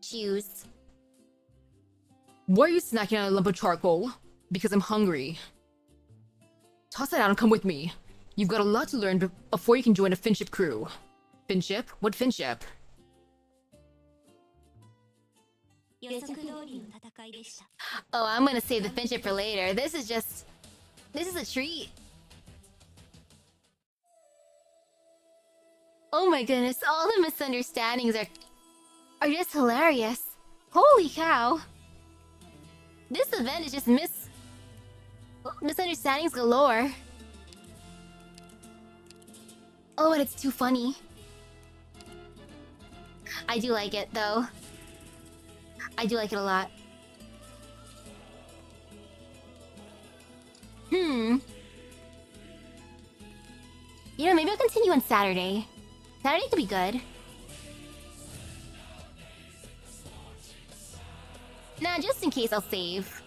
Choose. Why are you snacking on a lump of charcoal? Because I'm hungry. Toss that out and come with me. You've got a lot to learn before you can join a Finship crew. Finship? What Finship? 予測通りの戦いでした。 Oh, I'm gonna save the Finship for later. This is a treat. Oh my goodness, all the misunderstandings are just hilarious. Holy cow. This event is just misunderstandings galore. Oh, and it's too funny. I do like it, though. I do like it a lot. You know, maybe I'll continue on Saturday. Saturday could be good. Nah, just in case I'll save.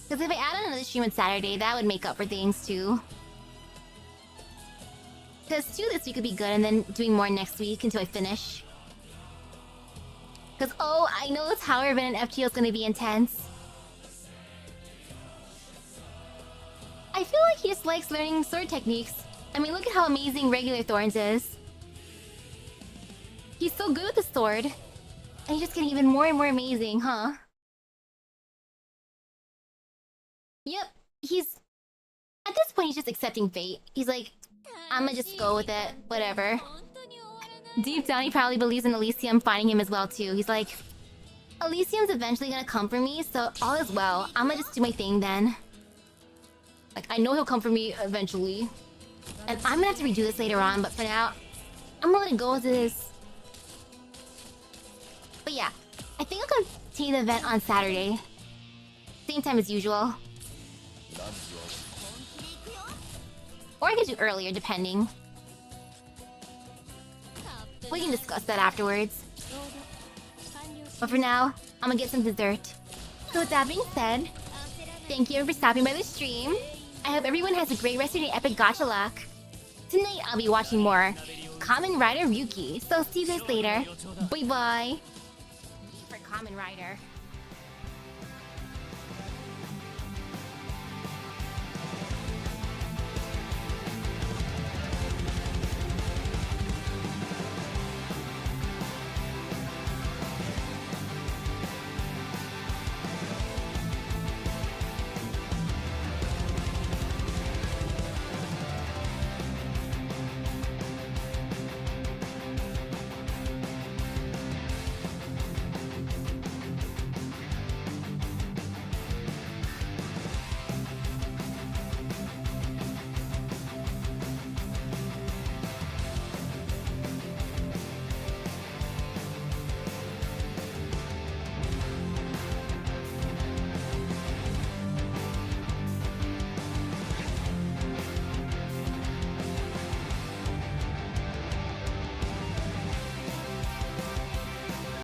Because if I add on another stream on Saturday, that would make up for things too. Because 2 this week would be good, and then doing more next week until I finish. Because, oh, I know the Tower event in FGO is going to be intense. I feel like he just likes learning sword techniques. I mean, look at how amazing regular Thorns is. He's so good with the sword. And he's just getting even more and more amazing, huh? Yep, he's... At this point, he's just accepting fate. He's like, I'ma just go with it, whatever. Deep down, he probably believes in Elysium finding him as well, too. He's like, Elysium's eventually gonna come for me, so all is well. I'ma just do my thing then. Like, I know he'll come for me eventually. And I'm gonna have to redo this later on, but for now, I'm gonna let it go as it is. But yeah, I think I'll continue the event on Saturday. Same time as usual. Or I could do earlier, depending. We can discuss that afterwards. But for now, I'm gonna get some dessert. So with that being said, thank you for stopping by the stream. I hope everyone has a great rest of your epic gacha luck. Tonight, I'll be watching more Kamen Rider Ryuki. So see you guys later. Bye bye. For Kamen Rider.